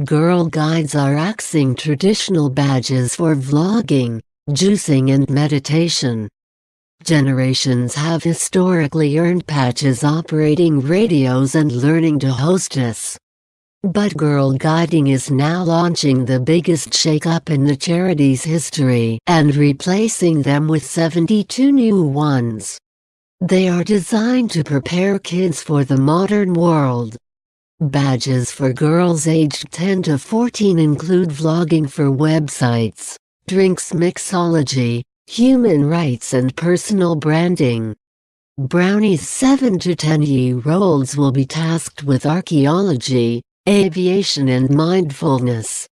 Girl guides are axing traditional badges for vlogging, juicing and meditation. Generations have historically earned patches operating radios and learning to hostess. But girl guiding is now launching the biggest shakeup in the charity's history and replacing them with 72 new ones. They are designed to prepare kids for the modern world. Badges for girls aged 10 to 14 include vlogging for websites, drinks mixology, human rights and personal branding. Brownies 7 to 10-year-olds will be tasked with archaeology, aviation and mindfulness.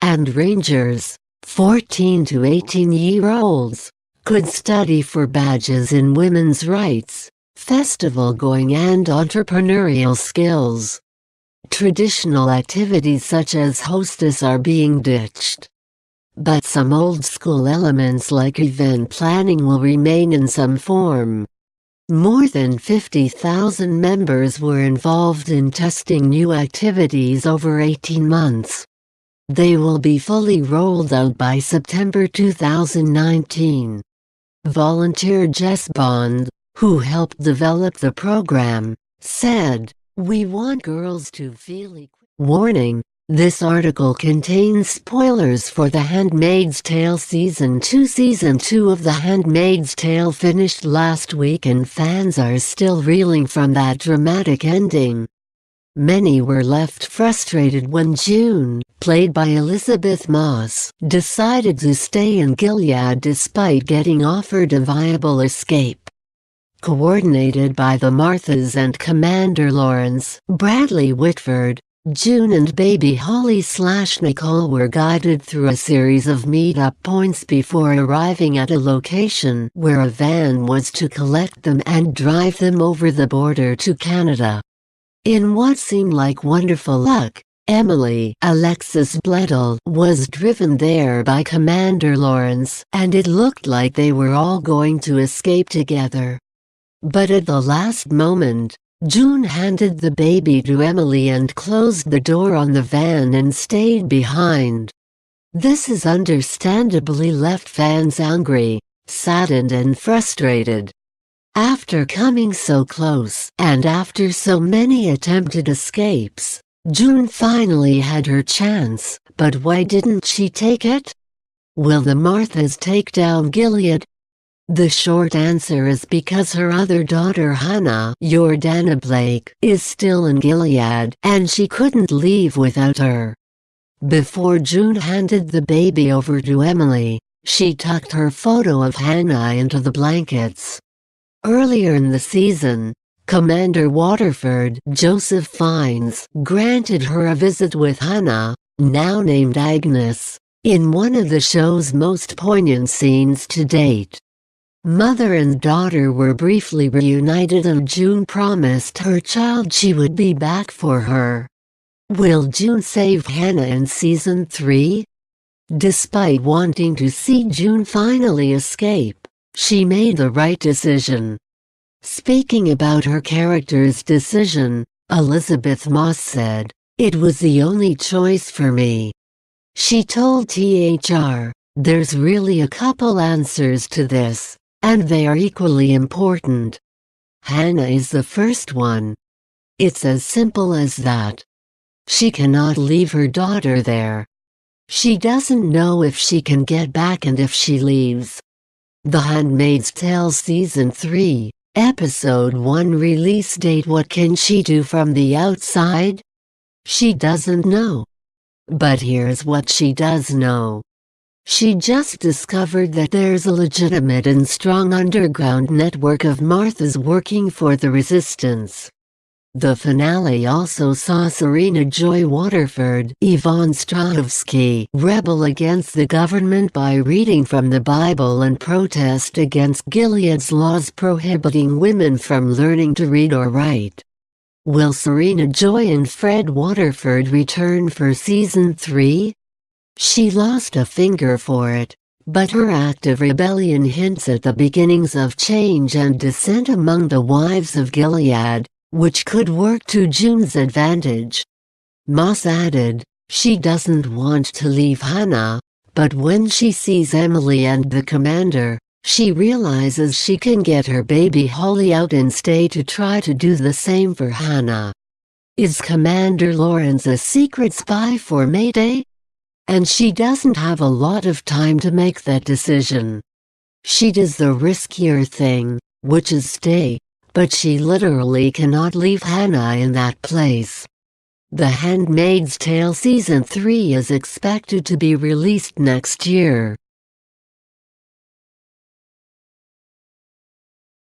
And Rangers, 14 to 18-year-olds, could study for badges in women's rights, festival going and entrepreneurial skills. Traditional activities such as hostess are being ditched. But some old-school elements like event planning will remain in some form. More than 50,000 members were involved in testing new activities over 18 months. They will be fully rolled out by September 2019. Volunteer Jess Bond, who helped develop the program, said, "We want girls to feel equal." Warning: this article contains spoilers for The Handmaid's Tale Season 2. Season 2 of The Handmaid's Tale finished last week and fans are still reeling from that dramatic ending. Many were left frustrated when June, played by Elizabeth Moss, decided to stay in Gilead despite getting offered a viable escape. Coordinated by the Marthas and Commander Lawrence, Bradley Whitford, June and baby Holly/Nicole were guided through a series of meet-up points before arriving at a location where a van was to collect them and drive them over the border to Canada. In what seemed like wonderful luck, Emily Alexis Bledel was driven there by Commander Lawrence, and it looked like they were all going to escape together. But at the last moment, June handed the baby to Emily and closed the door on the van and stayed behind. This has understandably left fans angry, saddened and frustrated. After coming so close, and after so many attempted escapes, June finally had her chance, but why didn't she take it? Will the Marthas take down Gilead? The short answer is because her other daughter Hannah Jordana Blake is still in Gilead and she couldn't leave without her. Before June handed the baby over to Emily, she tucked her photo of Hannah into the blankets. Earlier in the season, Commander Waterford Joseph Fiennes granted her a visit with Hannah, now named Agnes, in one of the show's most poignant scenes to date. Mother and daughter were briefly reunited and June promised her child she would be back for her. Will June save Hannah in Season 3? Despite wanting to see June finally escape, she made the right decision. Speaking about her character's decision, Elizabeth Moss said, "It was the only choice for me." She told THR, "There's really a couple answers to this, and they are equally important. Hannah is the first one. It's as simple as that. She cannot leave her daughter there. She doesn't know if she can get back and if she leaves." The Handmaid's Tale Season 3, Episode 1 release date. What can she do from the outside? She doesn't know. But here's what she does know. She just discovered that there's a legitimate and strong underground network of Marthas working for the resistance. The finale also saw Serena Joy Waterford, Yvonne Strahovski, rebel against the government by reading from the Bible and protest against Gilead's laws prohibiting women from learning to read or write. Will Serena Joy and Fred Waterford return for Season 3? She lost a finger for it, but her act of rebellion hints at the beginnings of change and dissent among the wives of Gilead, which could work to June's advantage. Moss added, She doesn't want to leave Hannah, but when she sees Emily and the commander, she realizes she can get her baby Holly out and stay to try to do the same for Hannah. Is Commander Lawrence a secret spy for Mayday? And she doesn't have a lot of time to make that decision. She does the riskier thing, which is stay, but she literally cannot leave Hannah in that place. The Handmaid's Tale Season 3 is expected to be released next year.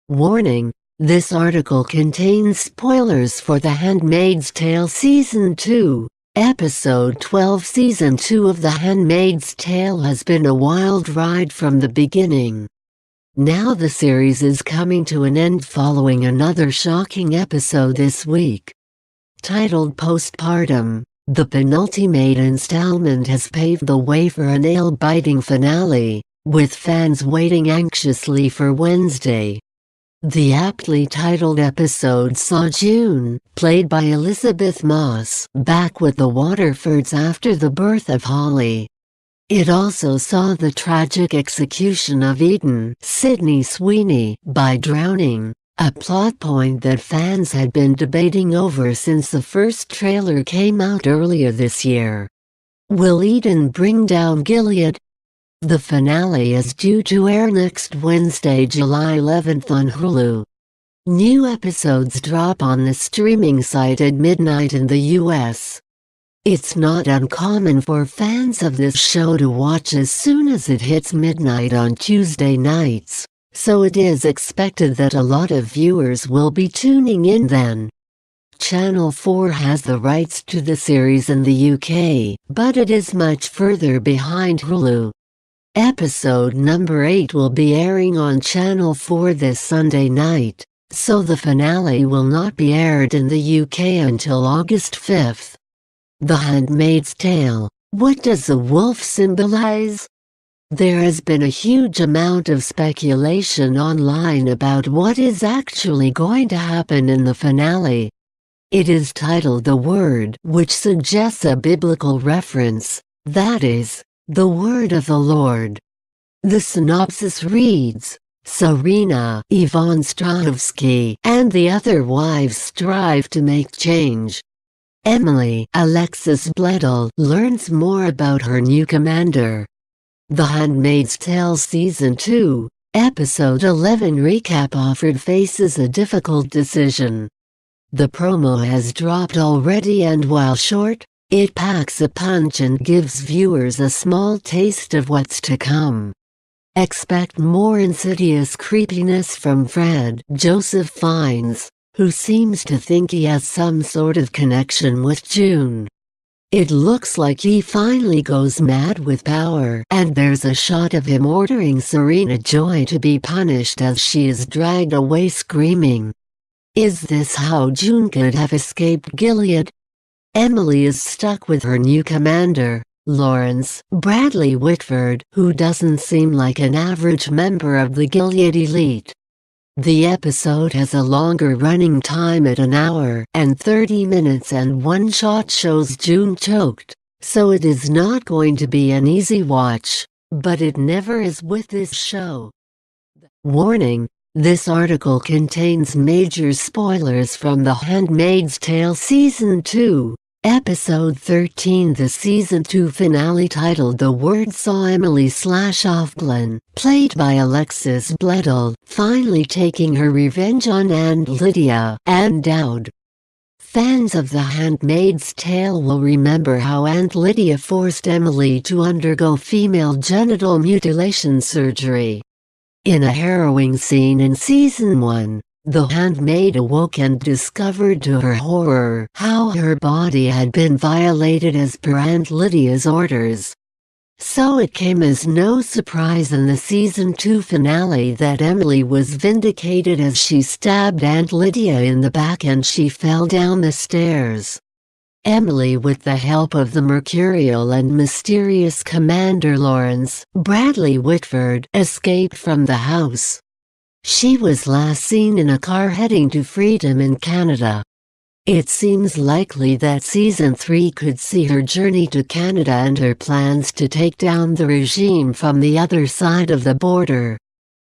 Warning: this article contains spoilers for The Handmaid's Tale Season 2. Episode 12. Season 2 of The Handmaid's Tale has been a wild ride from the beginning. Now the series is coming to an end following another shocking episode this week. Titled Postpartum, the penultimate installment has paved the way for a nail-biting finale, with fans waiting anxiously for Wednesday. The aptly titled episode saw June, played by Elizabeth Moss, back with the Waterfords after the birth of Holly. It also saw the tragic execution of Eden Sydney Sweeney by drowning, a plot point that fans had been debating over since the first trailer came out earlier this year. Will Eden bring down Gilead? The finale is due to air next Wednesday, July 11th on Hulu. New episodes drop on the streaming site at midnight in the US. It's not uncommon for fans of this show to watch as soon as it hits midnight on Tuesday nights, so it is expected that a lot of viewers will be tuning in then. Channel 4 has the rights to the series in the UK, but it is much further behind Hulu. Episode number 8 will be airing on Channel 4 this Sunday night, so the finale will not be aired in the UK until August 5th. The Handmaid's Tale. What does the wolf symbolize? There has been a huge amount of speculation online about what is actually going to happen in the finale. It is titled The Word, which suggests a biblical reference, that is, the word of the Lord. The synopsis reads, Serena, Yvonne Strahovski, and the other wives strive to make change. Emily, Alexis Bledel, learns more about her new commander. The Handmaid's Tale Season 2, Episode 11 recap. Offred faces a difficult decision. The promo has dropped already, and while short, it packs a punch and gives viewers a small taste of what's to come. Expect more insidious creepiness from Fred Joseph Fiennes, who seems to think he has some sort of connection with June. It looks like he finally goes mad with power, and there's a shot of him ordering Serena Joy to be punished as she is dragged away screaming. Is this how June could have escaped Gilead? Emily is stuck with her new commander, Lawrence Bradley Whitford, who doesn't seem like an average member of the Gilead elite. The episode has a longer running time at an hour and 30 minutes, and one shot shows June choked, so it is not going to be an easy watch, but it never is with this show. Warning: this article contains major spoilers from The Handmaid's Tale Season 2, Episode 13. The Season 2 finale, titled The Word, saw Emily O'Flynn, played by Alexis Bledel, finally taking her revenge on Aunt Lydia and Dowd. Fans of The Handmaid's Tale will remember how Aunt Lydia forced Emily to undergo female genital mutilation surgery. In a harrowing scene in Season 1, the handmaid awoke and discovered to her horror how her body had been violated as per Aunt Lydia's orders. So it came as no surprise in the Season 2 finale that Emily was vindicated as she stabbed Aunt Lydia in the back and she fell down the stairs. Emily, with the help of the mercurial and mysterious Commander Lawrence Bradley Whitford, escaped from the house. She was last seen in a car heading to freedom in Canada. It seems likely that Season 3 could see her journey to Canada and her plans to take down the regime from the other side of the border.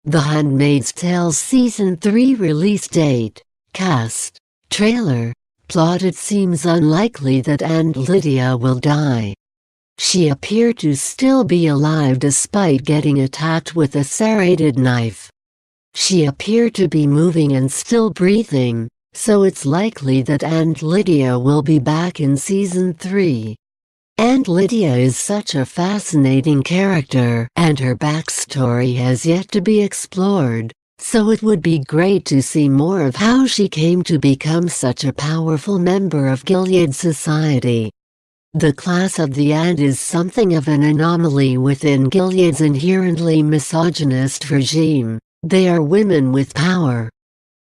The Handmaid's Tale Season 3 release date, cast, trailer, plot. It seems unlikely that Aunt Lydia will die. She appeared to still be alive despite getting attacked with a serrated knife. She appeared to be moving and still breathing, so it's likely that Aunt Lydia will be back in Season 3. Aunt Lydia is such a fascinating character, and her backstory has yet to be explored, so it would be great to see more of how she came to become such a powerful member of Gilead society. The class of the Aunt is something of an anomaly within Gilead's inherently misogynist regime. They are women with power.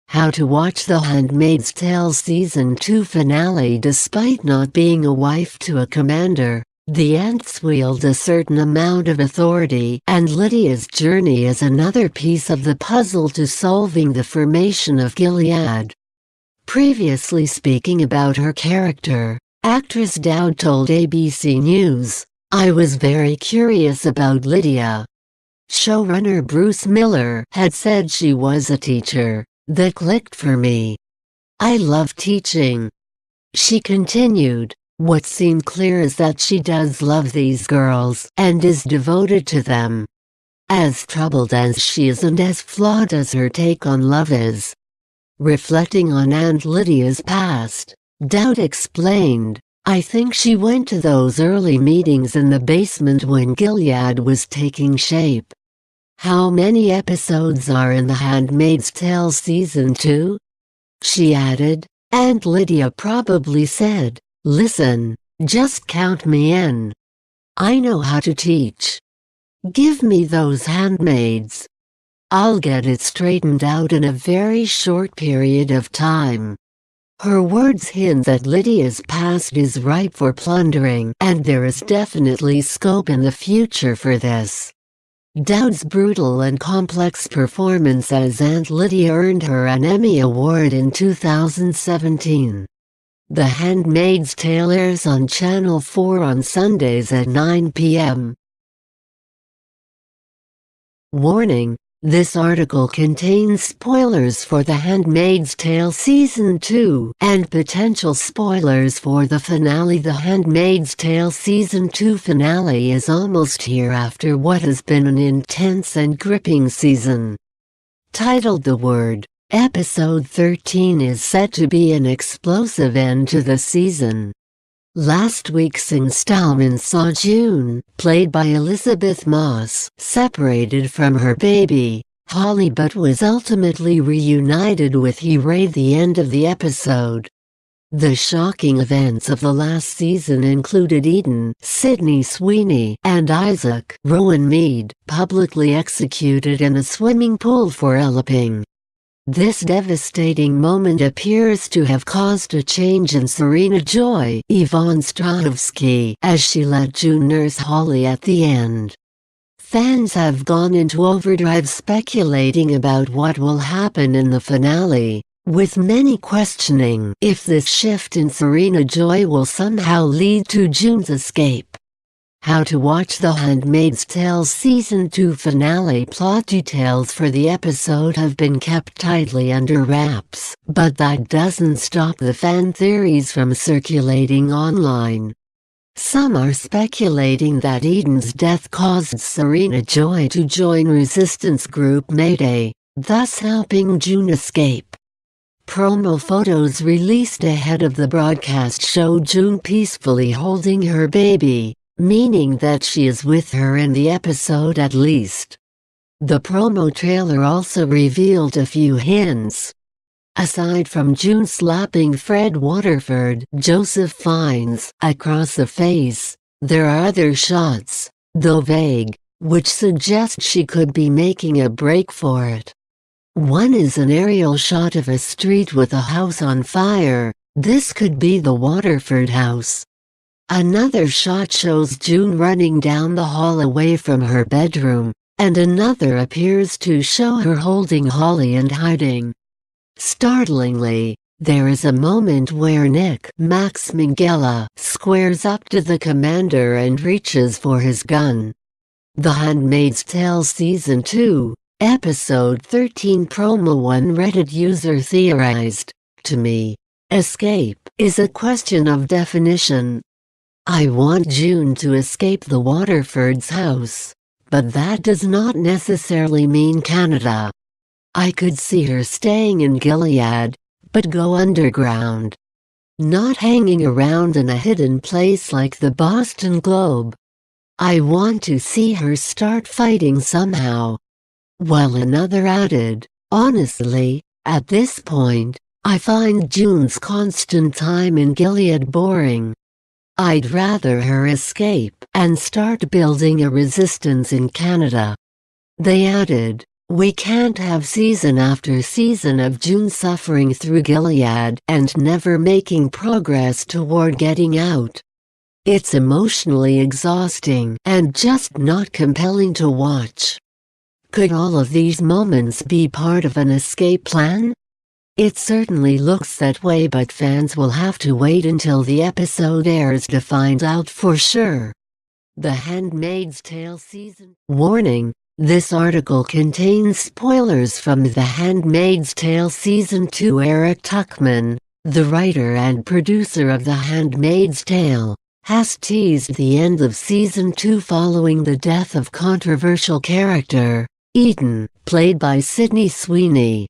How to watch The Handmaid's Tale Season 2 finale. Despite not being a wife to a commander, the Aunts wield a certain amount of authority, and Lydia's journey is another piece of the puzzle to solving the formation of Gilead. Previously speaking about her character, actress Dowd told ABC News, "I was very curious about Lydia. Showrunner Bruce Miller had said she was a teacher. That clicked for me. I love teaching." She continued, "What seemed clear is that she does love these girls and is devoted to them. As troubled as she is and as flawed as her take on love is." Reflecting on Aunt Lydia's past, Dowd explained, "I think she went to those early meetings in the basement when Gilead was taking shape." How many episodes are in The Handmaid's Tale Season 2? She added, "Aunt Lydia probably said, 'Listen, just count me in. I know how to teach. Give me those handmaids. I'll get it straightened out in a very short period of time.'" Her words hint that Lydia's past is ripe for plundering, and there is definitely scope in the future for this. Dowd's brutal and complex performance as Aunt Lydia earned her an Emmy Award in 2017. The Handmaid's Tale airs on Channel 4 on Sundays at 9 p.m. Warning: this article contains spoilers for The Handmaid's Tale Season 2 and potential spoilers for the finale. The Handmaid's Tale Season 2 finale is almost here after what has been an intense and gripping season. Titled The Word, Episode 13 is set to be an explosive end to the season. Last week's installment saw June, played by Elizabeth Moss, separated from her baby, Holly, but was ultimately reunited with Ray at the end of the episode. The shocking events of the last season included Eden, Sydney Sweeney, and Isaac, Rowan Mead, publicly executed in a swimming pool for eloping. This devastating moment appears to have caused a change in Serena Joy, Yvonne Strahovski, as she let June nurse Holly at the end. Fans have gone into overdrive speculating about what will happen in the finale, with many questioning if this shift in Serena Joy will somehow lead to June's escape. How to watch The Handmaid's Tale Season 2 finale. Plot details for the episode have been kept tightly under wraps, but that doesn't stop the fan theories from circulating online. Some are speculating that Eden's death caused Serena Joy to join resistance group Mayday, thus helping June escape. Promo photos released ahead of the broadcast show June peacefully holding her baby, meaning that she is with her in the episode at least. The promo trailer also revealed a few hints. Aside from June slapping Fred Waterford, Joseph Fiennes, across the face, there are other shots, though vague, which suggest she could be making a break for it. One is an aerial shot of a street with a house on fire. This could be the Waterford house. Another shot shows June running down the hall away from her bedroom, and another appears to show her holding Holly and hiding. Startlingly, There is a moment where Nick Max Minghella squares up to the commander and reaches for his gun. The Handmaid's Tale Season 2, Episode 13 Promo. One Reddit user theorized, "To me, escape is a question of definition. I want June to escape the Waterfords' house, but that does not necessarily mean Canada. I could see her staying in Gilead, but go underground. Not hanging around in a hidden place like the Boston Globe. I want to see her start fighting somehow." While another added, "Honestly, at this point, I find June's constant time in Gilead boring. I'd rather her escape and start building a resistance in Canada." They added, "We can't have season after season of June suffering through Gilead and never making progress toward getting out. It's emotionally exhausting and just not compelling to watch." Could all of these moments be part of an escape plan? It certainly looks that way, but fans will have to wait until the episode airs to find out for sure. The Handmaid's Tale Season. Warning: this article contains spoilers from The Handmaid's Tale Season 2. Eric Tuchman, the writer and producer of The Handmaid's Tale, has teased the end of Season 2 following the death of controversial character Eden, played by Sydney Sweeney.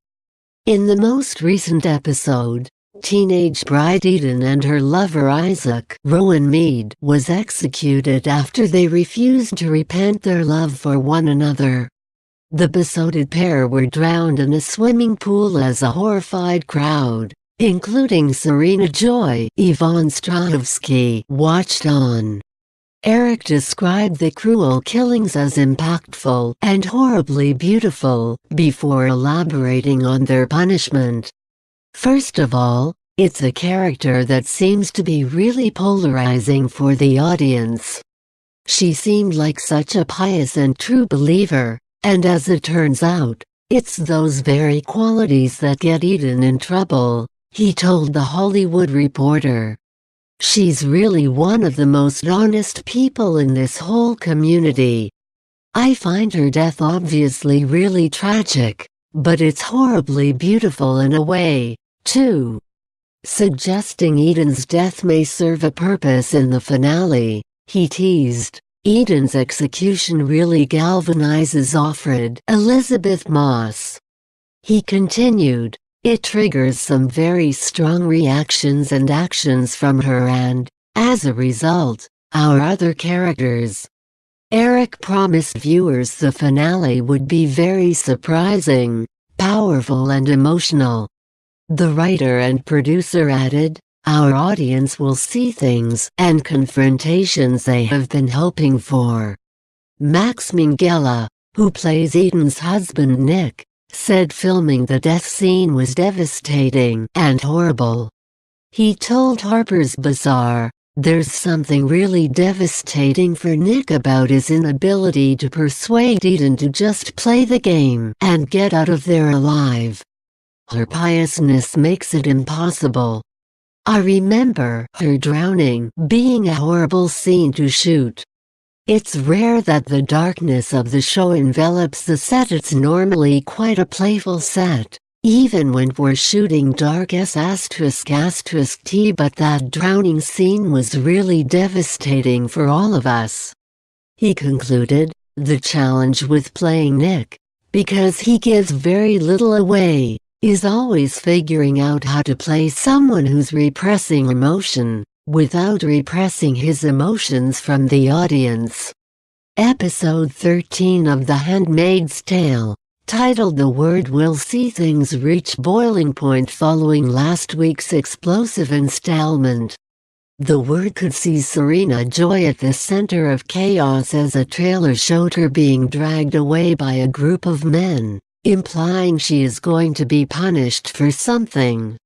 In the most recent episode, teenage bride Eden and her lover Isaac Rowan Mead was executed after they refused to repent their love for one another. The besotted pair were drowned in a swimming pool as a horrified crowd, including Serena Joy, Yvonne Strahovski, watched on. Eric described the cruel killings as impactful and horribly beautiful, before elaborating on their punishment. "First of all, it's a character that seems to be really polarizing for the audience. She seemed like such a pious and true believer, and as it turns out, it's those very qualities that get Eden in trouble," he told The Hollywood Reporter. "She's really one of the most honest people in this whole community. I find her death obviously really tragic, but it's horribly beautiful in a way, too." Suggesting Eden's death may serve a purpose in the finale, he teased, "Eden's execution really galvanizes Offred Elizabeth Moss." He continued, "It triggers some very strong reactions and actions from her and, as a result, our other characters." Eric promised viewers the finale would be very surprising, powerful and emotional. The writer and producer added, "Our audience will see things and confrontations they have been hoping for." Max Minghella, who plays Eden's husband Nick, said filming the death scene was devastating and horrible. He told Harper's Bazaar, "There's something really devastating for Nick about his inability to persuade Eden to just play the game and get out of there alive. Her piousness makes it impossible. I remember her drowning being a horrible scene to shoot. It's rare that the darkness of the show envelops the set. It's normally quite a playful set, even when we're shooting dark ***T, but that drowning scene was really devastating for all of us." He concluded, "The challenge with playing Nick, because he gives very little away, is always figuring out how to play someone who's repressing emotion, without repressing his emotions from the audience." Episode 13 of The Handmaid's Tale, titled "The Word," will see things reach boiling point following last week's explosive installment. The Word could see Serena Joy at the center of chaos as a trailer showed her being dragged away by a group of men, implying she is going to be punished for something.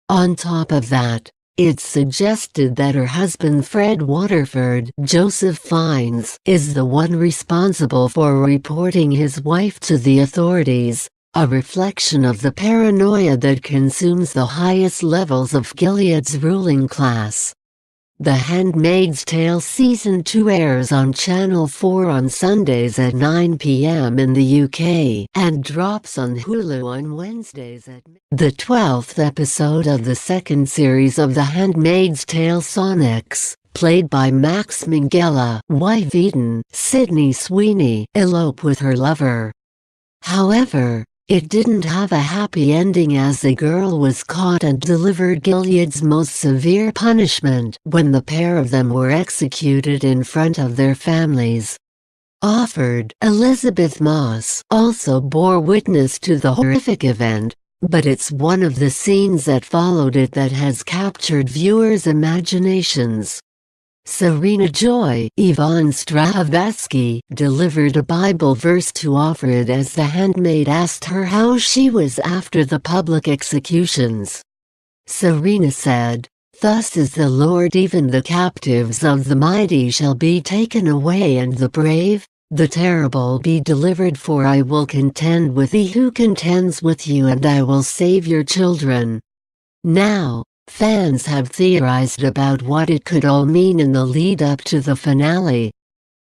On top of that, it's suggested that her husband Fred Waterford, Joseph Fiennes, is the one responsible for reporting his wife to the authorities, a reflection of the paranoia that consumes the highest levels of Gilead's ruling class. The Handmaid's Tale Season 2 airs on Channel 4 on Sundays at 9 p.m. in the UK and drops on Hulu on Wednesdays at the 12th episode of the second series of The Handmaid's Tale Sonics, played by Max Minghella, wife Eden, Sydney Sweeney, elope with her lover. However, it didn't have a happy ending as the girl was caught and delivered Gilead's most severe punishment when the pair of them were executed in front of their families. Offered Elizabeth Moss also bore witness to the horrific event, but it's one of the scenes that followed it that has captured viewers' imaginations. Serena Joy, Yvonne Strahovski, delivered a Bible verse to offer it as the handmaid asked her how she was after the public executions. Serena said, "Thus says the Lord, even the captives of the mighty shall be taken away, and the brave, the terrible be delivered, for I will contend with he who contends with you, and I will save your children." Now, fans have theorized about what it could all mean in the lead-up to the finale.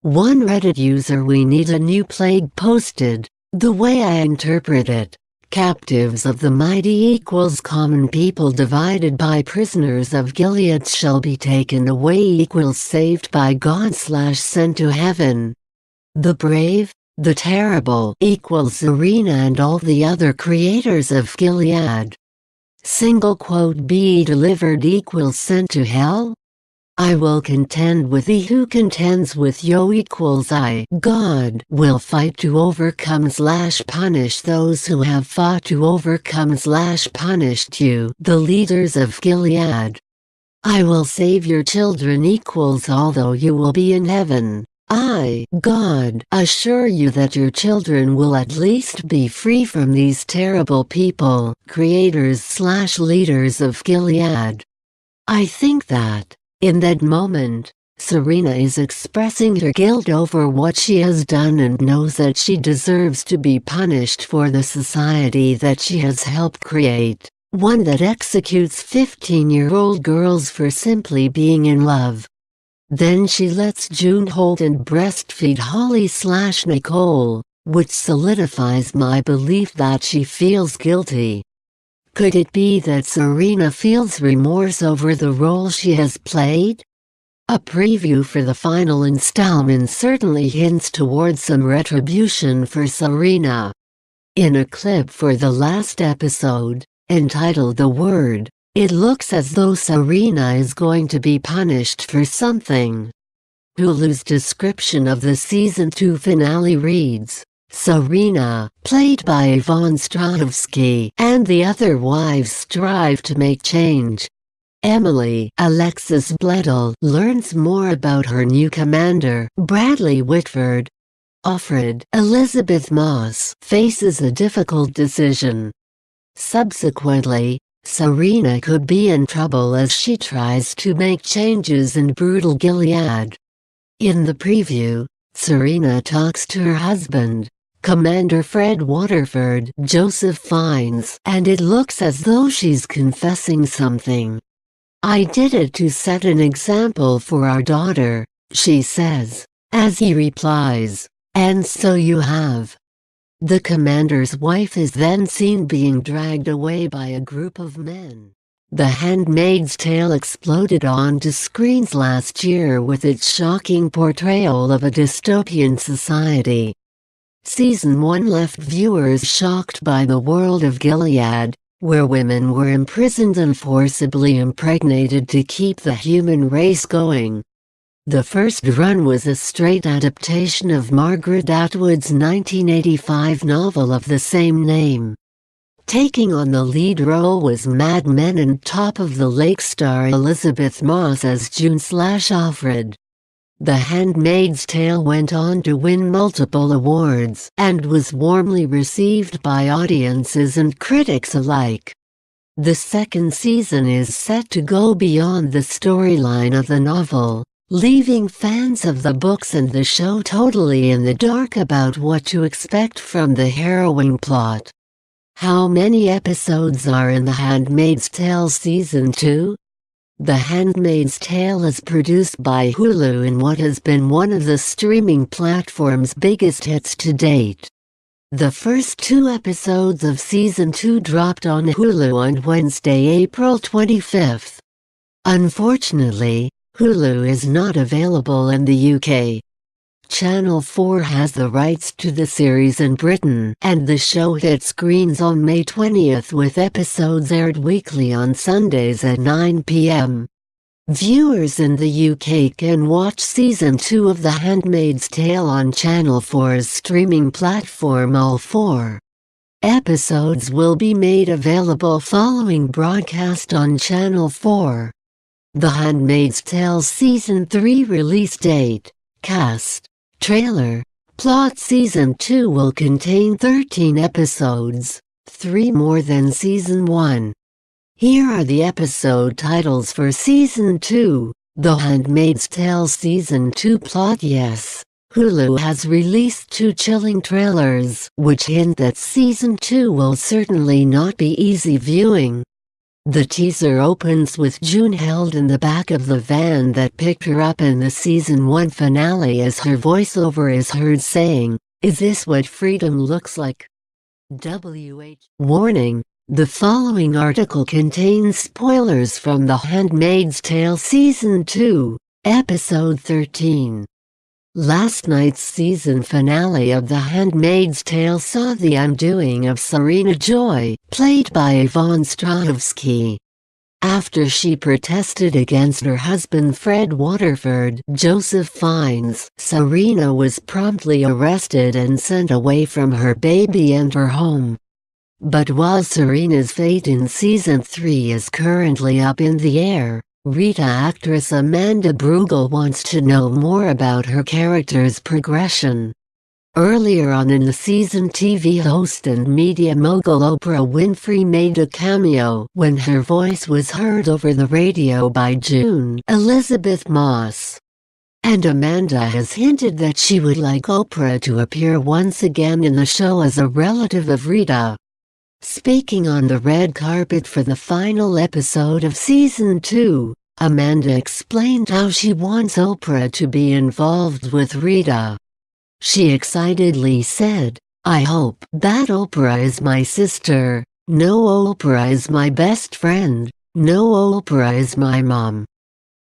One Reddit user, "We Need a New Plague," posted, "The way I interpret it, captives of the mighty equals common people divided by prisoners of Gilead shall be taken away equals saved by God/sent to heaven. The brave, the terrible equals Serena and all the other creators of Gilead. Single quote be delivered equals sent to hell? I will contend with he who contends with you equals I, God, will fight to overcome/punish those who have fought to overcome/punished you, the leaders of Gilead. I will save your children equals although you will be in heaven. I, God, assure you that your children will at least be free from these terrible people, creators/leaders of Gilead." I think that, in that moment, Serena is expressing her guilt over what she has done and knows that she deserves to be punished for the society that she has helped create, one that executes 15-year-old girls for simply being in love. Then she lets June hold and breastfeed Holly/Nicole, which solidifies my belief that she feels guilty. Could it be that Serena feels remorse over the role she has played? A preview for the final installment certainly hints towards some retribution for Serena. In a clip for the last episode, entitled "The Word," it looks as though Serena is going to be punished for something. Hulu's description of the Season 2 finale reads, "Serena, played by Yvonne Strahovski, and the other wives strive to make change. Emily, Alexis Bledel, learns more about her new commander, Bradley Whitford. Offred, Elizabeth Moss, faces a difficult decision. Subsequently, Serena could be in trouble as she tries to make changes in brutal Gilead." In the preview, Serena talks to her husband, Commander Fred Waterford, Joseph Fiennes, and it looks as though she's confessing something. "I did it to set an example for our daughter," she says, as he replies, "And so you have." The commander's wife is then seen being dragged away by a group of men. The Handmaid's Tale exploded onto screens last year with its shocking portrayal of a dystopian society. Season 1 left viewers shocked by the world of Gilead, where women were imprisoned and forcibly impregnated to keep the human race going. The first run was a straight adaptation of Margaret Atwood's 1985 novel of the same name. Taking on the lead role was Mad Men and Top of the Lake star Elizabeth Moss as June/Offred. The Handmaid's Tale went on to win multiple awards and was warmly received by audiences and critics alike. The second season is set to go beyond the storyline of the novel, leaving fans of the books and the show totally in the dark about what to expect from the harrowing plot. How many episodes are in The Handmaid's Tale Season 2? The Handmaid's Tale is produced by Hulu in what has been one of the streaming platform's biggest hits to date. The first 2 episodes of Season 2 dropped on Hulu on Wednesday, April 25. Unfortunately, Hulu is not available in the UK. Channel 4 has the rights to the series in Britain, and the show hit screens on May 20th with episodes aired weekly on Sundays at 9 p.m. Viewers in the UK can watch Season 2 of The Handmaid's Tale on Channel 4's streaming platform. All 4 episodes will be made available following broadcast on Channel 4. The Handmaid's Tale Season 3 release date, cast, trailer, plot. Season 2 will contain 13 episodes, 3 more than Season 1. Here are the episode titles for Season 2, The Handmaid's Tale Season 2 plot. Yes, Hulu has released 2 chilling trailers, which hint that Season 2 will certainly not be easy viewing. The teaser opens with June held in the back of the van that picked her up in the Season 1 finale as her voiceover is heard saying, "Is this what freedom looks like?" Warning: the following article contains spoilers from The Handmaid's Tale Season 2, Episode 13. Last night's season finale of The Handmaid's Tale saw the undoing of Serena Joy, played by Yvonne Strahovski. After she protested against her husband Fred Waterford, Joseph Fiennes, Serena was promptly arrested and sent away from her baby and her home. But while Serena's fate in Season 3 is currently up in the air, Rita actress Amanda Brugel wants to know more about her character's progression. Earlier on in the season, TV host and media mogul Oprah Winfrey made a cameo when her voice was heard over the radio by June Elizabeth Moss. And Amanda has hinted that she would like Oprah to appear once again in the show as a relative of Rita. Speaking on the red carpet for the final episode of Season 2, Amanda explained how she wants Oprah to be involved with Rita. She excitedly said, "I hope that Oprah is my sister, no Oprah is my best friend, no Oprah is my mom."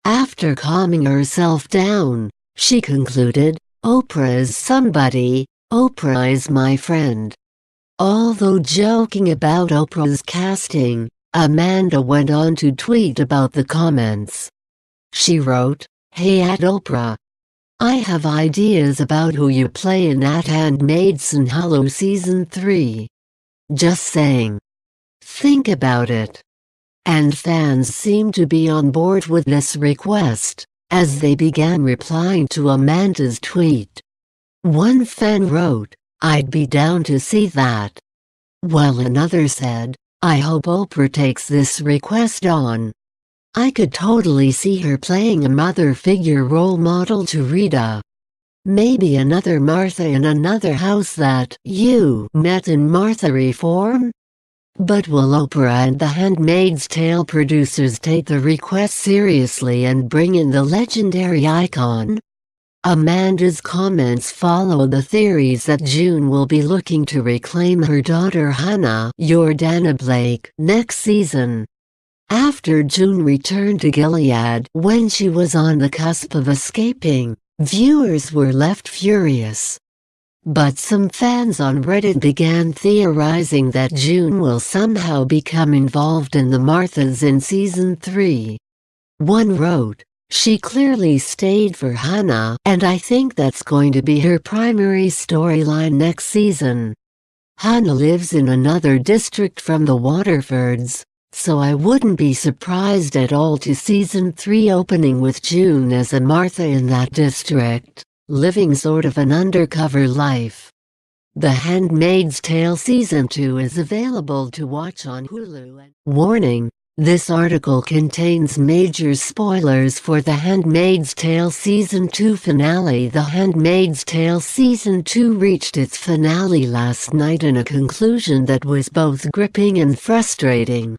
After calming herself down, she concluded, "Oprah is somebody, Oprah is my friend." Although joking about Oprah's casting, Amanda went on to tweet about the comments. She wrote, "Hey at Oprah. I have ideas about who you play in At Handmaid's Tale Season 3. Just saying. Think about it." And fans seem to be on board with this request, as they began replying to Amanda's tweet. One fan wrote, "I'd be down to see that." While another said, "I hope Oprah takes this request on. I could totally see her playing a mother figure role model to Rita. Maybe another Martha in another house that you met in Martha reform?" But will Oprah and The Handmaid's Tale producers take the request seriously and bring in the legendary icon? Amanda's comments follow the theories that June will be looking to reclaim her daughter Hannah Jordana Blake next season. After June returned to Gilead when she was on the cusp of escaping, viewers were left furious. But some fans on Reddit began theorizing that June will somehow become involved in the Marthas in Season 3. One wrote, "She clearly stayed for Hannah, and I think that's going to be her primary storyline next season. Hannah lives in another district from the Waterfords, so I wouldn't be surprised at all to Season 3 opening with June as a Martha in that district, living sort of an undercover life." The Handmaid's Tale Season 2 is available to watch on Hulu. Warning: This article contains major spoilers for The Handmaid's Tale Season 2 finale. The Handmaid's Tale Season 2 reached its finale last night in a conclusion that was both gripping and frustrating.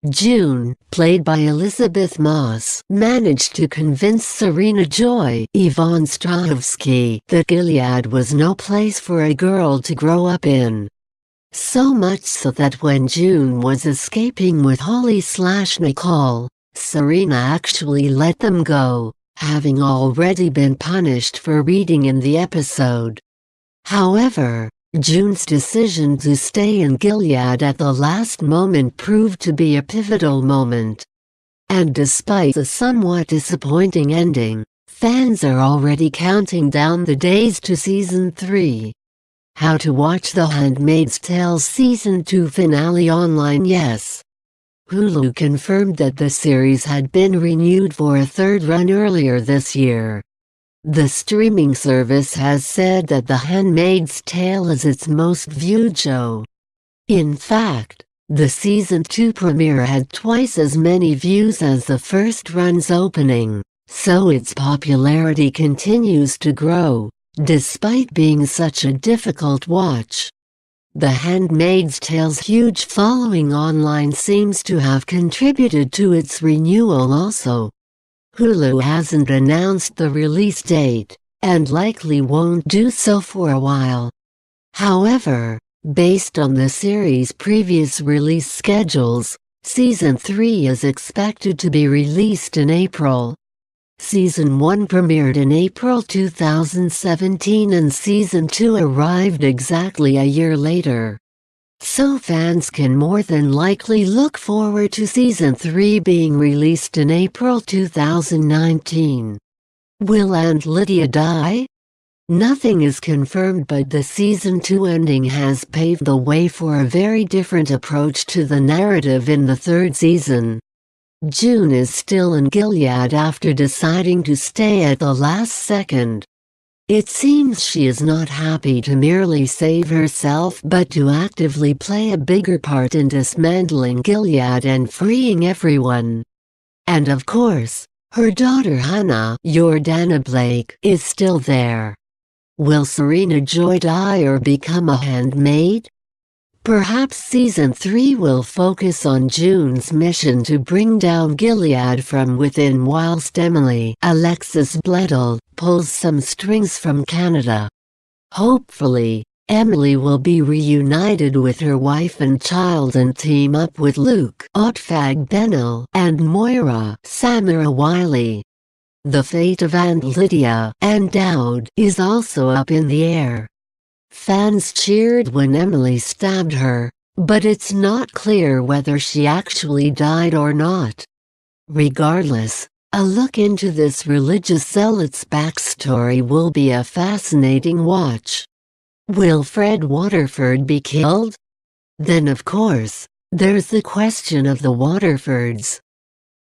June, played by Elizabeth Moss, managed to convince Serena Joy, Yvonne Strahovski, that Gilead was no place for a girl to grow up in. So much so that when June was escaping with Holly/Nicole, Serena actually let them go, having already been punished for reading in the episode. However, June's decision to stay in Gilead at the last moment proved to be a pivotal moment. And despite a somewhat disappointing ending, fans are already counting down the days to Season 3. How to watch The Handmaid's Tale Season 2 finale online? Yes. Hulu confirmed that the series had been renewed for a third run earlier this year. The streaming service has said that The Handmaid's Tale is its most viewed show. In fact, the Season 2 premiere had twice as many views as the first run's opening, so its popularity continues to grow, despite being such a difficult watch. The Handmaid's Tale's huge following online seems to have contributed to its renewal also. Hulu hasn't announced the release date, and likely won't do so for a while. However, based on the series' previous release schedules, Season 3 is expected to be released in April. Season 1 premiered in April 2017 and Season 2 arrived exactly a year later. So fans can more than likely look forward to Season 3 being released in April 2019. Will Aunt Lydia die? Nothing is confirmed, but the Season 2 ending has paved the way for a very different approach to the narrative in the third season. June is still in Gilead after deciding to stay at the last second. It seems she is not happy to merely save herself but to actively play a bigger part in dismantling Gilead and freeing everyone. And of course, her daughter Hannah, Jordana Blake, is still there. Will Serena Joy die or become a handmaid? Perhaps Season 3 will focus on June's mission to bring down Gilead from within whilst Emily, Alexis Bledel, pulls some strings from Canada. Hopefully, Emily will be reunited with her wife and child and team up with Luke, Otfag Benel, and Moira, Samira Wiley. The fate of Aunt Lydia and Dowd is also up in the air. Fans cheered when Emily stabbed her, but it's not clear whether she actually died or not. Regardless, a look into this religious zealot's backstory will be a fascinating watch. Will Fred Waterford be killed? Then of course, there's the question of the Waterfords.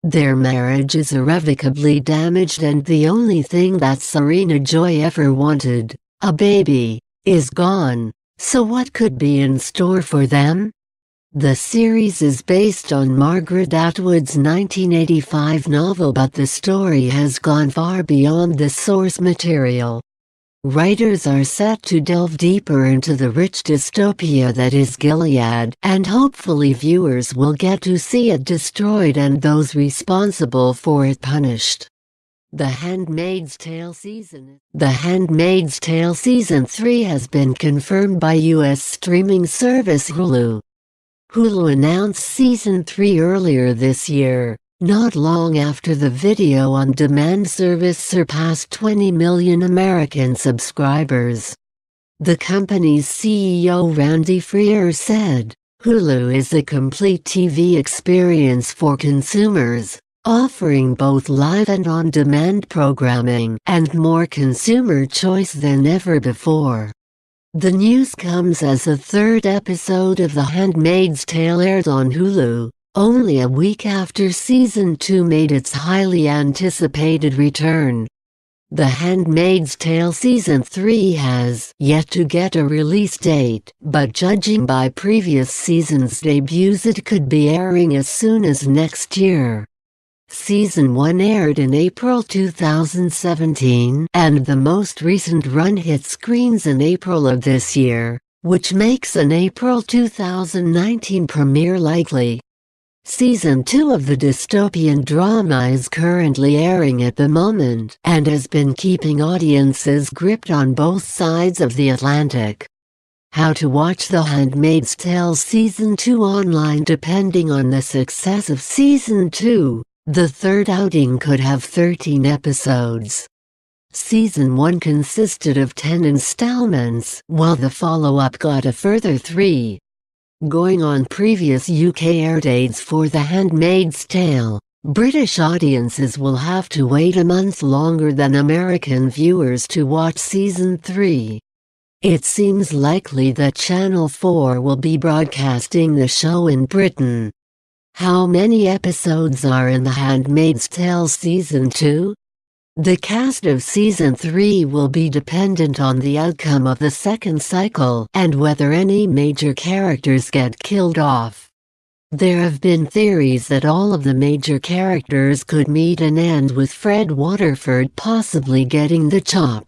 Their marriage is irrevocably damaged and the only thing that Serena Joy ever wanted, a baby, is gone, so what could be in store for them? The series is based on Margaret Atwood's 1985 novel, but the story has gone far beyond the source material. Writers are set to delve deeper into the rich dystopia that is Gilead, and hopefully viewers will get to see it destroyed and those responsible for it punished. The Handmaid's Tale Season 3 has been confirmed by U.S. streaming service Hulu. Hulu announced Season 3 earlier this year, not long after the video-on-demand service surpassed 20 million American subscribers. The company's CEO Randy Freer said, "Hulu is a complete TV experience for consumers, offering both live and on-demand programming and more consumer choice than ever before." The news comes as the third episode of The Handmaid's Tale aired on Hulu, only a week after Season 2 made its highly anticipated return. The Handmaid's Tale Season 3 has yet to get a release date, but judging by previous seasons' debuts it could be airing as soon as next year. Season 1 aired in April 2017, and the most recent run hit screens in April of this year, which makes an April 2019 premiere likely. Season 2 of the dystopian drama is currently airing at the moment and has been keeping audiences gripped on both sides of the Atlantic. How to watch The Handmaid's Tale Season 2 online. Depending on the success of Season 2, the third outing could have 13 episodes. Season 1 consisted of 10 installments, while the follow-up got a further 3. Going on previous UK air dates for The Handmaid's Tale, British audiences will have to wait a month longer than American viewers to watch Season 3. It seems likely that Channel 4 will be broadcasting the show in Britain. How many episodes are in The Handmaid's Tale Season 2? The cast of Season 3 will be dependent on the outcome of the second cycle and whether any major characters get killed off. There have been theories that all of the major characters could meet an end with Fred Waterford possibly getting the chop.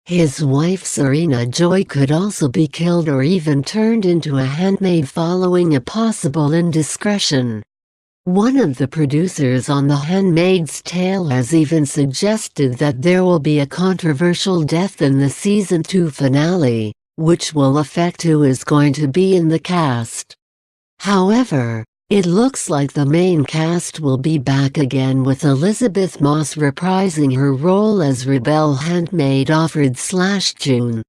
His wife Serena Joy could also be killed or even turned into a handmaid following a possible indiscretion. One of the producers on The Handmaid's Tale has even suggested that there will be a controversial death in the Season 2 finale, which will affect who is going to be in the cast. However, it looks like the main cast will be back again, with Elizabeth Moss reprising her role as Rebel handmaid Offred/June.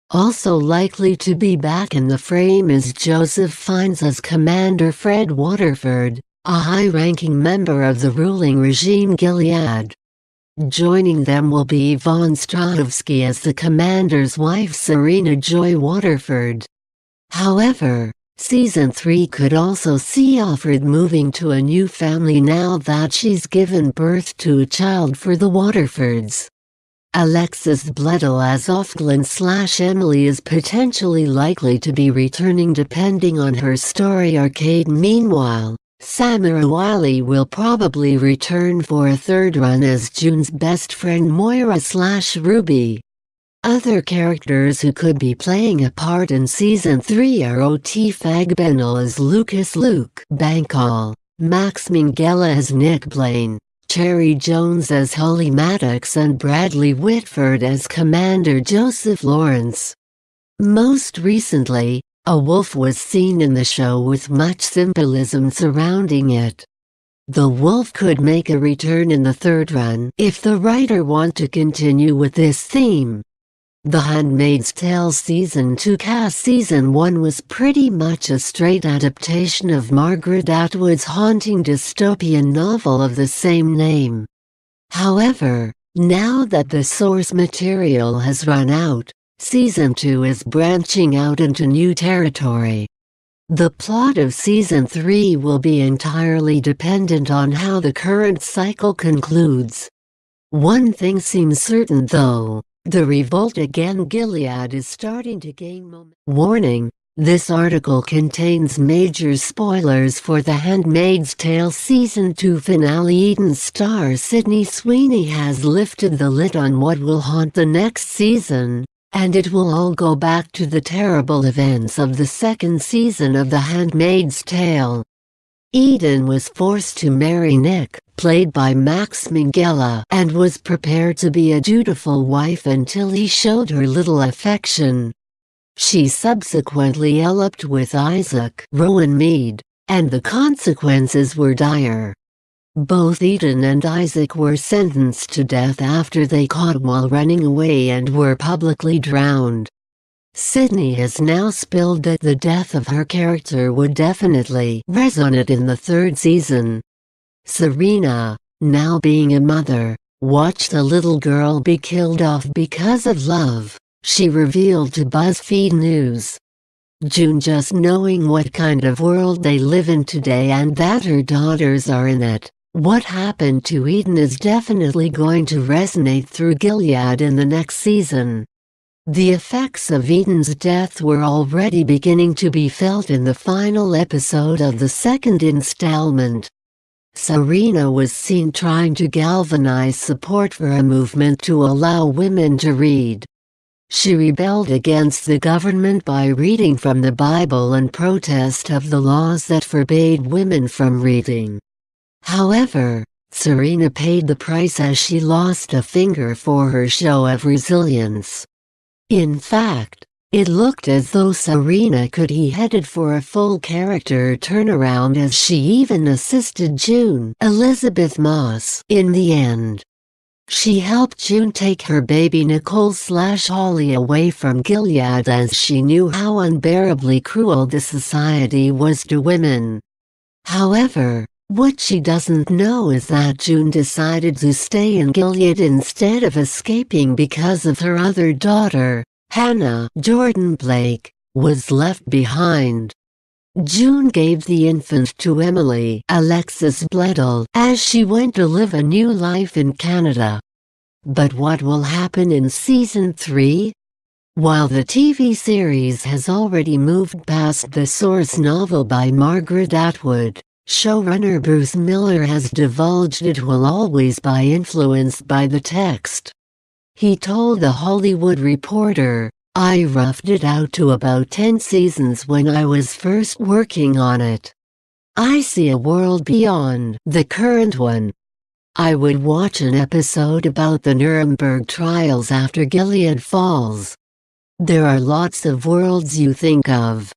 Also likely to be back in the frame is Joseph Fiennes as Commander Fred Waterford, a high-ranking member of the ruling regime Gilead. Joining them will be Yvonne Strahovski as the commander's wife Serena Joy Waterford. However, Season 3 could also see Offred moving to a new family now that she's given birth to a child for the Waterfords. Alexis Bledel as Offglyn/Emily is potentially likely to be returning depending on her story arc. Meanwhile, Samira Wiley will probably return for a third run as June's best friend Moira/Ruby. Other characters who could be playing a part in Season 3 are Ot Fagbenal as Lucas Luke Bankall, Max Minghella as Nick Blaine, Cherry Jones as Holly Maddox, and Bradley Whitford as Commander Joseph Lawrence. Most recently, a wolf was seen in the show with much symbolism surrounding it. The wolf could make a return in the third run if the writer wants to continue with this theme. The Handmaid's Tale Season 2 cast. Season 1 was pretty much a straight adaptation of Margaret Atwood's haunting dystopian novel of the same name. However, now that the source material has run out, Season 2 is branching out into new territory. The plot of Season 3 will be entirely dependent on how the current cycle concludes. One thing seems certain though: the revolt against Gilead is starting to gain momentum. Warning: this article contains major spoilers for The Handmaid's Tale Season 2 finale. Eden star Sydney Sweeney has lifted the lid on what will haunt the next season, and it will all go back to the terrible events of the second season of The Handmaid's Tale. Eden was forced to marry Nick, played by Max Minghella, and was prepared to be a dutiful wife until he showed her little affection. She subsequently eloped with Isaac Rowan Mead, and the consequences were dire. Both Eden and Isaac were sentenced to death after they caught while running away and were publicly drowned. Sydney has now spilled that the death of her character would definitely resonate in the third season. Serena, now being a mother, watched a little girl be killed off because of love, she revealed to BuzzFeed News. June, just knowing what kind of world they live in today and that her daughters are in it, What happened to Eden is definitely going to resonate through Gilead in the next season. The effects of Eden's death were already beginning to be felt in the final episode of the second installment. Serena was seen trying to galvanize support for a movement to allow women to read. She rebelled against the government by reading from the Bible in protest of the laws that forbade women from reading. However, Serena paid the price as she lost a finger for her show of resilience. In fact, it looked as though Serena could be headed for a full character turnaround as she even assisted June Elizabeth Moss in the end. She helped June take her baby Nicole/Holly away from Gilead as she knew how unbearably cruel the society was to women. However, what she doesn't know is that June decided to stay in Gilead instead of escaping because of her other daughter, Hannah Jordan Blake, was left behind. June gave the infant to Emily Alexis Bledel as she went to live a new life in Canada. But what will happen in Season 3? While the TV series has already moved past the source novel by Margaret Atwood, showrunner Bruce Miller has divulged it will always be influenced by the text. He told The Hollywood Reporter, "I roughed it out to about 10 seasons when I was first working on it. I see a world beyond the current one. I would watch an episode about the Nuremberg trials after Gilead falls. There are lots of worlds you think of.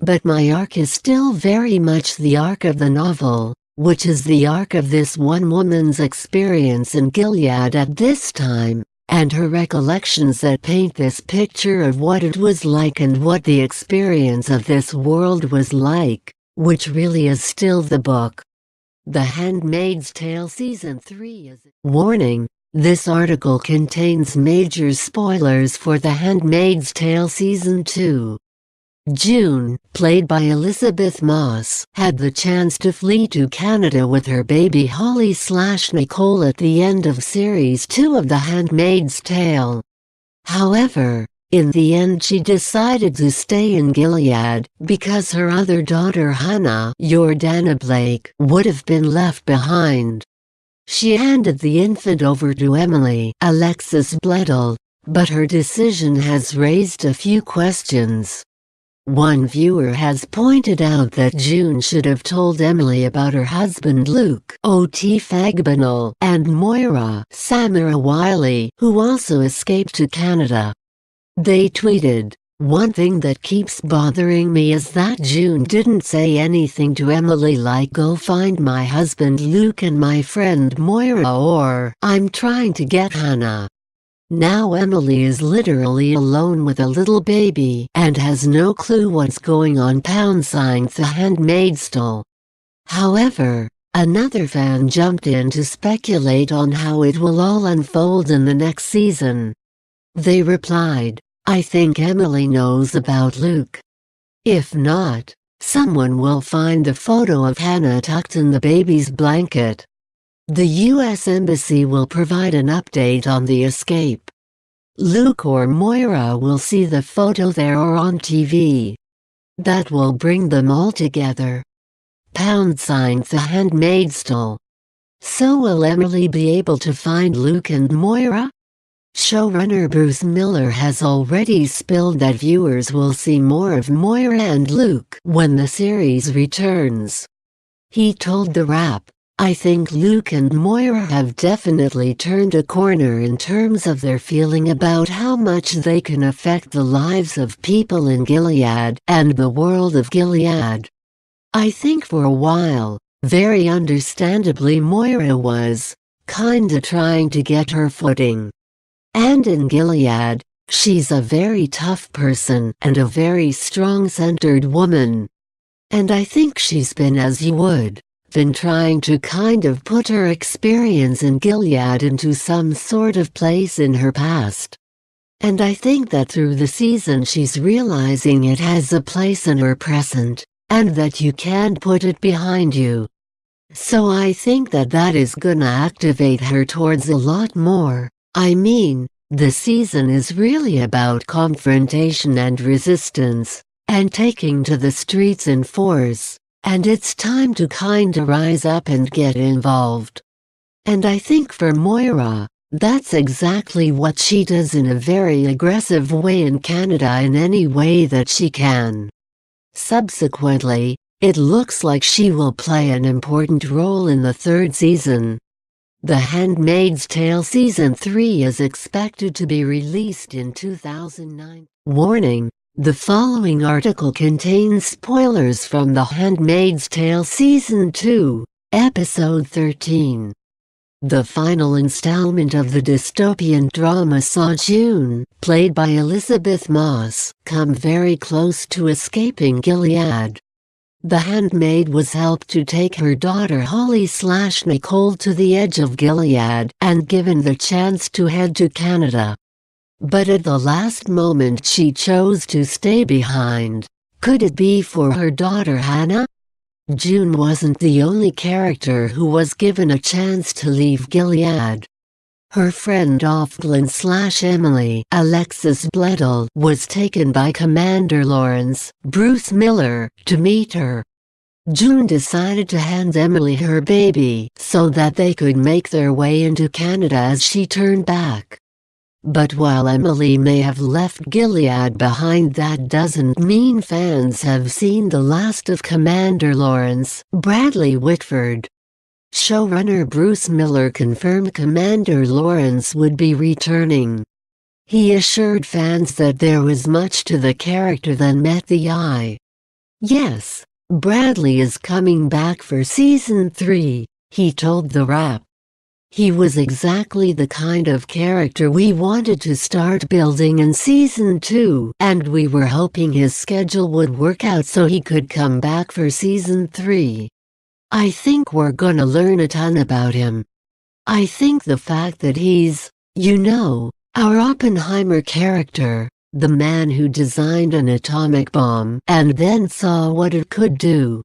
But my arc is still very much the arc of the novel, which is the arc of this one woman's experience in Gilead at this time, and her recollections that paint this picture of what it was like and what the experience of this world was like, which really is still the book." The Handmaid's Tale Season 3 is... Warning: this article contains major spoilers for The Handmaid's Tale Season 2. June, played by Elizabeth Moss, had the chance to flee to Canada with her baby Holly/Nicole at the end of Series 2 of The Handmaid's Tale. However, in the end she decided to stay in Gilead because her other daughter Hannah Jordana Blake would have been left behind. She handed the infant over to Emily Alexis Bledel, but her decision has raised a few questions. One viewer has pointed out that June should have told Emily about her husband Luke O.T. Fagbinal and Moira Samara Wiley, who also escaped to Canada. They tweeted, "One thing that keeps bothering me is that June didn't say anything to Emily like 'Go find my husband Luke and my friend Moira' or 'I'm trying to get Hannah.' Now Emily is literally alone with a little baby and has no clue what's going on. The Handmaid's Tale." However, another fan jumped in to speculate on how it will all unfold in the next season. They replied, "I think Emily knows about Luke. If not, someone will find the photo of Hannah tucked in the baby's blanket. The U.S. Embassy will provide an update on the escape. Luke or Moira will see the photo there or on TV. That will bring them all together. The Handmaid's Tale. So will Emily be able to find Luke and Moira?" Showrunner Bruce Miller has already spilled that viewers will see more of Moira and Luke when the series returns. He told The Wrap, "I think Luke and Moira have definitely turned a corner in terms of their feeling about how much they can affect the lives of people in Gilead and the world of Gilead. I think for a while, very understandably Moira was kinda trying to get her footing. And in Gilead, she's a very tough person and a very strong-centered woman. And I think she's been, as you would, been trying to kind of put her experience in Gilead into some sort of place in her past. And I think that through the season she's realizing it has a place in her present, and that you can't put it behind you. So I think that is gonna activate her towards a lot more. I mean, the season is really about confrontation and resistance, and taking to the streets in force, and it's time to kinda rise up and get involved. And I think for Moira, that's exactly what she does in a very aggressive way in Canada in any way that she can. Subsequently, it looks like she will play an important role in the third season. The Handmaid's Tale Season 3 is expected to be released in 2009. Warning: the following article contains spoilers from The Handmaid's Tale Season 2, Episode 13. The final installment of the dystopian drama saw June, played by Elizabeth Moss, come very close to escaping Gilead. The handmaid was helped to take her daughter Holly/Nicole to the edge of Gilead and given the chance to head to Canada. But at the last moment she chose to stay behind. Could it be for her daughter Hannah? June wasn't the only character who was given a chance to leave Gilead. Her friend Offglen/Emily, Alexis Bledel, was taken by Commander Lawrence, Bruce Miller, to meet her. June decided to hand Emily her baby so that they could make their way into Canada as she turned back. But while Emily may have left Gilead behind, that doesn't mean fans have seen the last of Commander Lawrence, Bradley Whitford. Showrunner Bruce Miller confirmed Commander Lawrence would be returning. He assured fans that there was much to the character that met the eye. "Yes, Bradley is coming back for Season 3, he told The Wrap. "He was exactly the kind of character we wanted to start building in Season 2, and we were hoping his schedule would work out so he could come back for Season 3. I think we're gonna learn a ton about him. I think the fact that he's, our Oppenheimer character, the man who designed an atomic bomb and then saw what it could do.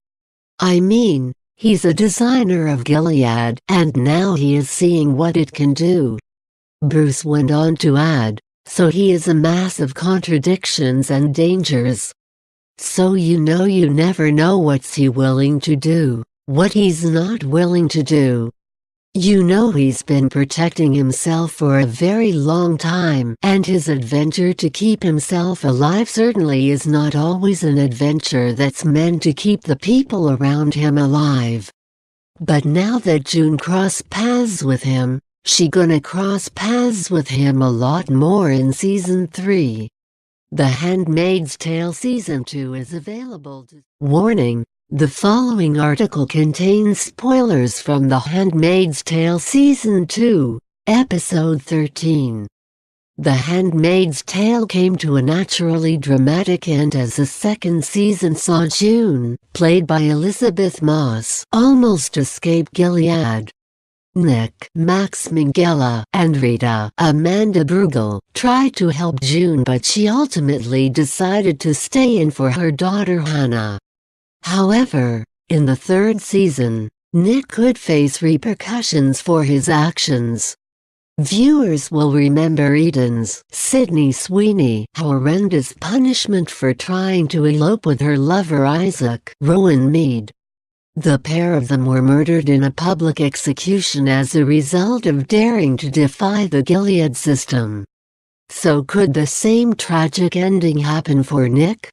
I mean, he's a designer of Gilead and now he is seeing what it can do." Bruce went on to add, "So he is a mass of contradictions and dangers. So you never know what's he willing to do, what he's not willing to do. He's been protecting himself for a very long time, and his adventure to keep himself alive certainly is not always an adventure that's meant to keep the people around him alive. But now that June crossed paths with him, she gonna cross paths with him a lot more in Season 3. The Handmaid's Tale Season 2 is available to... Warning: the following article contains spoilers from The Handmaid's Tale Season 2, Episode 13. The Handmaid's Tale came to a naturally dramatic end as the second season saw June, played by Elizabeth Moss, almost escape Gilead. Nick, Max Minghella, and Rita, Amanda Brugel, tried to help June, but she ultimately decided to stay in for her daughter Hannah. However, in the third season, Nick could face repercussions for his actions. Viewers will remember Eden's, Sydney Sweeney, horrendous punishment for trying to elope with her lover Isaac, Rowan Mead. The pair of them were murdered in a public execution as a result of daring to defy the Gilead system. So could the same tragic ending happen for Nick?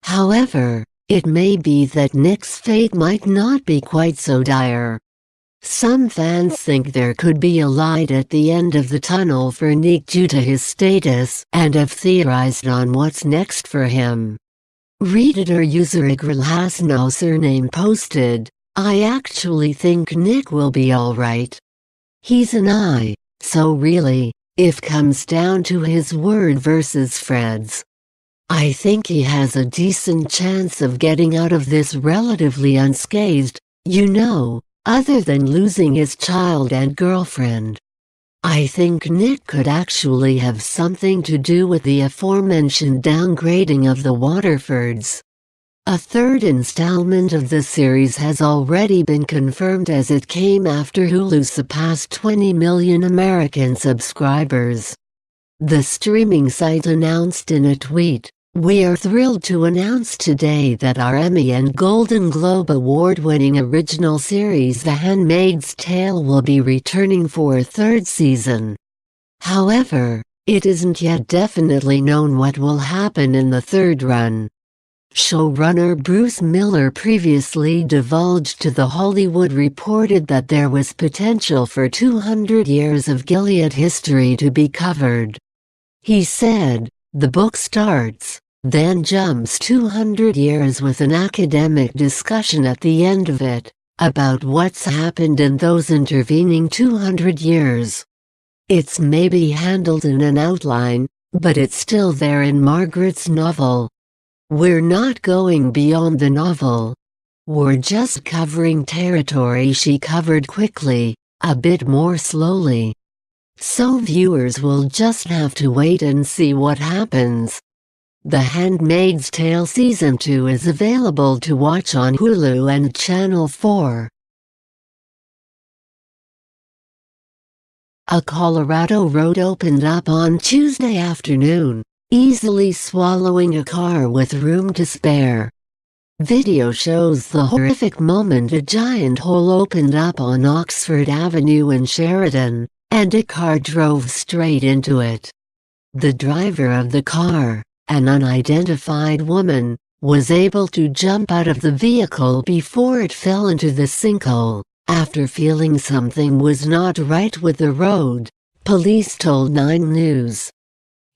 However, it may be that Nick's fate might not be quite so dire. Some fans think there could be a light at the end of the tunnel for Nick due to his status, and have theorized on what's next for him. Redditor user Igril surname posted, "I actually think Nick will be alright. He's an I, so really, if comes down to his word versus Fred's, I think he has a decent chance of getting out of this relatively unscathed, other than losing his child and girlfriend. I think Nick could actually have something to do with the aforementioned downgrading of the Waterfords." A third installment of the series has already been confirmed as it came after Hulu surpassed 20 million American subscribers. The streaming site announced in a tweet, "We are thrilled to announce today that our Emmy and Golden Globe award-winning original series The Handmaid's Tale will be returning for a third season. However, it isn't yet definitely known what will happen in the third run." Showrunner Bruce Miller previously divulged to The Hollywood Reporter that there was potential for 200 years of Gilead history to be covered. He said, "The book starts, then jumps 200 years with an academic discussion at the end of it, about what's happened in those intervening 200 years. It's maybe handled in an outline, but it's still there in Margaret's novel. We're not going beyond the novel. We're just covering territory she covered quickly, a bit more slowly. So viewers will just have to wait and see what happens." The Handmaid's Tale Season 2 is available to watch on Hulu and Channel 4. A Colorado road opened up on Tuesday afternoon, easily swallowing a car with room to spare. Video shows the horrific moment a giant hole opened up on Oxford Avenue in Sheridan, and a car drove straight into it. The driver of the car, an unidentified woman, was able to jump out of the vehicle before it fell into the sinkhole, after feeling something was not right with the road, police told 9 News.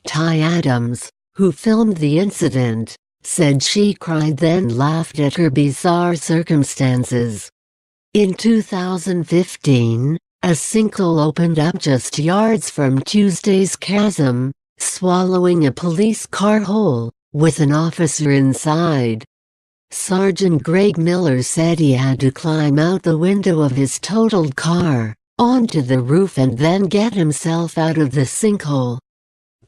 Ty Adams, who filmed the incident, said she cried then laughed at her bizarre circumstances. In 2015, a sinkhole opened up just yards from Tuesday's chasm, swallowing a police car whole, with an officer inside. Sergeant Greg Miller said he had to climb out the window of his totaled car, onto the roof and then get himself out of the sinkhole.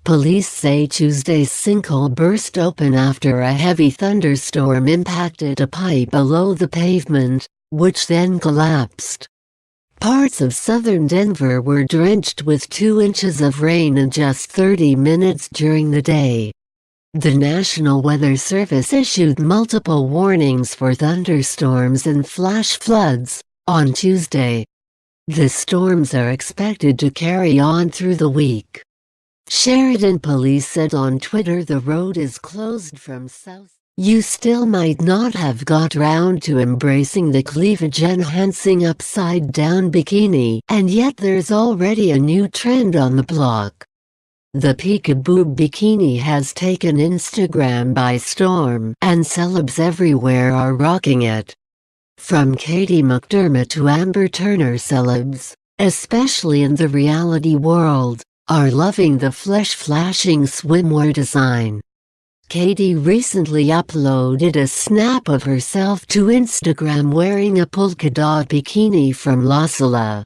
Police say Tuesday's sinkhole burst open after a heavy thunderstorm impacted a pipe below the pavement, which then collapsed. Parts of southern Denver were drenched with 2 inches of rain in just 30 minutes during the day. The National Weather Service issued multiple warnings for thunderstorms and flash floods on Tuesday. The storms are expected to carry on through the week. Sheridan police said on Twitter the road is closed from south. You still might not have got round to embracing the cleavage-enhancing upside-down bikini, and yet there's already a new trend on the block. The Peekaboo bikini has taken Instagram by storm, and celebs everywhere are rocking it. From Katie McDermott to Amber Turner, celebs, especially in the reality world, are loving the flesh-flashing swimwear design. Katie recently uploaded a snap of herself to Instagram wearing a polka dot bikini from La Sala.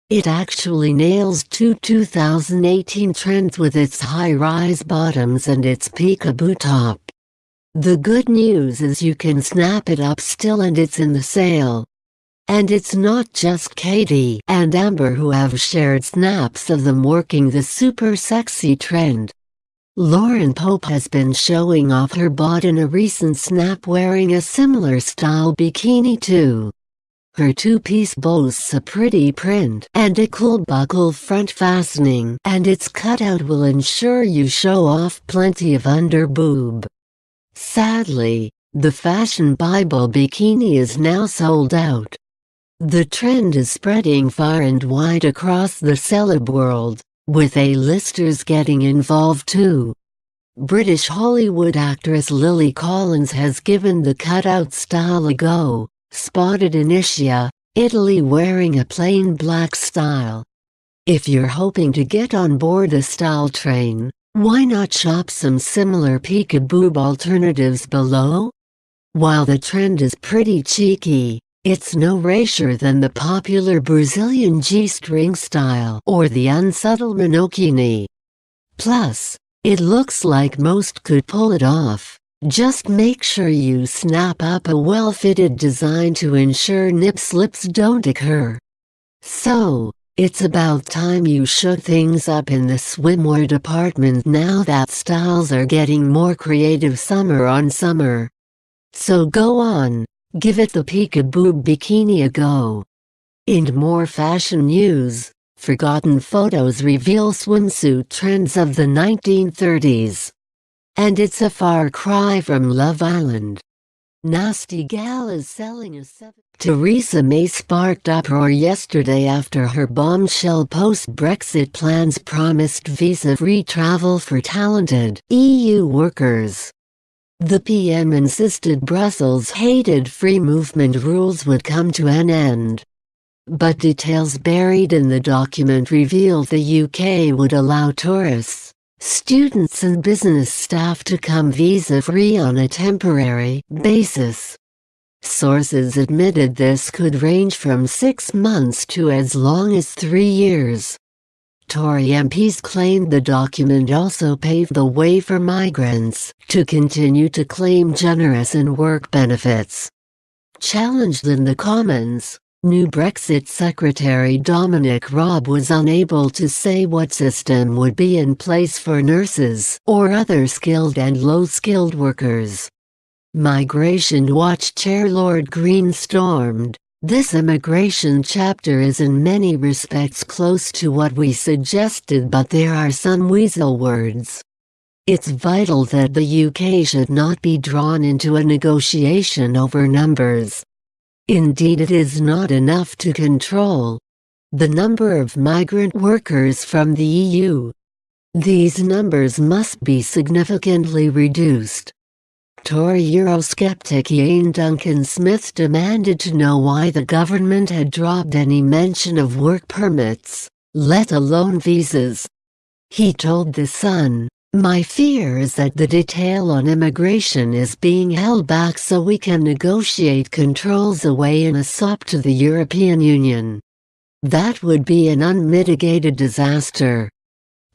It actually nails 2018 trends with its high-rise bottoms and its peekaboo top. The good news is you can snap it up still and it's in the sale. And it's not just Katie and Amber who have shared snaps of them working the super sexy trend. Lauren Pope has been showing off her bod in a recent snap wearing a similar style bikini too. Her two-piece boasts a pretty print and a cool buckle front fastening, and its cutout will ensure you show off plenty of underboob. Sadly, the fashion Bible bikini is now sold out. The trend is spreading far and wide across the celeb world, with A-listers getting involved too. British Hollywood actress Lily Collins has given the cutout style a go, spotted in Ischia, Italy wearing a plain black style. If you're hoping to get on board the style train, why not shop some similar peekaboo alternatives below? While the trend is pretty cheeky, it's no racier than the popular Brazilian G-string style or the unsubtle monokini. Plus, it looks like most could pull it off. Just make sure you snap up a well-fitted design to ensure nip slips don't occur. So, it's about time you shook things up in the swimwear department now that styles are getting more creative summer on summer. So go on, give it the Peekaboo bikini a go. In more fashion news, forgotten photos reveal swimsuit trends of the 1930s. And it's a far cry from Love Island. Nasty Gal is selling a 7. Theresa May sparked uproar yesterday after her bombshell post-Brexit plans promised visa-free travel for talented EU workers. The PM insisted Brussels' hated free movement rules would come to an end. But details buried in the document revealed the UK would allow tourists, students and business staff to come visa-free on a temporary basis. Sources admitted this could range from 6 months to as long as 3 years. Tory MPs claimed the document also paved the way for migrants to continue to claim generous and work benefits. Challenged in the Commons, new Brexit Secretary Dominic Raab was unable to say what system would be in place for nurses or other skilled and low-skilled workers. Migration Watch Chair Lord Green stormed, "This immigration chapter is in many respects close to what we suggested, but there are some weasel words. It's vital that the UK should not be drawn into a negotiation over numbers. Indeed, it is not enough to control the number of migrant workers from the EU. These numbers must be significantly reduced." Tory Eurosceptic Ian Duncan-Smith demanded to know why the government had dropped any mention of work permits, let alone visas. He told The Sun, "My fear is that the detail on immigration is being held back so we can negotiate controls away in a SOP to the European Union. That would be an unmitigated disaster."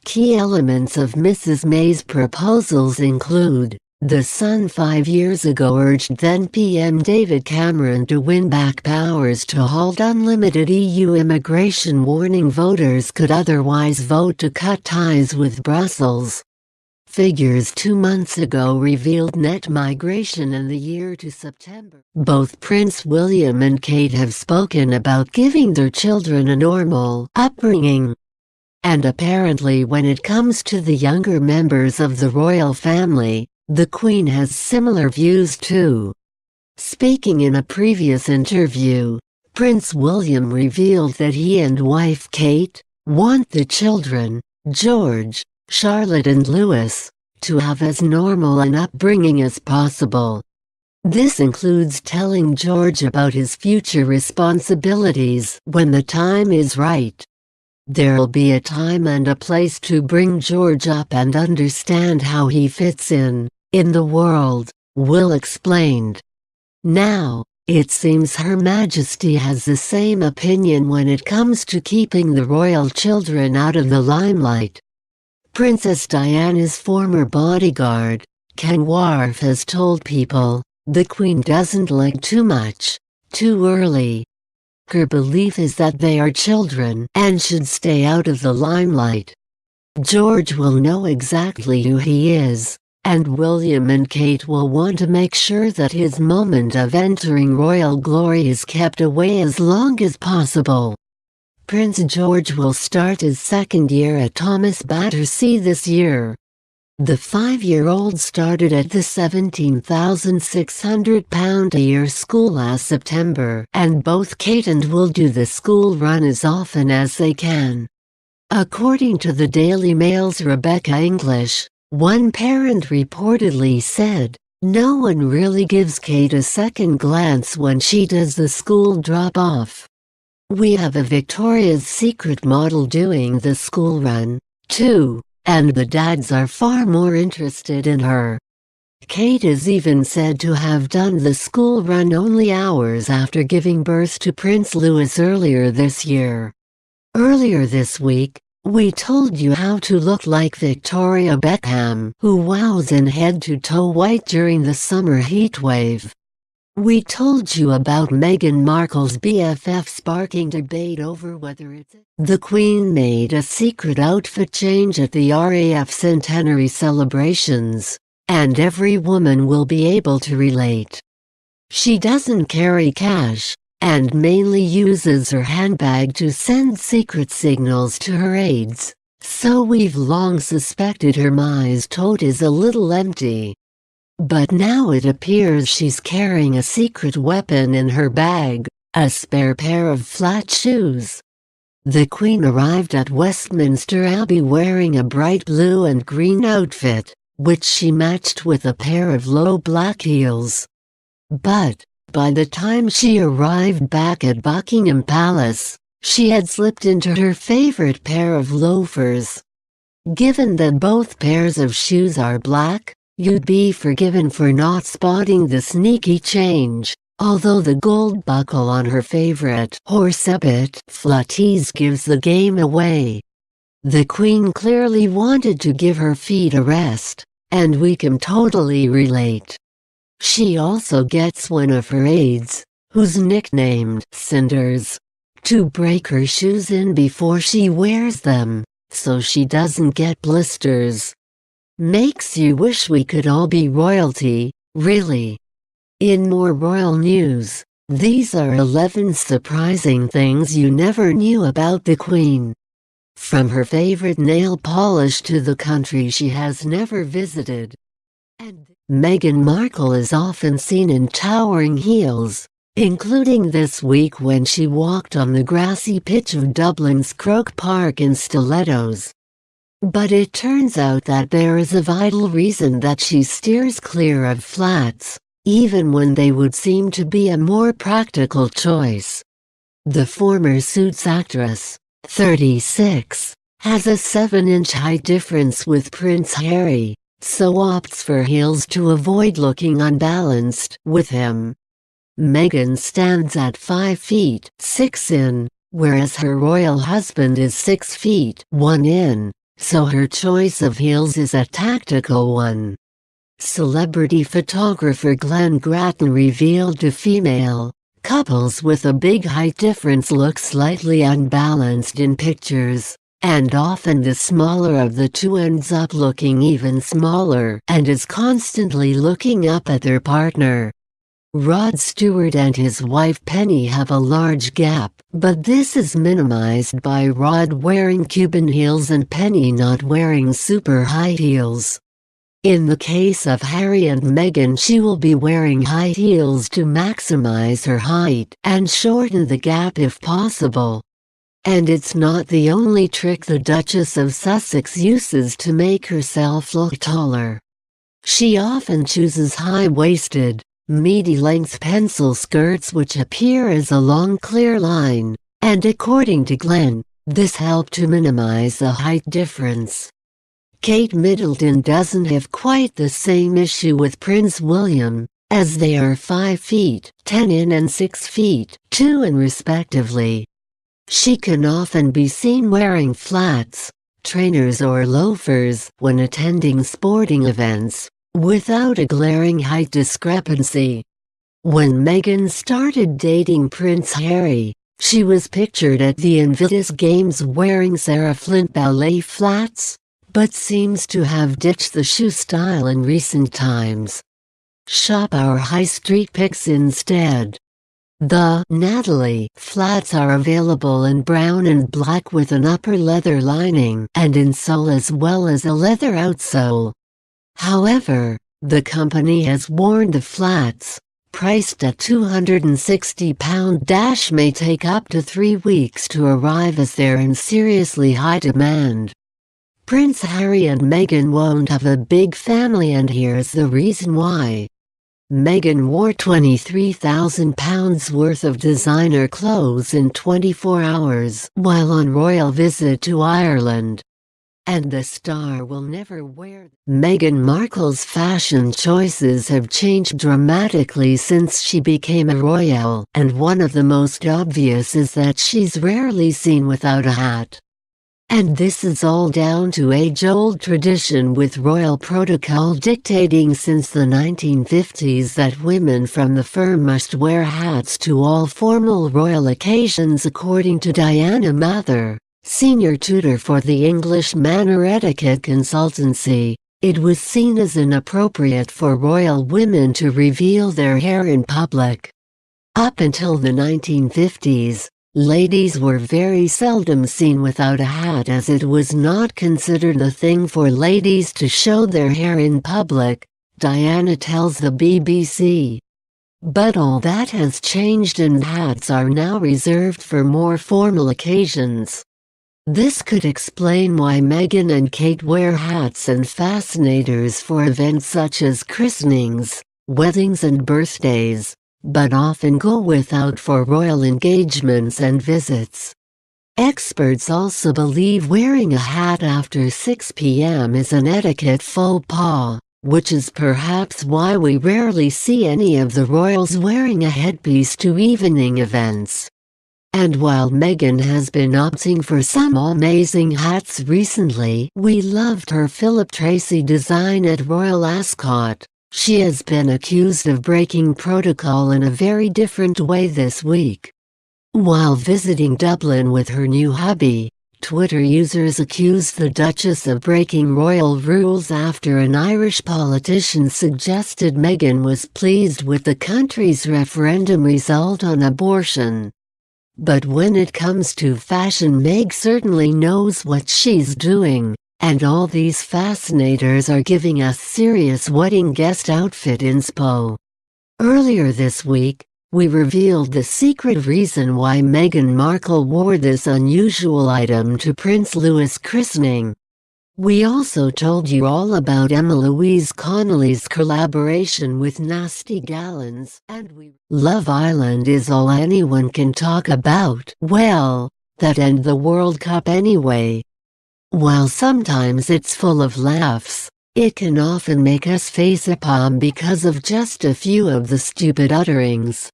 Key elements of Mrs May's proposals include: The Sun 5 years ago urged then PM David Cameron to win back powers to halt unlimited EU immigration, warning voters could otherwise vote to cut ties with Brussels. Figures 2 months ago revealed net migration in the year to September. Both Prince William and Kate have spoken about giving their children a normal upbringing. And apparently when it comes to the younger members of the royal family, the Queen has similar views too. Speaking in a previous interview, Prince William revealed that he and wife Kate want the children, George, Charlotte and Louis, to have as normal an upbringing as possible. This includes telling George about his future responsibilities when the time is right. There'll be a time and a place to bring George up and understand how he fits in the world, Will explained. Now, it seems Her Majesty has the same opinion when it comes to keeping the royal children out of the limelight. Princess Diana's former bodyguard, Ken Wharf, has told People, the Queen doesn't like too much, too early. Her belief is that they are children and should stay out of the limelight. George will know exactly who he is, and William and Kate will want to make sure that his moment of entering royal glory is kept away as long as possible. Prince George will start his 2nd year at Thomas Battersea this year. The 5-year-old started at the £17,600 a year school last September, and both Kate and Will do the school run as often as they can. According to the Daily Mail's Rebecca English, one parent reportedly said, "No one really gives Kate a second glance when she does the school drop-off. We have a Victoria's Secret model doing the school run, too, and the dads are far more interested in her." Kate is even said to have done the school run only hours after giving birth to Prince Louis earlier this year. Earlier this week, We told you how to look like Victoria Beckham, who wows in head-to-toe white during the summer heatwave. We told you about Meghan Markle's BFF sparking debate over whether it's the Queen made a secret outfit change at the RAF centenary celebrations, and every woman will be able to relate. She doesn't carry cash, and mainly uses her handbag to send secret signals to her aides, so we've long suspected her Mize tote is a little empty. But now it appears she's carrying a secret weapon in her bag, a spare pair of flat shoes. The Queen arrived at Westminster Abbey wearing a bright blue and green outfit, which she matched with a pair of low black heels. But, by the time she arrived back at Buckingham Palace, she had slipped into her favorite pair of loafers. Given that both pairs of shoes are black, you'd be forgiven for not spotting the sneaky change, although the gold buckle on her favorite horsebit flattees gives the game away. The Queen clearly wanted to give her feet a rest, and we can totally relate. She also gets one of her aides, who's nicknamed Cinders, to break her shoes in before she wears them, so she doesn't get blisters. Makes you wish we could all be royalty, really. In more royal news, these are 11 surprising things you never knew about the Queen. From her favorite nail polish to the country she has never visited. And Meghan Markle is often seen in towering heels, including this week when she walked on the grassy pitch of Dublin's Croke Park in stilettos. But it turns out that there is a vital reason that she steers clear of flats, even when they would seem to be a more practical choice. The former Suits actress, 36, has a 7-inch height difference with Prince Harry, so opts for heels to avoid looking unbalanced with him. Meghan stands at 5 feet 6 in, whereas her royal husband is 6 feet 1 in, so her choice of heels is a tactical one. Celebrity photographer Glenn Grattan revealed to female couples with a big height difference look slightly unbalanced in pictures, and often the smaller of the two ends up looking even smaller and is constantly looking up at their partner. Rod Stewart and his wife Penny have a large gap, but this is minimized by Rod wearing Cuban heels and Penny not wearing super high heels. In the case of Harry and Meghan, she will be wearing high heels to maximize her height and shorten the gap if possible. And it's not the only trick the Duchess of Sussex uses to make herself look taller. She often chooses high-waisted, midi-length pencil skirts which appear as a long clear line, and according to Glenn, this helped to minimize the height difference. Kate Middleton doesn't have quite the same issue with Prince William, as they are 5 feet 10 in and 6 feet 2 in respectively. She can often be seen wearing flats, trainers or loafers when attending sporting events, without a glaring height discrepancy. When Meghan started dating Prince Harry, she was pictured at the Invictus Games wearing Sarah Flint ballet flats, but seems to have ditched the shoe style in recent times. Shop our high street picks instead. The Natalie flats are available in brown and black with an upper leather lining and insole as well as a leather outsole. However, the company has warned the flats, priced at £260, may take up to 3 weeks to arrive as they're in seriously high demand. Prince Harry and Meghan won't have a big family, and here's the reason why. Meghan wore £23,000 worth of designer clothes in 24 hours while on royal visit to Ireland. And the star will never wear them. Meghan Markle's fashion choices have changed dramatically since she became a royal, and one of the most obvious is that she's rarely seen without a hat. And this is all down to age-old tradition with royal protocol dictating since the 1950s that women from the firm must wear hats to all formal royal occasions, according to Diana Mather, senior tutor for the English Manner Etiquette Consultancy. It was seen as inappropriate for royal women to reveal their hair in public. Up until the 1950s, ladies were very seldom seen without a hat, as it was not considered a thing for ladies to show their hair in public, Diana tells the BBC. But all that has changed and hats are now reserved for more formal occasions. This could explain why Meghan and Kate wear hats and fascinators for events such as christenings, weddings and birthdays, but often go without for royal engagements and visits. Experts also believe wearing a hat after 6 p.m. is an etiquette faux pas, which is perhaps why we rarely see any of the royals wearing a headpiece to evening events. And while Meghan has been opting for some amazing hats recently, we loved her Philip Tracy design at Royal Ascot, she has been accused of breaking protocol in a very different way this week. While visiting Dublin with her new hubby, Twitter users accused the Duchess of breaking royal rules after an Irish politician suggested Meghan was pleased with the country's referendum result on abortion. But when it comes to fashion, Meg certainly knows what she's doing. And all these fascinators are giving us serious wedding guest outfit inspo. Earlier this week, we revealed the secret reason why Meghan Markle wore this unusual item to Prince Louis' christening. We also told you all about Emma Louise Connolly's collaboration with Nasty Gallons, and Love Island is all anyone can talk about. Well, that and the World Cup anyway. While sometimes it's full of laughs, it can often make us face a palm because of just a few of the stupid utterings.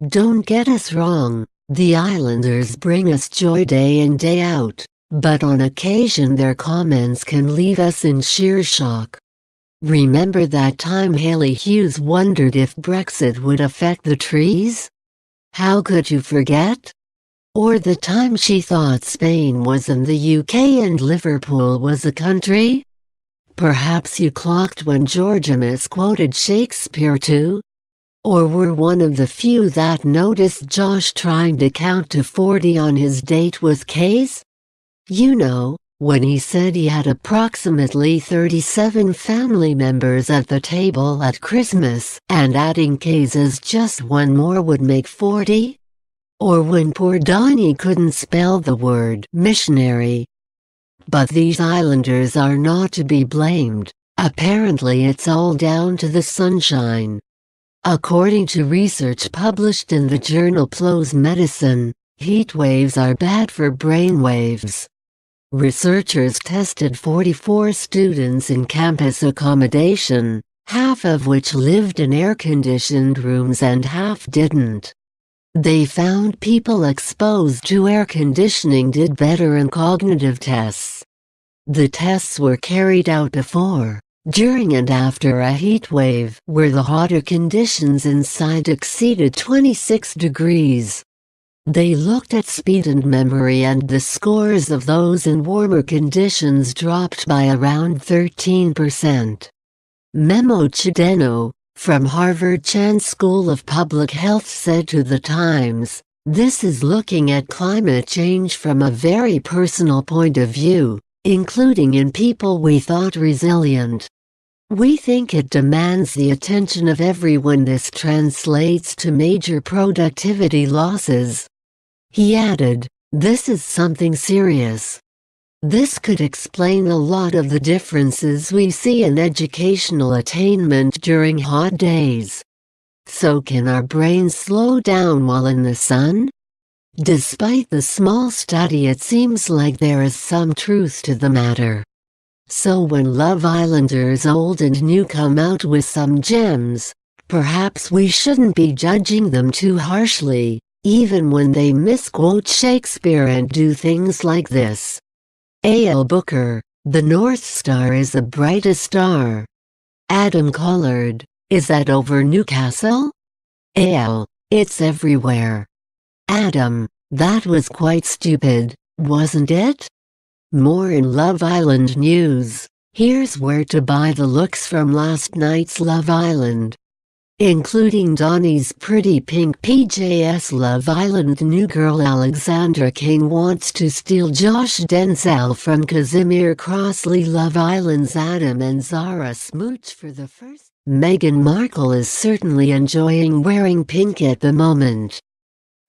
Don't get us wrong, the Islanders bring us joy day in day out, but on occasion their comments can leave us in sheer shock. Remember that time Hayley Hughes wondered if Brexit would affect the trees? How could you forget? Or the time she thought Spain was in the UK and Liverpool was a country? Perhaps you clocked when Georgia misquoted Shakespeare too? Or were one of the few that noticed Josh trying to count to 40 on his date with Case? You know, when he said he had approximately 37 family members at the table at Christmas, and adding Case as just one more would make 40? Or when poor Donnie couldn't spell the word missionary. But these Islanders are not to be blamed. Apparently it's all down to the sunshine. According to research published in the journal PLOS Medicine, heat waves are bad for brain waves. Researchers tested 44 students in campus accommodation, half of which lived in air-conditioned rooms and half didn't. They found people exposed to air conditioning did better in cognitive tests. The tests were carried out before, during and after a heat wave where the hotter conditions inside exceeded 26 degrees. They looked at speed and memory, and the scores of those in warmer conditions dropped by around 13%. Memo Chideno, from Harvard Chan School of Public Health, said to The Times, "This is looking at climate change from a very personal point of view, including in people we thought resilient. We think it demands the attention of everyone. This translates to major productivity losses." He added, "This is something serious. This could explain a lot of the differences we see in educational attainment during hot days. So can our brains slow down while in the sun?" Despite the small study, it seems like there is some truth to the matter. So when Love Islanders old and new come out with some gems, perhaps we shouldn't be judging them too harshly, even when they misquote Shakespeare and do things like this. A.L. Booker, the North Star is the brightest star. Adam Collard, is that over Newcastle? A.L. It's everywhere. Adam, that was quite stupid, wasn't it? More in Love Island news. Here's where to buy the looks from last night's Love Island. Including Donnie's pretty pink PJs. Love Island new girl Alexandra Kane wants to steal Josh Denzel from Casimir Crossley. Love Island's Adam and Zara smooch for the first. Meghan Markle is certainly enjoying wearing pink at the moment.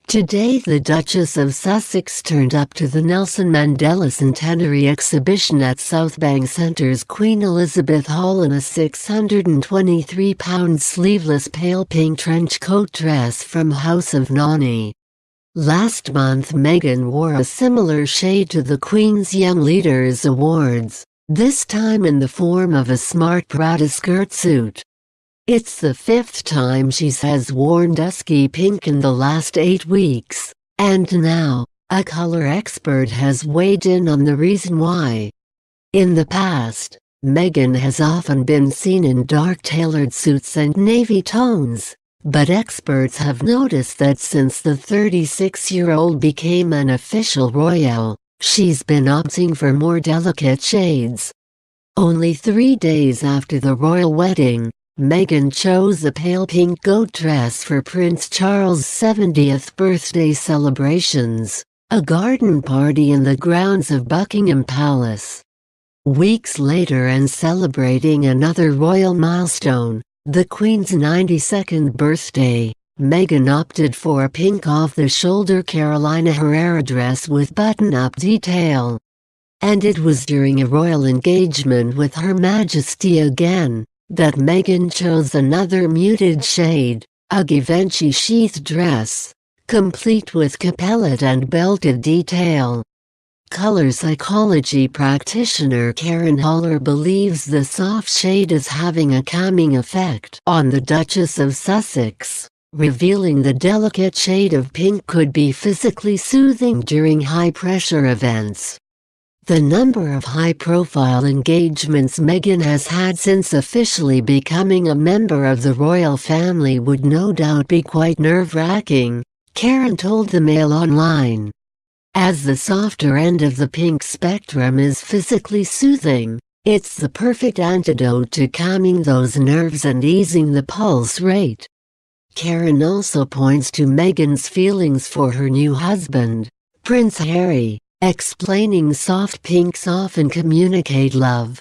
Today the Duchess of Sussex turned up to the Nelson Mandela Centenary exhibition at Southbank Centre's Queen Elizabeth Hall in a £623 sleeveless pale pink trench coat dress from House of Connie. Last month Meghan wore a similar shade to the Queen's Young Leaders Awards, this time in the form of a smart Prada skirt suit. It's the 5th time she has worn dusky pink in the last 8 weeks, and now, a color expert has weighed in on the reason why. In the past, Meghan has often been seen in dark tailored suits and navy tones, but experts have noticed that since the 36-year-old became an official royal, she's been opting for more delicate shades. Only 3 days after the royal wedding, Meghan chose a pale pink goat dress for Prince Charles' 70th birthday celebrations, a garden party in the grounds of Buckingham Palace. Weeks later and celebrating another royal milestone, the Queen's 92nd birthday, Meghan opted for a pink off-the-shoulder Carolina Herrera dress with button-up detail. And it was during a royal engagement with Her Majesty again, that Meghan chose another muted shade, a Givenchy sheath dress, complete with capelet and belted detail. Color psychology practitioner Karen Haller believes the soft shade is having a calming effect on the Duchess of Sussex, revealing the delicate shade of pink could be physically soothing during high-pressure events. The number of high-profile engagements Meghan has had since officially becoming a member of the royal family would no doubt be quite nerve-wracking, Karen told the Mail Online. As the softer end of the pink spectrum is physically soothing, it's the perfect antidote to calming those nerves and easing the pulse rate. Karen also points to Meghan's feelings for her new husband, Prince Harry, explaining soft pinks often communicate love.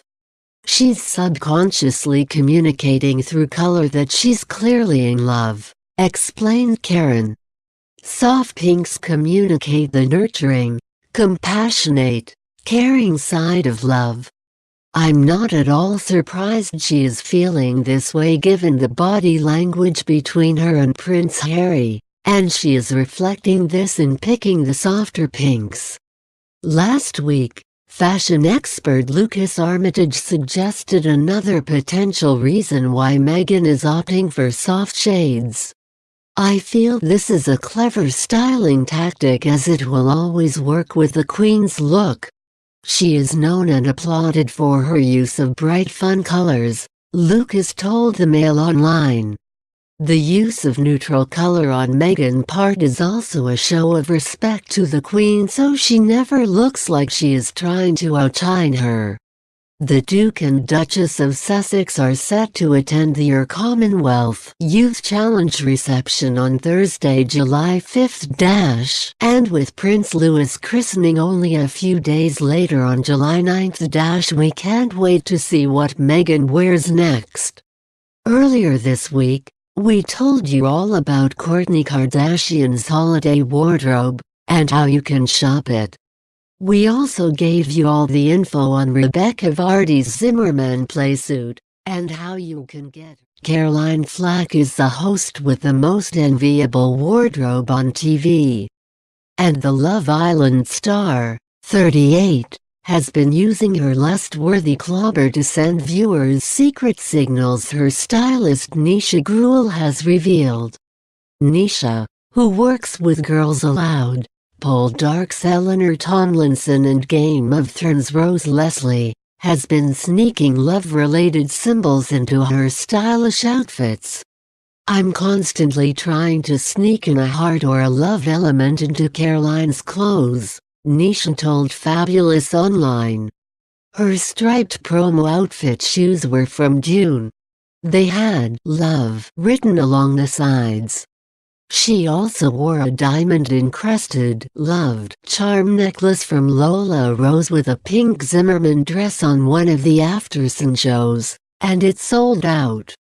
She's subconsciously communicating through color that she's clearly in love, explained Karen. Soft pinks communicate the nurturing, compassionate, caring side of love. I'm not at all surprised she is feeling this way given the body language between her and Prince Harry, and she is reflecting this in picking the softer pinks. Last week, fashion expert Lucas Armitage suggested another potential reason why Meghan is opting for soft shades. I feel this is a clever styling tactic as it will always work with the Queen's look. She is known and applauded for her use of bright fun colors, Lucas told the Mail Online. The use of neutral color on Meghan's part is also a show of respect to the Queen so she never looks like she is trying to outshine her. The Duke and Duchess of Sussex are set to attend the Your Commonwealth Youth Challenge reception on Thursday, July 5th, and with Prince Louis christening only a few days later on July 9th. We can't wait to see what Meghan wears next. Earlier this week, we told you all about Kourtney Kardashian's holiday wardrobe, and how you can shop it. We also gave you all the info on Rebecca Vardy's Zimmerman playsuit, and how you can get it. Caroline Flack is the host with the most enviable wardrobe on TV. And the Love Island star, 38, has been using her lust-worthy clobber to send viewers secret signals her stylist Nisha Gruel has revealed. Nisha, who works with Girls Aloud, RuPaul Dark's Eleanor Tomlinson and Game of Thrones Rose Leslie has been sneaking love-related symbols into her stylish outfits. "I'm constantly trying to sneak in a heart or a love element into Caroline's clothes," Nisha told Fabulous Online. Her striped promo outfit shoes were from June. They had "Love" written along the sides. She also wore a diamond-encrusted "Loved" charm necklace from Lola Rose with a pink Zimmerman dress on one of the after-sun shows, and it sold out.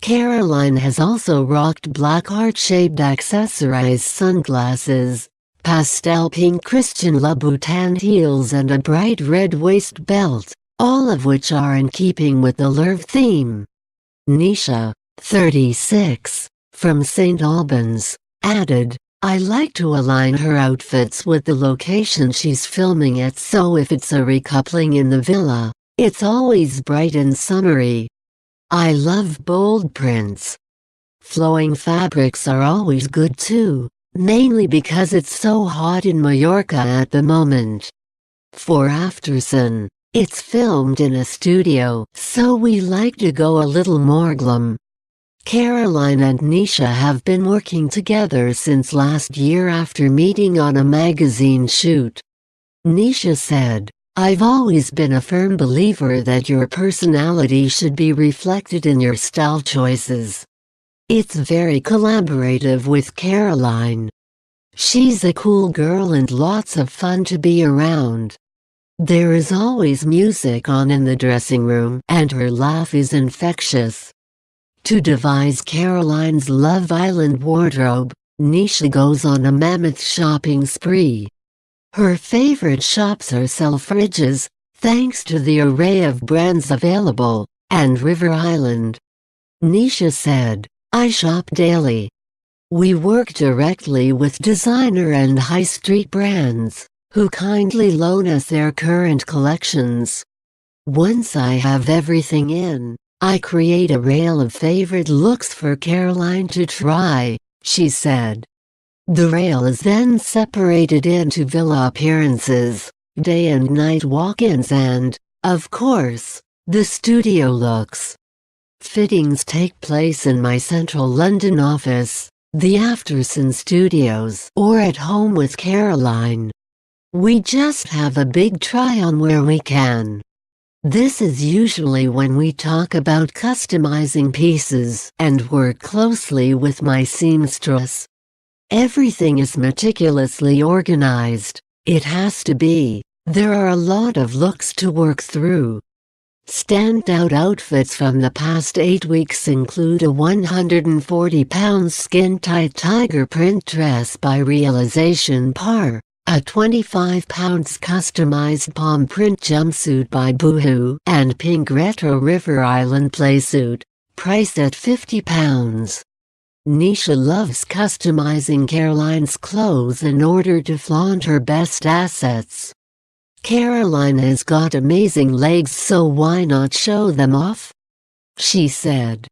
Caroline has also rocked black heart-shaped accessorized sunglasses, pastel pink Christian Louboutin heels and a bright red waist belt, all of which are in keeping with the Love theme. Nisha, 36, from St. Albans, added, "I like to align her outfits with the location she's filming at, so if it's a recoupling in the villa, it's always bright and summery. I love bold prints. Flowing fabrics are always good too, mainly because it's so hot in Mallorca at the moment. For Aftersun, it's filmed in a studio, so we like to go a little more glam." Caroline and Nisha have been working together since last year after meeting on a magazine shoot. Nisha said, "I've always been a firm believer that your personality should be reflected in your style choices. It's very collaborative with Caroline. She's a cool girl and lots of fun to be around. There is always music on in the dressing room, and her laugh is infectious." To devise Caroline's Love Island wardrobe, Nisha goes on a mammoth shopping spree. Her favorite shops are Selfridges, thanks to the array of brands available, and River Island. Nisha said, "I shop daily. We work directly with designer and high street brands, who kindly loan us their current collections. Once I have everything in, I create a rail of favorite looks for Caroline to try," she said. The rail is then separated into villa appearances, day and night walk-ins and, of course, the studio looks. Fittings take place in my central London office, the Aftersun Studios, or at home with Caroline. We just have a big try-on where we can. This is usually when we talk about customizing pieces and work closely with my seamstress. Everything is meticulously organized. It has to be. There are a lot of looks to work through. Standout outfits from the past 8 weeks include a 140-pound skin-tight tiger print dress by Realization Par, a 25-pound customized palm print jumpsuit by Boohoo, and pink retro River Island playsuit, priced at £50. Nisha loves customizing Caroline's clothes in order to flaunt her best assets. "Caroline has got amazing legs, so why not show them off?" she said.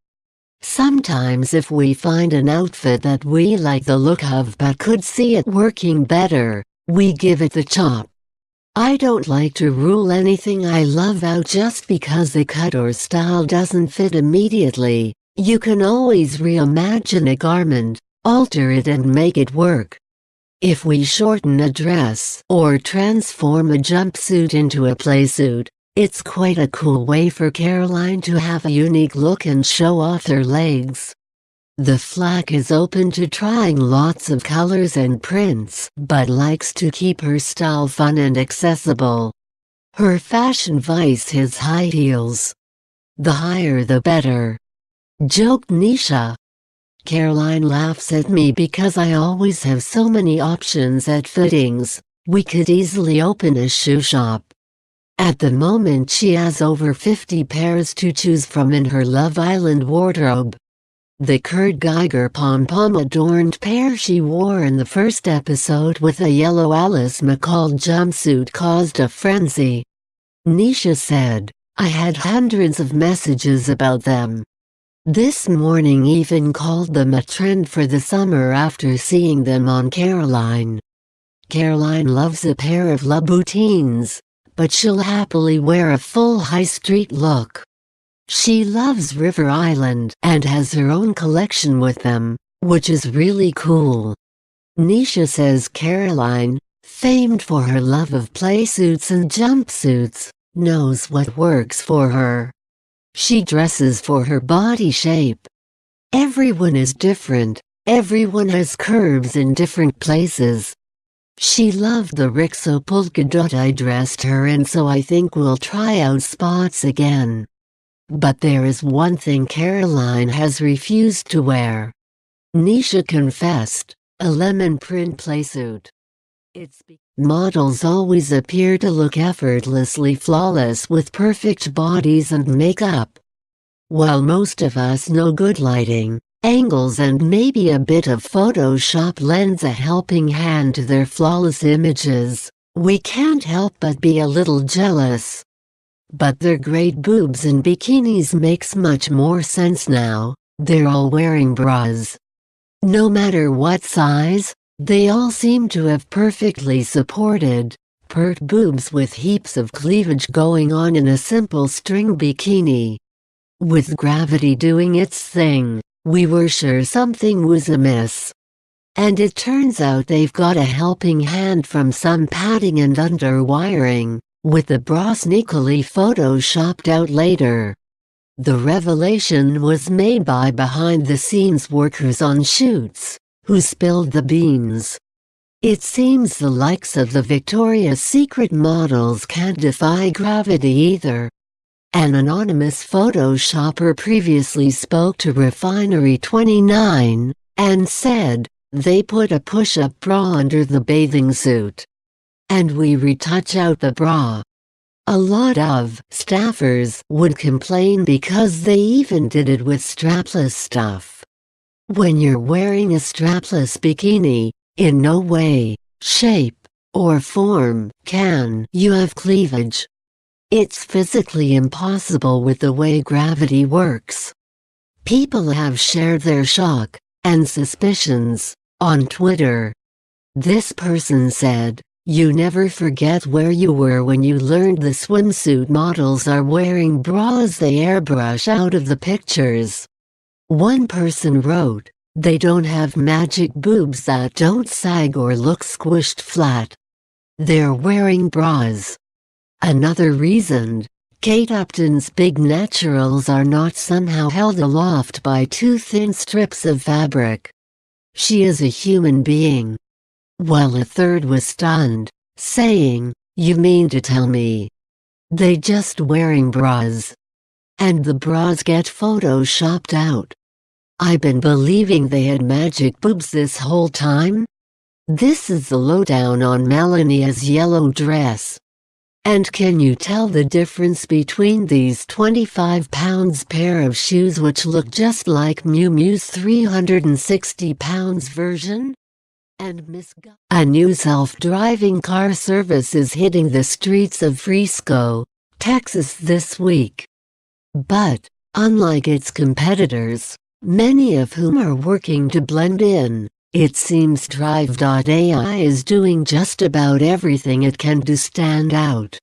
"Sometimes if we find an outfit that we like the look of but could see it working better, we give it the chop. I don't like to rule anything I love out just because the cut or style doesn't fit immediately. You can always reimagine a garment, alter it and make it work. If we shorten a dress or transform a jumpsuit into a playsuit, it's quite a cool way for Caroline to have a unique look and show off her legs." The Flack is open to trying lots of colors and prints, but likes to keep her style fun and accessible. Her fashion vice is high heels. "The higher the better," joked Nisha. "Caroline laughs at me because I always have so many options at fittings. We could easily open a shoe shop." At the moment she has over 50 pairs to choose from in her Love Island wardrobe. The Kurt Geiger pom-pom adorned pair she wore in the first episode with a yellow Alice McCall jumpsuit caused a frenzy. Nisha said, "I had hundreds of messages about them. This Morning even called them a trend for the summer after seeing them on Caroline." Caroline loves a pair of Louboutins, but she'll happily wear a full high street look. She loves River Island and has her own collection with them, which is really cool. Nisha says Caroline, famed for her love of playsuits and jumpsuits, knows what works for her. She dresses for her body shape. Everyone is different, everyone has curves in different places. She loved the Rixo polka dot I dressed her in, so I think we'll try out spots again. But there is one thing Caroline has refused to wear. Nisha confessed, a lemon print playsuit. Models always appear to look effortlessly flawless with perfect bodies and makeup. While most of us know good lighting, angles and maybe a bit of Photoshop lends a helping hand to their flawless images, we can't help but be a little jealous. But their great boobs in bikinis makes much more sense now. They're all wearing bras. No matter what size, they all seem to have perfectly supported, pert boobs with heaps of cleavage going on in a simple string bikini. With gravity doing its thing, we were sure something was amiss. And it turns out they've got a helping hand from some padding and underwiring, with the bra sneakily photoshopped out later. The revelation was made by behind-the-scenes workers on shoots, who spilled the beans. It seems the likes of the Victoria's Secret models can't defy gravity either. An anonymous photoshopper previously spoke to Refinery 29, and said, they put a push-up bra under the bathing suit. And we retouch out the bra. A lot of staffers would complain because they even did it with strapless stuff. When you're wearing a strapless bikini, in no way, shape, or form can you have cleavage. It's physically impossible with the way gravity works. People have shared their shock and suspicions on Twitter. This person said, "You never forget where you were when you learned the swimsuit models are wearing bras they airbrush out of the pictures." One person wrote, "They don't have magic boobs that don't sag or look squished flat. They're wearing bras." Another reasoned, Kate Upton's big naturals are not somehow held aloft by two thin strips of fabric. She is a human being. While a third was stunned, saying, "You mean to tell me they just wearing bras? And the bras get photoshopped out? I've been believing they had magic boobs this whole time?" This is the lowdown on Melania's yellow dress. And can you tell the difference between these 25-pound pair of shoes which look just like Miu Miu's 360-pound version? And Miss A new self-driving car service is hitting the streets of Frisco, Texas this week. But, unlike its competitors, many of whom are working to blend in, it seems Drive.ai is doing just about everything it can to stand out.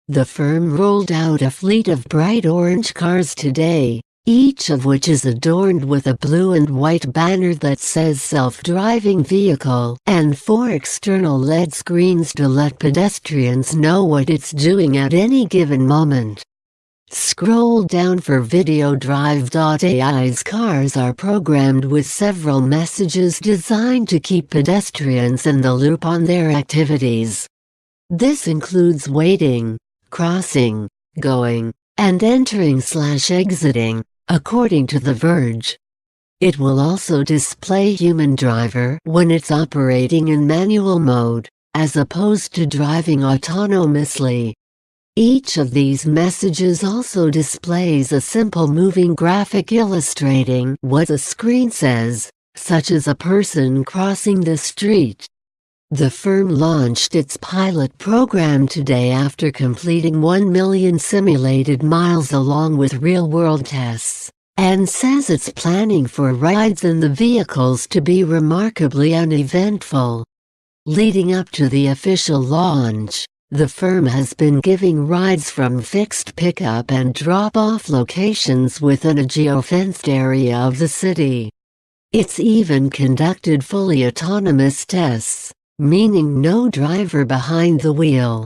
The firm rolled out a fleet of bright orange cars today, each of which is adorned with a blue and white banner that says self-driving vehicle and 4 external LED screens to let pedestrians know what it's doing at any given moment. Scroll down for video. Drive.ai's cars are programmed with several messages designed to keep pedestrians in the loop on their activities. This includes waiting, crossing, going, and entering/exiting, according to The Verge. It will also display human driver when it's operating in manual mode, as opposed to driving autonomously. Each of these messages also displays a simple moving graphic illustrating what the screen says, such as a person crossing the street. The firm launched its pilot program today after completing 1 million simulated miles along with real-world tests, and says it's planning for rides in the vehicles to be remarkably uneventful. Leading up to the official launch, the firm has been giving rides from fixed pickup and drop-off locations within a geofenced area of the city. It's even conducted fully autonomous tests, meaning no driver behind the wheel.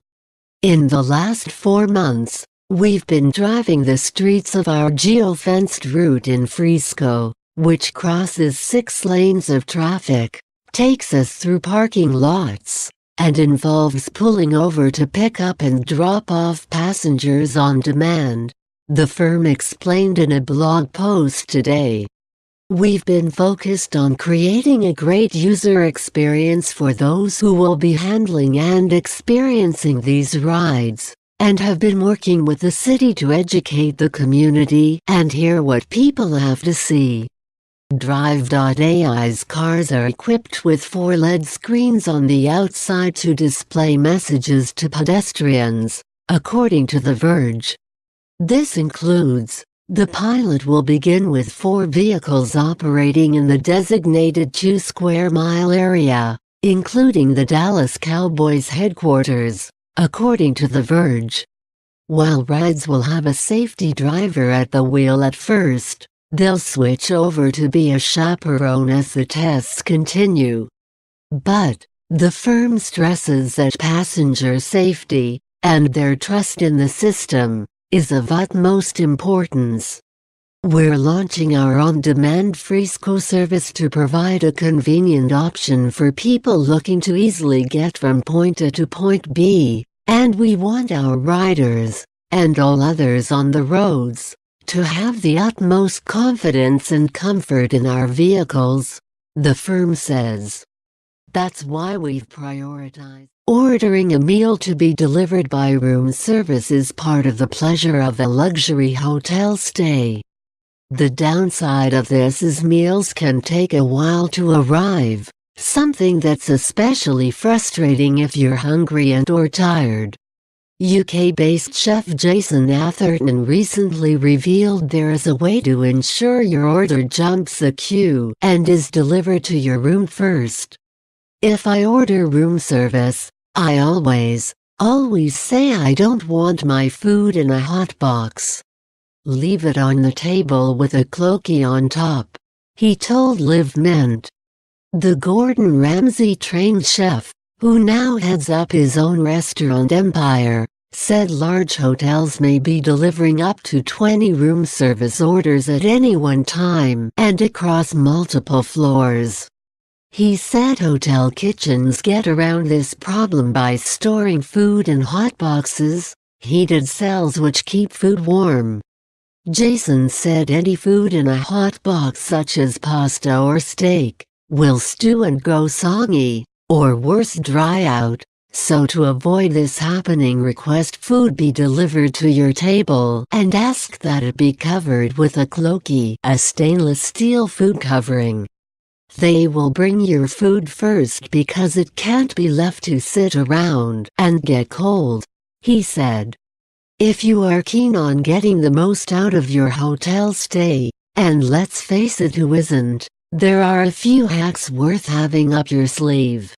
In the last 4 months, we've been driving the streets of our geofenced route in Frisco, which crosses 6 lanes of traffic, takes us through parking lots, and involves pulling over to pick up and drop off passengers on demand, the firm explained in a blog post today. We've been focused on creating a great user experience for those who will be handling and experiencing these rides, and have been working with the city to educate the community and hear what people have to see. Drive.ai's cars are equipped with 4 LED screens on the outside to display messages to pedestrians, according to The Verge. This includes: the pilot will begin with 4 vehicles operating in the designated 2 square mile area, including the Dallas Cowboys headquarters, according to The Verge. While rides will have a safety driver at the wheel at first, they'll switch over to be a chaperone as the tests continue. But the firm stresses that passenger safety, and their trust in the system, is of utmost importance. We're launching our on-demand Frisco service to provide a convenient option for people looking to easily get from point A to point B, and we want our riders, and all others on the roads, to have the utmost confidence and comfort in our vehicles, the firm says. That's why we've prioritized ordering a meal to be delivered by room service is part of the pleasure of a luxury hotel stay. The downside of this is meals can take a while to arrive, something that's especially frustrating if you're hungry and/or tired. UK-based chef Jason Atherton recently revealed there is a way to ensure your order jumps a queue and is delivered to your room first. If I order room service, I always say I don't want my food in a hot box. Leave it on the table with a cloaky on top, he told Live Mint. The Gordon Ramsay-trained chef, who now heads up his own restaurant empire, said large hotels may be delivering up to 20 room service orders at any one time and across multiple floors. He said hotel kitchens get around this problem by storing food in hot boxes, heated cells which keep food warm. Jason said any food in a hot box such as pasta or steak will stew and go soggy, or worse dry out, so to avoid this happening request food be delivered to your table and ask that it be covered with a cloaky, a stainless steel food covering. They will bring your food first because it can't be left to sit around and get cold, he said. If you are keen on getting the most out of your hotel stay, and let's face it, who isn't, there are a few hacks worth having up your sleeve.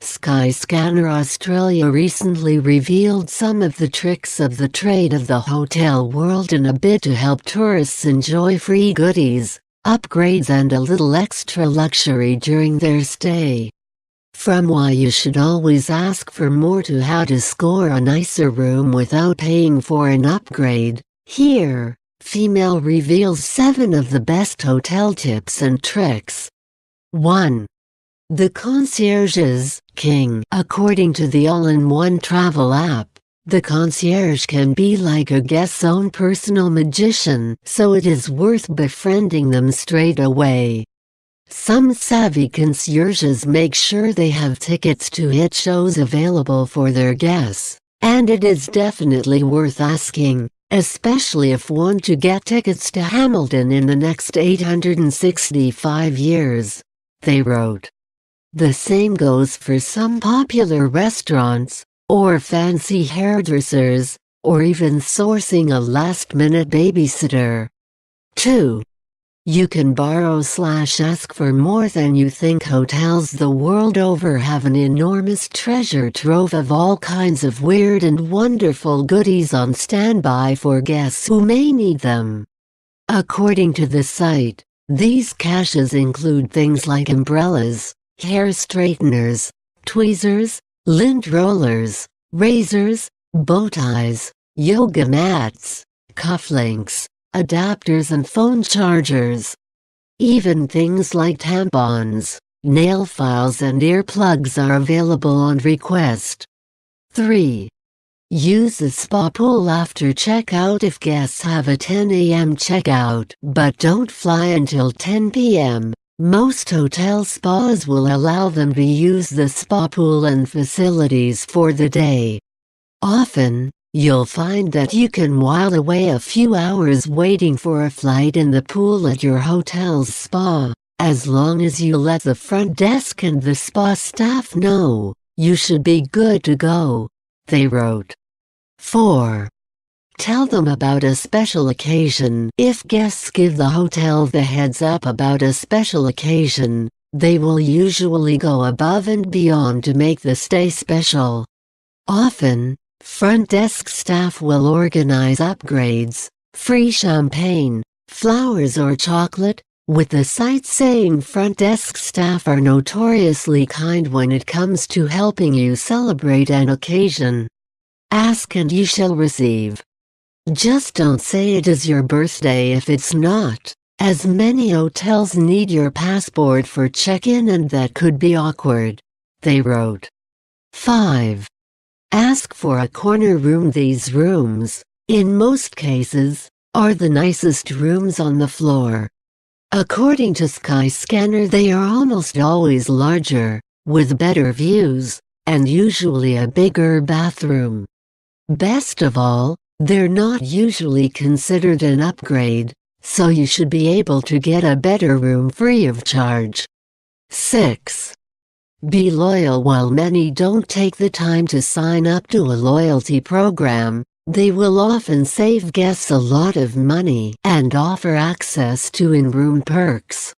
Skyscanner Australia recently revealed some of the tricks of the trade of the hotel world in a bid to help tourists enjoy free goodies, upgrades and a little extra luxury during their stay. From why you should always ask for more to how to score a nicer room without paying for an upgrade, here, female reveals 7 of the best hotel tips and tricks. 1. The concierge is king. According to the all-in-one travel app, the concierge can be like a guest's own personal magician, so it is worth befriending them straight away. Some savvy concierges make sure they have tickets to hit shows available for their guests, and it is definitely worth asking, especially if want to get tickets to Hamilton in the next 865 years, they wrote. The same goes for some popular restaurants, or fancy hairdressers, or even sourcing a last-minute babysitter. 2. You can borrow/ask for more than you think. Hotels the world over have an enormous treasure trove of all kinds of weird and wonderful goodies on standby for guests who may need them. According to the site, these caches include things like umbrellas, hair straighteners, tweezers, lint rollers, razors, bow ties, yoga mats, cufflinks, adapters and phone chargers. Even things like tampons, nail files and earplugs are available on request. 3. Use the spa pool after checkout if guests have a 10 a.m. checkout but don't fly until 10 p.m. Most hotel spas will allow them to use the spa pool and facilities for the day. Often, you'll find that you can while away a few hours waiting for a flight in the pool at your hotel's spa. As long as you let the front desk and the spa staff know, you should be good to go, they wrote. 4. Tell them about a special occasion. If guests give the hotel the heads up about a special occasion, they will usually go above and beyond to make the stay special. Often, front desk staff will organize upgrades, free champagne, flowers or chocolate, with the site saying front desk staff are notoriously kind when it comes to helping you celebrate an occasion. Ask and you shall receive. Just don't say it is your birthday if it's not, as many hotels need your passport for check-in and that could be awkward, they wrote. 5. Ask for a corner room. These rooms, in most cases, are the nicest rooms on the floor. According to Skyscanner, they are almost always larger, with better views, and usually a bigger bathroom. Best of all, they're not usually considered an upgrade, so you should be able to get a better room free of charge. 6. Be loyal. While many don't take the time to sign up to a loyalty program, they will often save guests a lot of money and offer access to in-room perks.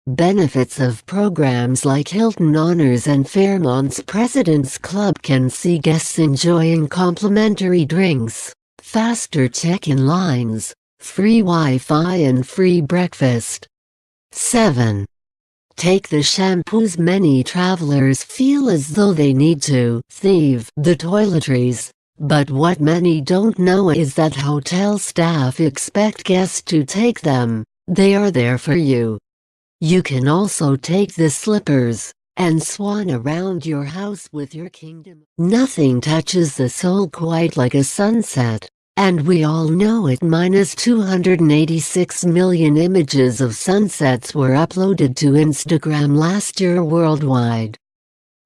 Benefits of programs like Hilton Honors and Fairmont's President's Club can see guests enjoying complimentary drinks, faster check-in lines, free Wi-Fi and free breakfast. 7. Take the shampoos. Many travelers feel as though they need to thieve the toiletries, but what many don't know is that hotel staff expect guests to take them. They are there for you. You can also take the slippers and swan around your house with your kingdom. Nothing touches the soul quite like a sunset, and we all know it. 286 million images of sunsets were uploaded to Instagram last year worldwide.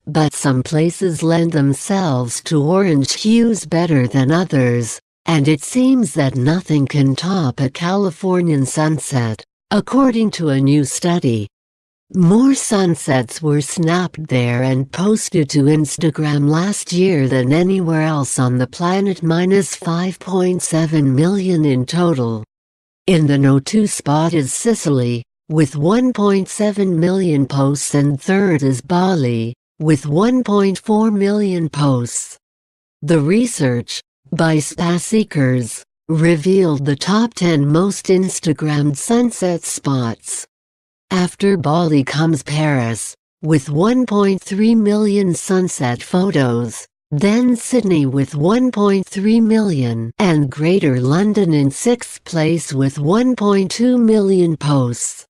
But some places lend themselves to orange hues better than others, and it seems that nothing can top a Californian sunset, according to a new study. More sunsets were snapped there and posted to Instagram last year than anywhere else on the planet, 5.7 million in total. In the No. 2 spot is Sicily, with 1.7 million posts, and third is Bali, with 1.4 million posts. The research, by Spa Seekers, revealed the top 10 most Instagrammed sunset spots. After Bali comes Paris, with 1.3 million sunset photos, then Sydney with 1.3 million, and Greater London in 6th place with 1.2 million posts.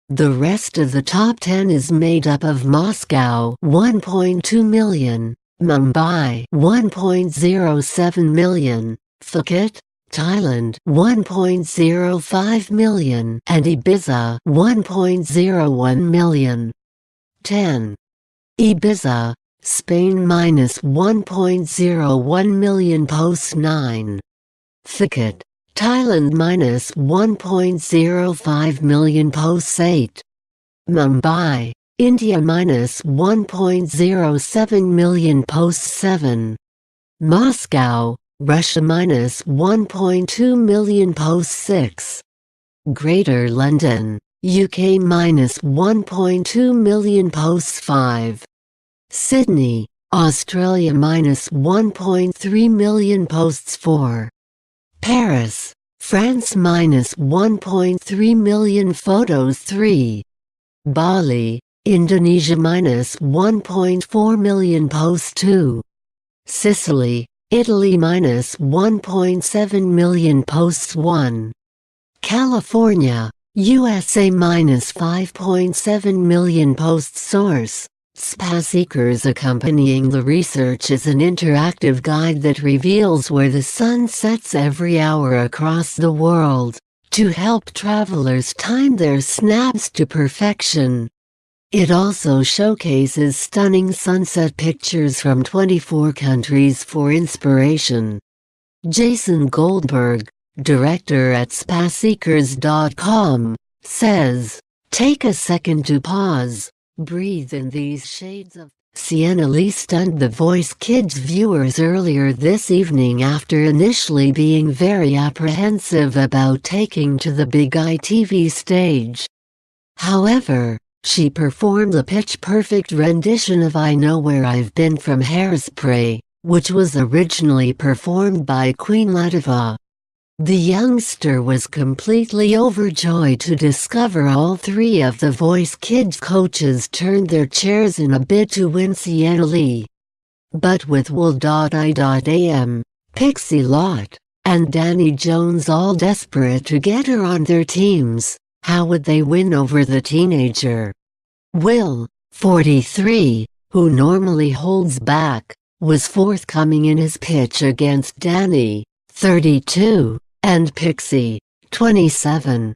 The rest of the top 10 is made up of Moscow 1.2 million, Mumbai 1.07 million, Phuket, Thailand 1.05 million, and Ibiza 1.01 million. 10. Ibiza, Spain -1.01 million posts. 9. Phuket, Thailand -1.05 million posts. 8. Mumbai, India -1.07 million posts. 7. Moscow, Russia -1.2 million posts. 6. Greater London, UK -1.2 million posts 5. Sydney, Australia -1.3 million posts 4. Paris, France -1.3 million photos 3. Bali, Indonesia -1.4 million posts 2. Sicily, Italy -1.7 million posts 1. California, USA -5.7 million posts source. SPA Seekers. Accompanying the research is an interactive guide that reveals where the sun sets every hour across the world, to help travelers time their snaps to perfection. It also showcases stunning sunset pictures from 24 countries for inspiration. Jason Goldberg, director at spaseekers.com, says, "Take a second to pause. Breathe in these shades of..." Sienna Lee stunned The Voice Kids viewers earlier this evening after initially being very apprehensive about taking to the big ITV stage. However, she performed the pitch-perfect rendition of "I Know Where I've Been" from Hairspray, which was originally performed by Queen Latifah. The youngster was completely overjoyed to discover all three of The Voice Kids coaches turned their chairs in a bid to win Sienna Lee. But with Will.I.am, Pixie Lott, and Danny Jones all desperate to get her on their teams, how would they win over the teenager? Will, 43, who normally holds back, was forthcoming in his pitch against Danny, 32, and Pixie, 27.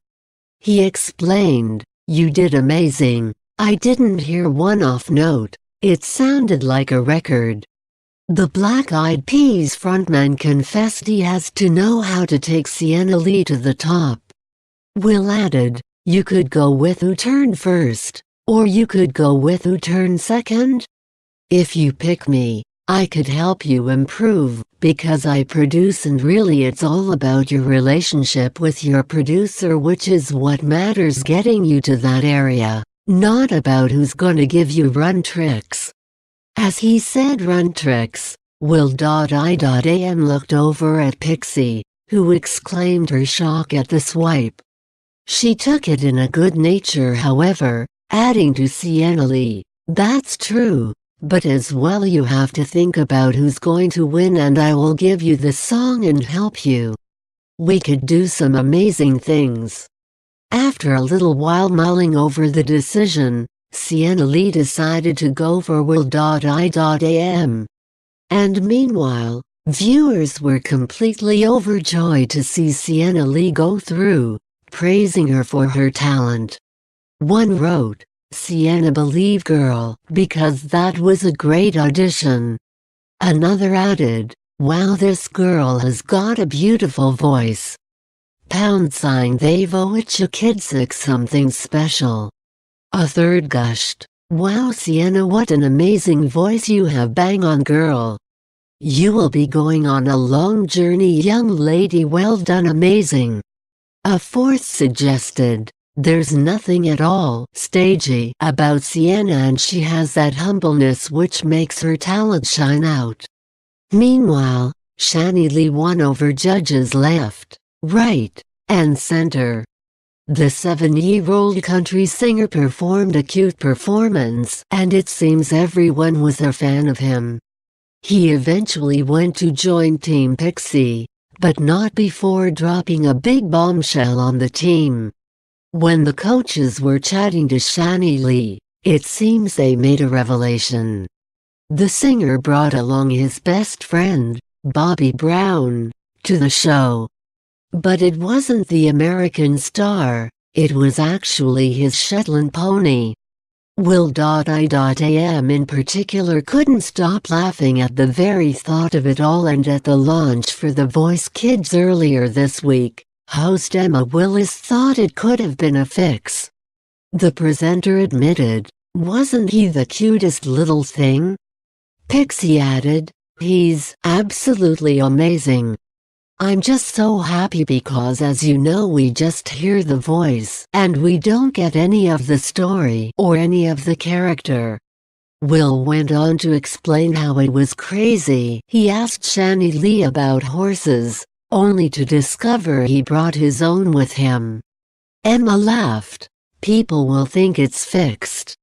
He explained, "You did amazing. I didn't hear one off note. It sounded like a record." The Black Eyed Peas frontman confessed he has to know how to take Sienna Lee to the top. Will added, "You could go with who turned first, or you could go with who turned second. If you pick me, I could help you improve, because I produce and really it's all about your relationship with your producer, which is what matters, getting you to that area, not about who's gonna give you run tricks." As he said run tricks, Will.I.am looked over at Pixie, who exclaimed her shock at the swipe. She took it in a good nature, however, adding to Sienna Lee, "That's true. But as well you have to think about who's going to win, and I will give you the song and help you. We could do some amazing things." After a little while mulling over the decision, Sienna Lee decided to go for Will.I.am. And meanwhile, viewers were completely overjoyed to see Sienna Lee go through, praising her for her talent. One wrote, "Sienna, believe girl, because that was a great audition." Another added, "Wow, this girl has got a beautiful voice. They've owed you kids something special." A third gushed, "Wow Sienna, what an amazing voice you have, bang on girl. You will be going on a long journey young lady, well done, amazing." A fourth suggested, "There's nothing at all stagey about Sienna, and she has that humbleness which makes her talent shine out." Meanwhile, Shani Lee won over judges left, right, and center. The 7-year-old country singer performed a cute performance, and it seems everyone was a fan of him. He eventually went to join Team Pixie, but not before dropping a big bombshell on the team. When the coaches were chatting to Shani Lee, it seems they made a revelation. The singer brought along his best friend, Bobby Brown, to the show. But it wasn't the American star, it was actually his Shetland pony. Will.I.am in particular couldn't stop laughing at the very thought of it all, and at the launch for The Voice Kids earlier this week, host Emma Willis thought it could have been a fix. The presenter admitted, "Wasn't he the cutest little thing?" Pixie added, "He's absolutely amazing." I'm just so happy because, as you know, we just hear the voice and we don't get any of the story or any of the character." Will went on to explain how it was crazy. He asked Shani Lee about horses, only to discover he brought his own with him. Emma laughed. "People will think it's fixed."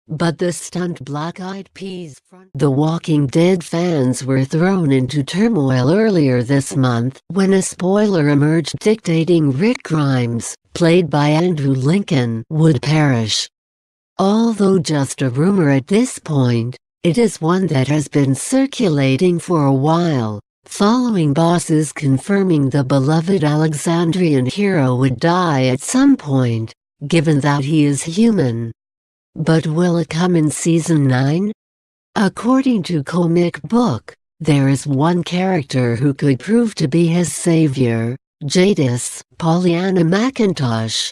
But the stunt Black Eyed Peas front The Walking Dead fans were thrown into turmoil earlier this month when a spoiler emerged dictating Rick Grimes, played by Andrew Lincoln, would perish. Although just a rumor at this point, it is one that has been circulating for a while, following bosses confirming the beloved Alexandrian hero would die at some point, given that he is human. But will it come in Season 9? According to Comic Book, there is one character who could prove to be his savior, Jadis, Pollyanna McIntosh.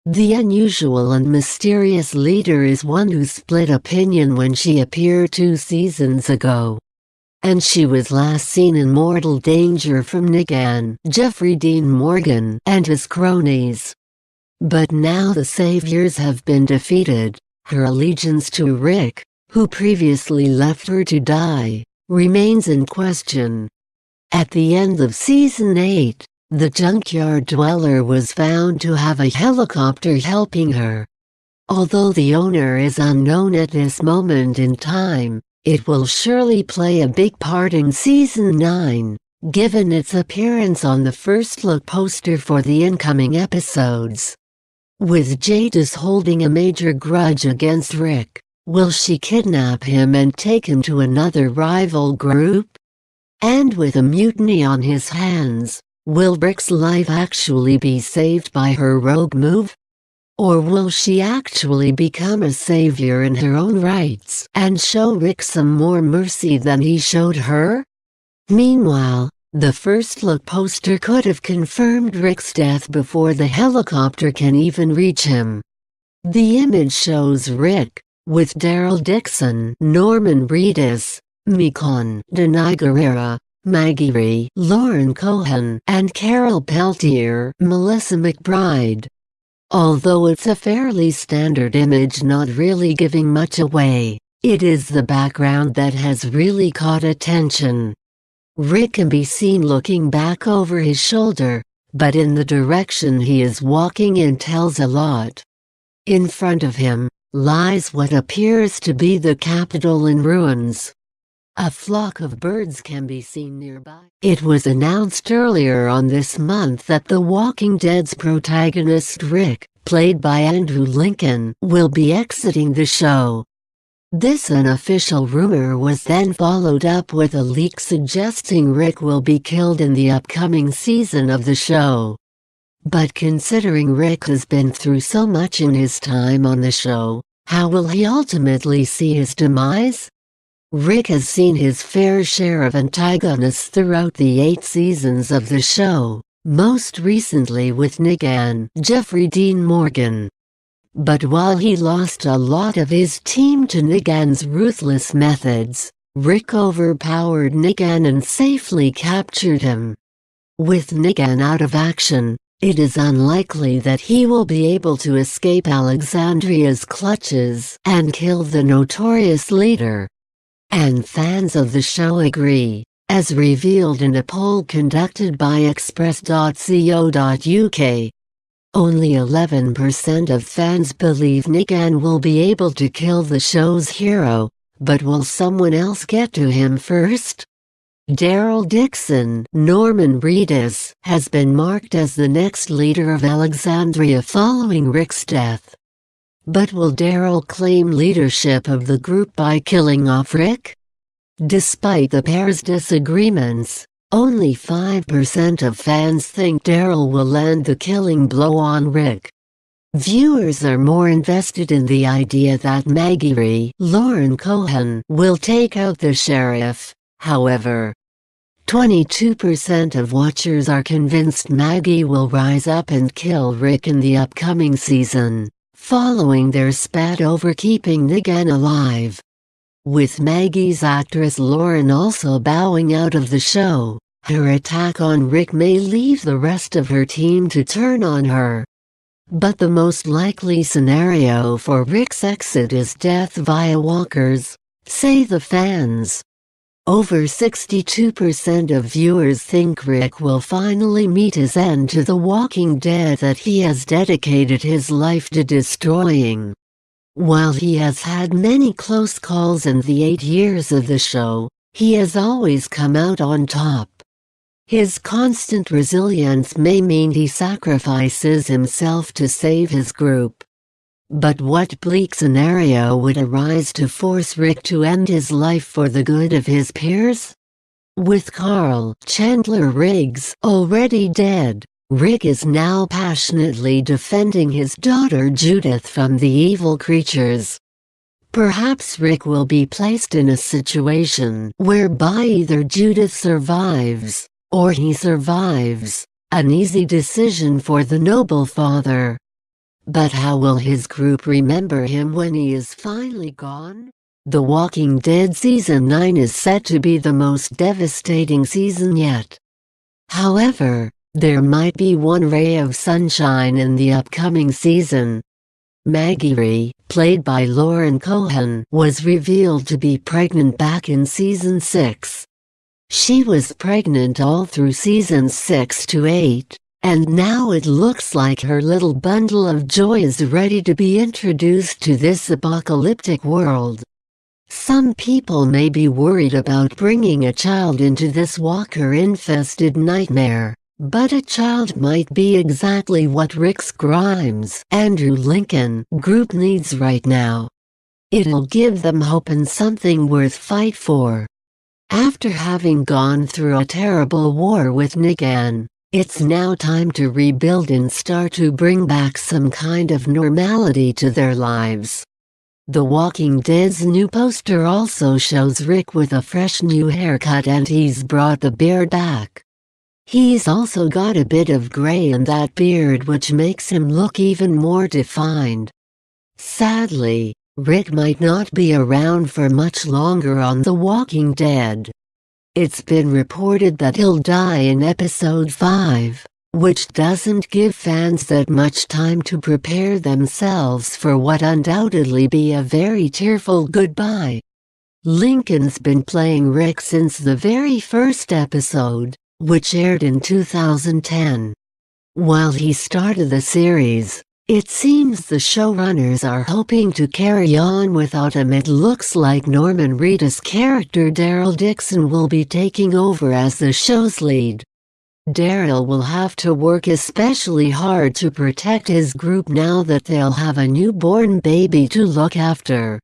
The unusual and mysterious leader is one who split opinion when she appeared 2 seasons ago. And she was last seen in mortal danger from Negan, Jeffrey Dean Morgan, and his cronies. But now the saviors have been defeated. Her allegiance to Rick, who previously left her to die, remains in question. At the end of Season 8, the junkyard dweller was found to have a helicopter helping her. Although the owner is unknown at this moment in time, it will surely play a big part in Season 9, given its appearance on the first look poster for the incoming episodes. With Jadis holding a major grudge against Rick, will she kidnap him and take him to another rival group? And with a mutiny on his hands, will Rick's life actually be saved by her rogue move? Or will she actually become a savior in her own rights and show Rick some more mercy than he showed her? Meanwhile, the first look poster could have confirmed Rick's death before the helicopter can even reach him. The image shows Rick, with Daryl Dixon, Norman Reedus, Mekon, Denai Guerrera, Maggie Rhee, Lauren Cohan, and Carol Peltier, Melissa McBride. Although it's a fairly standard image not really giving much away, it is the background that has really caught attention. Rick can be seen looking back over his shoulder, but in the direction he is walking in tells a lot. In front of him lies what appears to be the Capitol in ruins. A flock of birds can be seen nearby. It was announced earlier on this month that The Walking Dead's protagonist Rick, played by Andrew Lincoln, will be exiting the show. This unofficial rumor was then followed up with a leak suggesting Rick will be killed in the upcoming season of the show. But considering Rick has been through so much in his time on the show, how will he ultimately see his demise? Rick has seen his fair share of antagonists throughout the 8 seasons of the show, most recently with Negan, Jeffrey Dean Morgan. But while he lost a lot of his team to Negan's ruthless methods, Rick overpowered Negan and safely captured him. With Negan out of action, it is unlikely that he will be able to escape Alexandria's clutches and kill the notorious leader. And fans of the show agree, as revealed in a poll conducted by express.co.uk. Only 11% of fans believe Negan will be able to kill the show's hero, but will someone else get to him first? Daryl Dixon, Norman Reedus, has been marked as the next leader of Alexandria following Rick's death. But will Daryl claim leadership of the group by killing off Rick? Despite the pair's disagreements, only 5% of fans think Daryl will land the killing blow on Rick. Viewers are more invested in the idea that Maggie Rhee, Lauren Cohan, will take out the sheriff, however. 22% of watchers are convinced Maggie will rise up and kill Rick in the upcoming season, following their spat over keeping Negan alive. With Maggie's actress Lauren also bowing out of the show, Her attack on Rick may leave the rest of her team to turn on her. But the most likely scenario for Rick's exit is death via walkers, say the fans. Over 62% of viewers think Rick will finally meet his end to the Walking Dead that he has dedicated his life to destroying. While he has had many close calls in the 8 years of the show, he has always come out on top. His constant resilience may mean he sacrifices himself to save his group. But what bleak scenario would arise to force Rick to end his life for the good of his peers? With Carl Chandler Riggs already dead, Rick is now passionately defending his daughter Judith from the evil creatures. Perhaps Rick will be placed in a situation whereby either Judith survives, or he survives, an easy decision for the noble father. But how will his group remember him when he is finally gone? The Walking Dead Season 9 is set to be the most devastating season yet. However, there might be one ray of sunshine in the upcoming season. Maggie, played by Lauren Cohan, was revealed to be pregnant back in Season 6. She was pregnant all through Seasons 6 to 8. And now it looks like her little bundle of joy is ready to be introduced to this apocalyptic world. Some people may be worried about bringing a child into this walker-infested nightmare, but a child might be exactly what Rick's Grimes, Andrew Lincoln, group needs right now. It'll give them hope and something worth fight for. After having gone through a terrible war with Negan, it's now time to rebuild and start to bring back some kind of normality to their lives. The Walking Dead's new poster also shows Rick with a fresh new haircut and he's brought the beard back. He's also got a bit of gray in that beard which makes him look even more defined. Sadly, Rick might not be around for much longer on The Walking Dead. It's been reported that he'll die in episode 5, which doesn't give fans that much time to prepare themselves for what undoubtedly be a very tearful goodbye. Lincoln's been playing Rick since the very first episode, which aired in 2010. While he started the series, it seems the showrunners are hoping to carry on without him. It looks like Norman Reedus' character Daryl Dixon will be taking over as the show's lead. Daryl will have to work especially hard to protect his group now that they'll have a newborn baby to look after.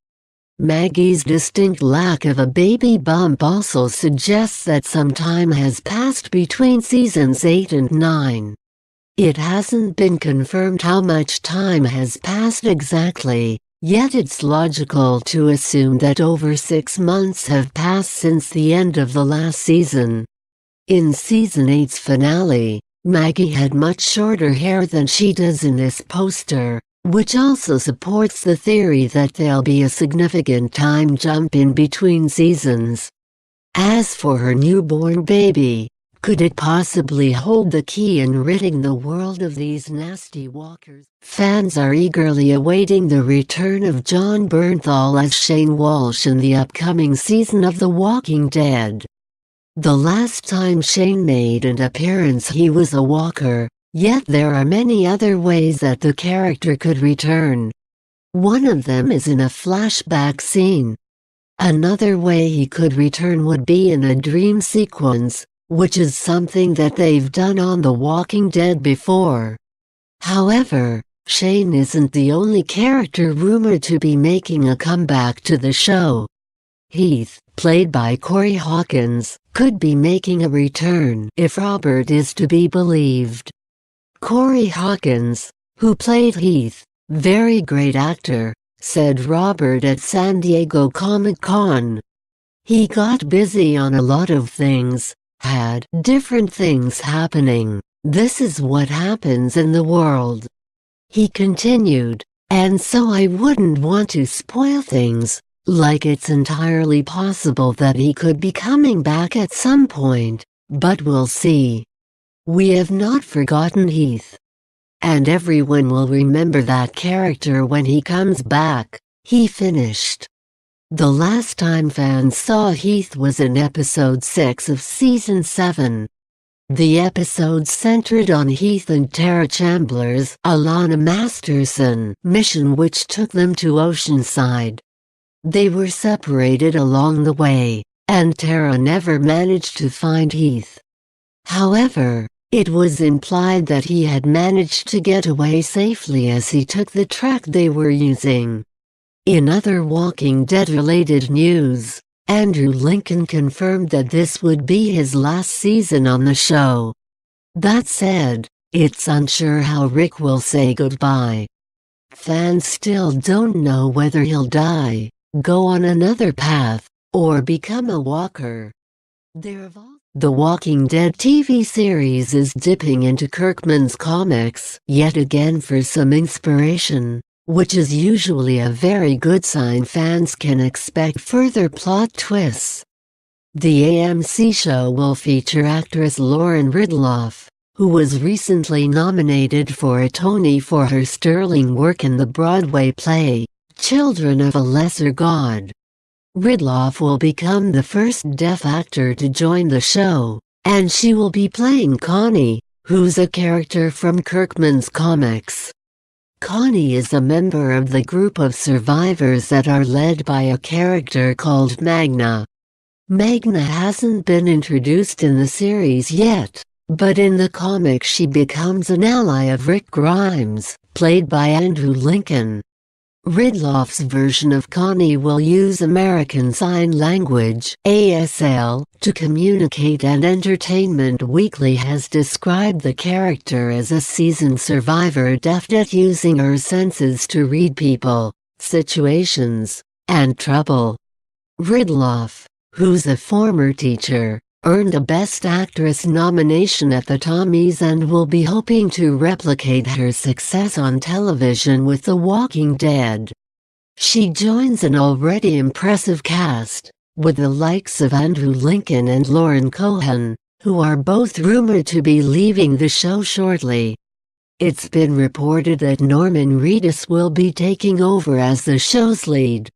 Maggie's distinct lack of a baby bump also suggests that some time has passed between seasons 8 and 9. It hasn't been confirmed how much time has passed exactly, yet it's logical to assume that over 6 months have passed since the end of the last season. In Season 8's finale, Maggie had much shorter hair than she does in this poster, which also supports the theory that there'll be a significant time jump in between seasons. As for her newborn baby, could it possibly hold the key in ridding the world of these nasty walkers? Fans are eagerly awaiting the return of John Bernthal as Shane Walsh in the upcoming season of The Walking Dead. The last time Shane made an appearance he was a walker, yet there are many other ways that the character could return. One of them is in a flashback scene. Another way he could return would be in a dream sequence, which is something that they've done on The Walking Dead before. However, Shane isn't the only character rumored to be making a comeback to the show. Heath, played by Corey Hawkins, could be making a return if Robert is to be believed. Corey Hawkins, who played Heath, very great actor, said Robert at San Diego Comic-Con. He got busy on a lot of things, had different things happening. This is what happens in the world. He continued, and so I wouldn't want to spoil things, like it's entirely possible that he could be coming back at some point, But we'll see. We have not forgotten Heath. And everyone will remember that character when he comes back," he finished. The last time fans saw Heath was in episode 6 of season 7. The episode centered on Heath and Tara Chandler's Alana Masterson mission, which took them to Oceanside. They were separated along the way, and Tara never managed to find Heath. However, it was implied that he had managed to get away safely as he took the track they were using. In other Walking Dead-related news, Andrew Lincoln confirmed that this would be his last season on the show. That said, it's unsure how Rick will say goodbye. Fans still don't know whether he'll die, go on another path, or become a walker. The Walking Dead TV series is dipping into Kirkman's comics yet again for some inspiration, which is usually a very good sign. Fans can expect further plot twists. The AMC show will feature actress Lauren Ridloff, who was recently nominated for a Tony for her sterling work in the Broadway play, Children of a Lesser God. Ridloff will become the first deaf actor to join the show, and she will be playing Connie, who's a character from Kirkman's comics. Connie is a member of the group of survivors that are led by a character called Magna. Magna hasn't been introduced in the series yet, but in the comic she becomes an ally of Rick Grimes, played by Andrew Lincoln. Ridloff's version of Connie will use American Sign Language (ASL) to communicate, and Entertainment Weekly has described the character as a seasoned survivor adept at using her senses to read people, situations, and trouble. Ridloff, who's a former teacher, earned a Best Actress nomination at the Tonys and will be hoping to replicate her success on television with The Walking Dead. She joins an already impressive cast, with the likes of Andrew Lincoln and Lauren Cohan, who are both rumored to be leaving the show shortly. It's been reported that Norman Reedus will be taking over as the show's lead.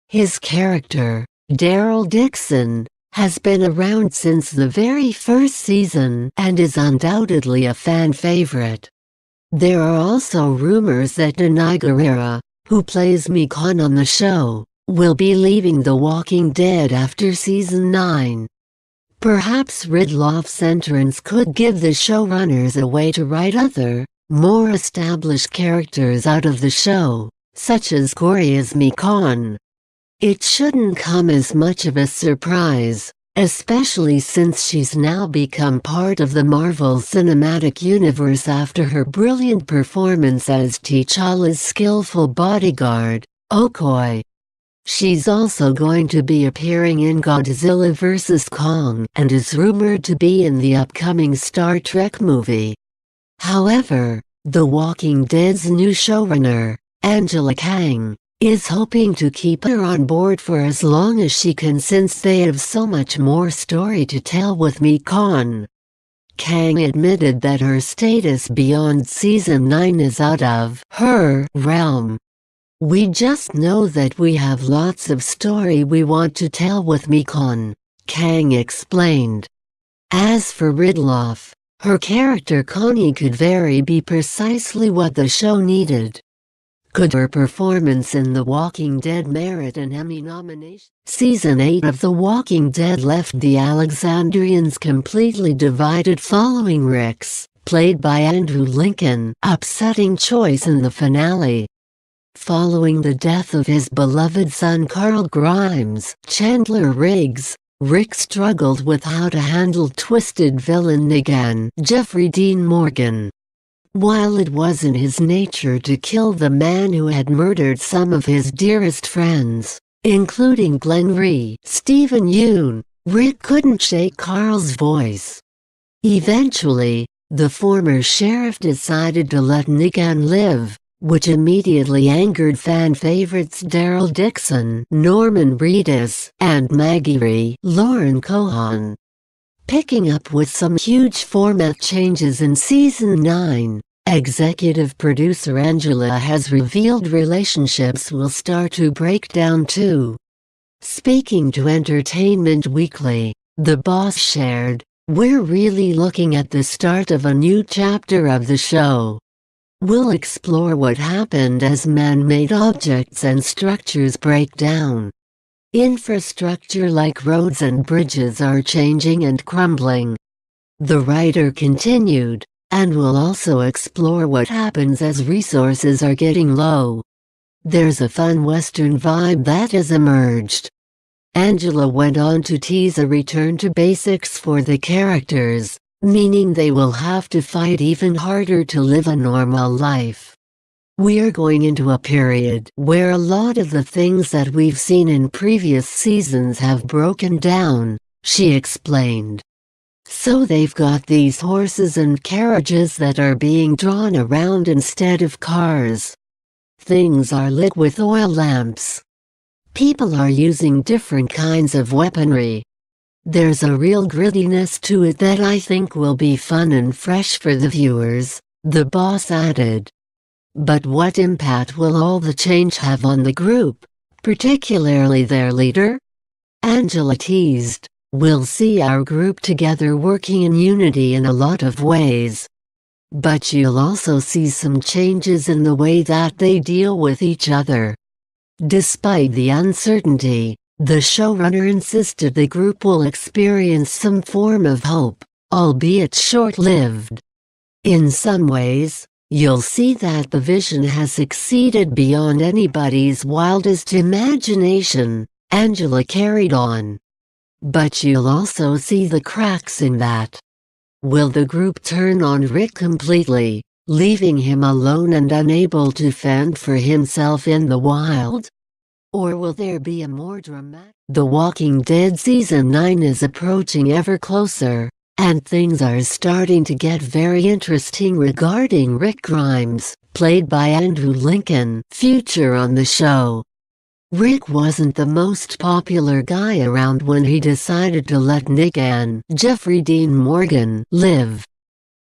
His character, Daryl Dixon, has been around since the very first season and is undoubtedly a fan favorite. There are also rumors that Denai Guerrera, who plays Mikan on the show, will be leaving The Walking Dead after season 9. Perhaps Ridloff's entrance could give the showrunners a way to write other, more established characters out of the show, such as Corey as Mikan. It shouldn't come as much of a surprise, especially since she's now become part of the Marvel Cinematic Universe after her brilliant performance as T'Challa's skillful bodyguard, Okoye. She's also going to be appearing in Godzilla vs. Kong and is rumored to be in the upcoming Star Trek movie. However, The Walking Dead's new showrunner, Angela Kang, is hoping to keep her on board for as long as she can, since they have so much more story to tell with Mikan. Kang admitted that her status beyond season 9 is out of her realm. "We just know that we have lots of story we want to tell with Mikan," Kang explained. As for Ridloff, her character Connie could be precisely what the show needed. Could her performance in The Walking Dead merit an Emmy nomination? Season 8 of The Walking Dead left the Alexandrians completely divided following Rick's, played by Andrew Lincoln, upsetting choice in the finale. Following the death of his beloved son Carl Grimes, Chandler Riggs, Rick struggled with how to handle twisted villain Negan, Jeffrey Dean Morgan. While it was in his nature to kill the man who had murdered some of his dearest friends, including Glenn Rhee, Stephen Yeun, Rick couldn't shake Carl's voice. Eventually, the former sheriff decided to let Negan live, which immediately angered fan favorites Daryl Dixon, Norman Reedus, and Maggie Rhee, Lauren Cohan. Picking up with some huge format changes in Season 9, executive producer Angela has revealed relationships will start to break down too. Speaking to Entertainment Weekly, the boss shared, "We're really looking at the start of a new chapter of the show. We'll explore what happened as man-made objects and structures break down. Infrastructure like roads and bridges are changing and crumbling." The writer continued, "And we'll also explore what happens as resources are getting low. There's a fun Western vibe that has emerged." Angela went on to tease a return to basics for the characters, meaning they will have to fight even harder to live a normal life. "We're going into a period where a lot of the things that we've seen in previous seasons have broken down," she explained. "So they've got these horses and carriages that are being drawn around instead of cars. Things are lit with oil lamps. People are using different kinds of weaponry. There's a real grittiness to it that I think will be fun and fresh for the viewers," the boss added. "But what impact will all the change have on the group, particularly their leader?" Angela teased, "We'll see our group together working in unity in a lot of ways. But you'll also see some changes in the way that they deal with each other." Despite the uncertainty, the showrunner insisted the group will experience some form of hope, albeit short-lived. "In some ways, you'll see that the vision has exceeded beyond anybody's wildest imagination," Angela carried on. "But you'll also see the cracks in that. Will the group turn on Rick completely, leaving him alone and unable to fend for himself in the wild? Or will there be a more dramatic—" The Walking Dead Season 9 is approaching ever closer, and things are starting to get very interesting regarding Rick Grimes, played by Andrew Lincoln, future on the show. Rick wasn't the most popular guy around when he decided to let Nick and Jeffrey Dean Morgan live.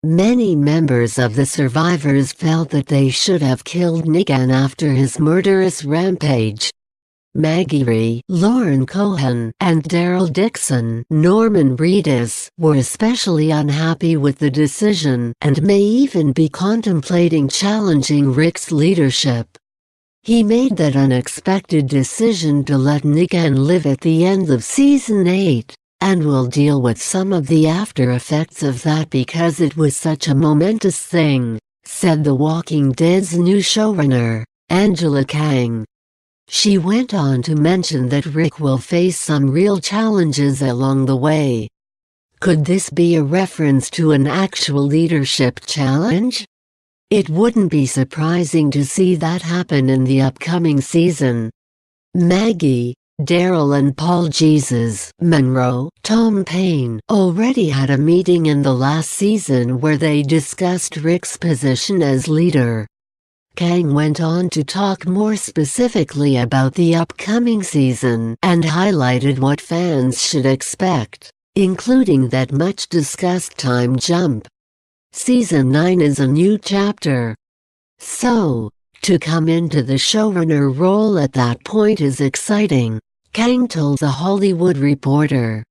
Many members of the survivors felt that they should have killed Nick after his murderous rampage. Maggie, Lauren Cohan, and Daryl Dixon, Norman Reedus, were especially unhappy with the decision and may even be contemplating challenging Rick's leadership. He made that unexpected decision to let Nick live at the end of Season 8, and will deal with some of the after effects of that because it was such a momentous thing, said The Walking Dead's new showrunner, Angela Kang. She went on to mention that Rick will face some real challenges along the way. Could this be a reference to an actual leadership challenge? It wouldn't be surprising to see that happen in the upcoming season. Maggie, Daryl and Paul Jesus Monroe, Tom Payne already had a meeting in the last season where they discussed Rick's position as leader. Kang went on to talk more specifically about the upcoming season and highlighted what fans should expect, including that much-discussed time jump. Season 9 is a new chapter. So, to come into the showrunner role at that point is exciting, Kang told The Hollywood Reporter.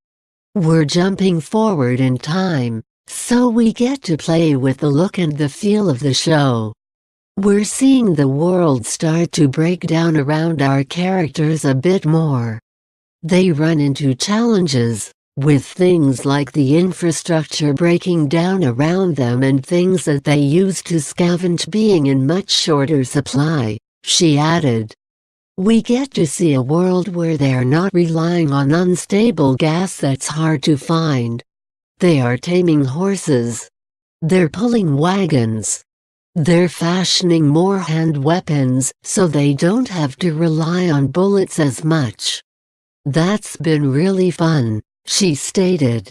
"We're jumping forward in time, so we get to play with the look and the feel of the show. We're seeing the world start to break down around our characters a bit more. They run into challenges, with things like the infrastructure breaking down around them and things that they use to scavenge being in much shorter supply," she added. "We get to see a world where they're not relying on unstable gas that's hard to find. They are taming horses. They're pulling wagons. They're fashioning more hand weapons so they don't have to rely on bullets as much. That's been really fun," she stated.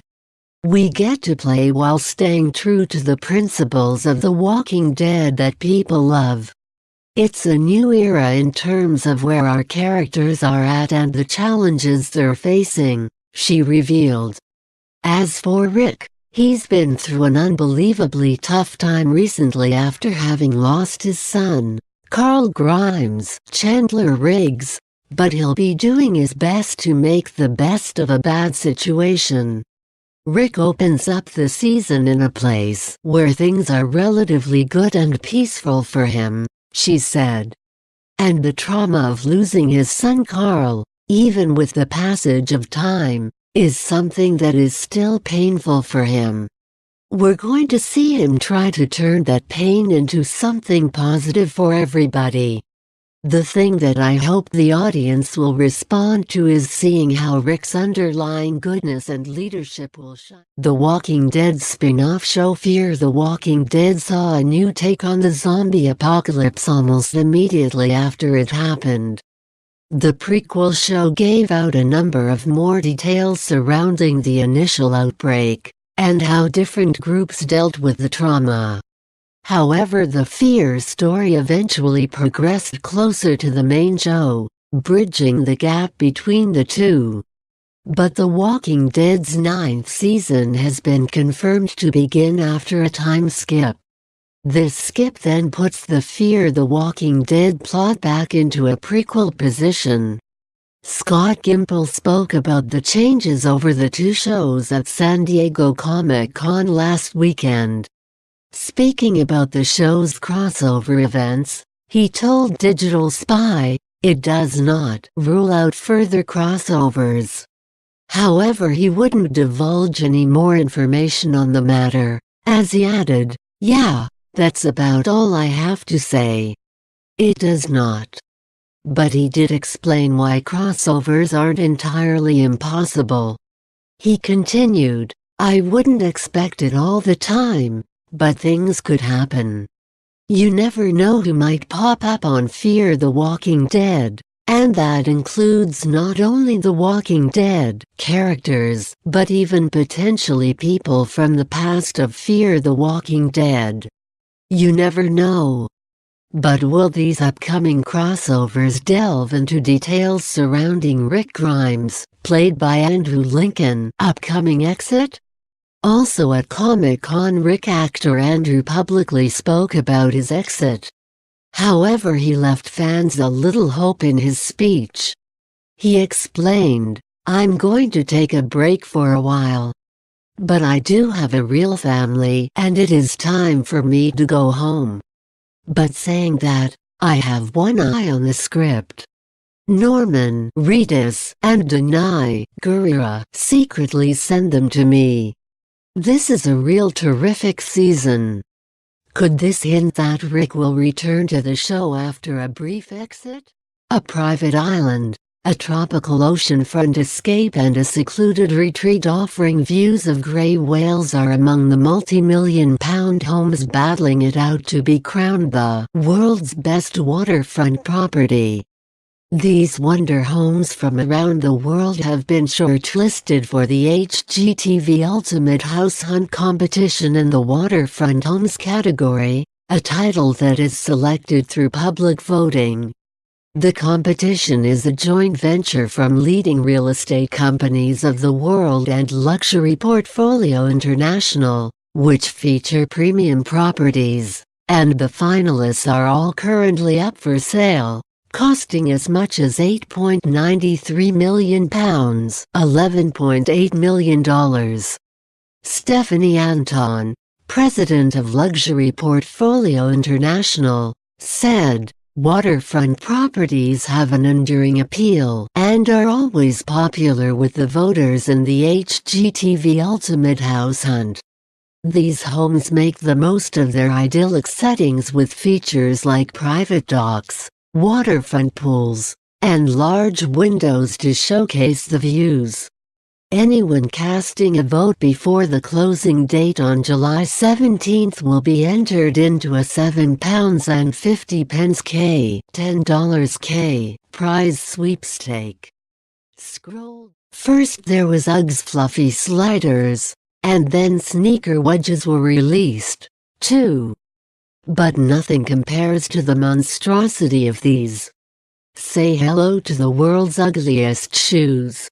"We get to play while staying true to the principles of The Walking Dead that people love. It's a new era in terms of where our characters are at and the challenges they're facing," she revealed. As for Rick, he's been through an unbelievably tough time recently after having lost his son, Carl Grimes, Chandler Riggs, but he'll be doing his best to make the best of a bad situation. Rick opens up the season in a place where things are relatively good and peaceful for him, she said. And the trauma of losing his son Carl, even with the passage of time, is something that is still painful for him. We're going to see him try to turn that pain into something positive for everybody. The thing that I hope the audience will respond to is seeing how Rick's underlying goodness and leadership will shine. The Walking Dead spin-off show Fear the Walking Dead saw a new take on the zombie apocalypse almost immediately after it happened. The prequel show gave out a number of more details surrounding the initial outbreak, and how different groups dealt with the trauma. However, the Fear story eventually progressed closer to the main show, bridging the gap between the two. But The Walking Dead's 9th season has been confirmed to begin after a time skip. This skip then puts the Fear the Walking Dead plot back into a prequel position. Scott Gimple spoke about the changes over the two shows at San Diego Comic-Con last weekend. Speaking about the show's crossover events, he told Digital Spy, it does not rule out further crossovers. However, he wouldn't divulge any more information on the matter, as he added, "Yeah, that's about all I have to say. It does not." But he did explain why crossovers aren't entirely impossible. He continued, "I wouldn't expect it all the time, but things could happen. You never know who might pop up on Fear the Walking Dead, and that includes not only the Walking Dead characters, but even potentially people from the past of Fear the Walking Dead. You never know." But will these upcoming crossovers delve into details surrounding Rick Grimes, played by Andrew Lincoln, upcoming exit? Also at Comic-Con, Rick actor Andrew publicly spoke about his exit. However, he left fans a little hope in his speech. He explained, "I'm going to take a break for a while. But I do have a real family and it is time for me to go home. But saying that, I have one eye on the script. Norman Reedus and Danai Gurira secretly send them to me. This is a real terrific season." Could this hint that Rick will return to the show after a brief exit? A private island, a tropical oceanfront escape and a secluded retreat offering views of gray whales are among the multi-million-pound homes battling it out to be crowned the world's best waterfront property. These wonder homes from around the world have been shortlisted for the HGTV Ultimate House Hunt competition in the Waterfront Homes category, a title that is selected through public voting. The competition is a joint venture from leading real estate companies of the world and Luxury Portfolio International, which feature premium properties, and the finalists are all currently up for sale, costing as much as £8.93 million, $11.8 million. Stephanie Anton, president of Luxury Portfolio International, said, "Waterfront properties have an enduring appeal and are always popular with the voters in the HGTV Ultimate House Hunt. These homes make the most of their idyllic settings with features like private docks, waterfront pools, and large windows to showcase the views. Anyone casting a vote before the closing date on July 17 will be entered into a £7.50 K $10 K prize sweepstake." Scroll. First there was Uggs fluffy sliders, and then sneaker wedges were released, too. But nothing compares to the monstrosity of these. Say hello to the world's ugliest shoes.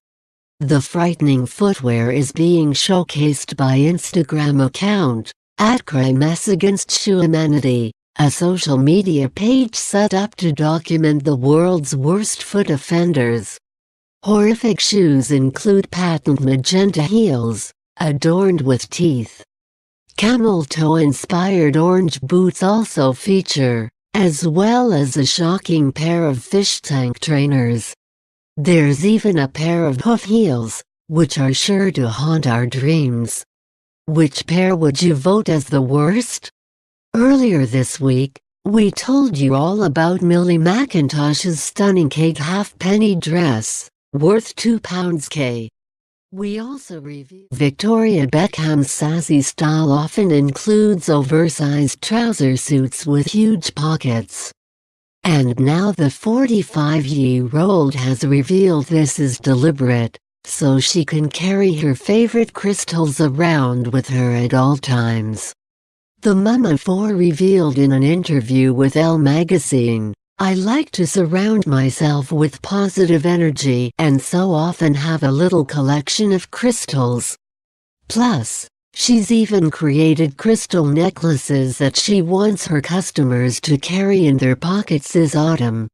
The frightening footwear is being showcased by Instagram account @crimes-against-humanity, a social media page set up to document the world's worst foot offenders. Horrific shoes include patent magenta heels, adorned with teeth. Camel toe-inspired orange boots also feature, as well as a shocking pair of fish tank trainers. There's even a pair of hoof heels, which are sure to haunt our dreams. Which pair would you vote as the worst? Earlier this week, we told you all about Millie McIntosh's stunning Kate halfpenny dress, worth £2k. We also reviewed Victoria Beckham's sassy style often includes oversized trouser suits with huge pockets. And now the 45-year-old has revealed this is deliberate, so she can carry her favorite crystals around with her at all times. The mum of four revealed in an interview with Elle magazine, "I like to surround myself with positive energy and so often have a little collection of crystals." Plus, she's even created crystal necklaces that she wants her customers to carry in their pockets this autumn.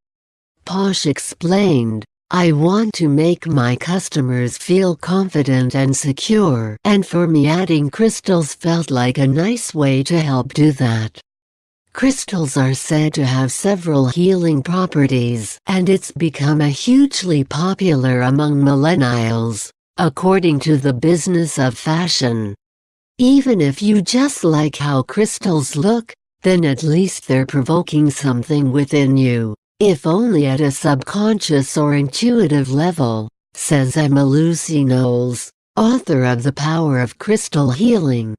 Posh explained, "I want to make my customers feel confident and secure, and for me adding crystals felt like a nice way to help do that." Crystals are said to have several healing properties, and it's become a hugely popular among millennials, according to the Business of Fashion. Even if you just like how crystals look, then at least they're provoking something within you, if only at a subconscious or intuitive level, says Emma Lucy Knowles, author of The Power of Crystal Healing.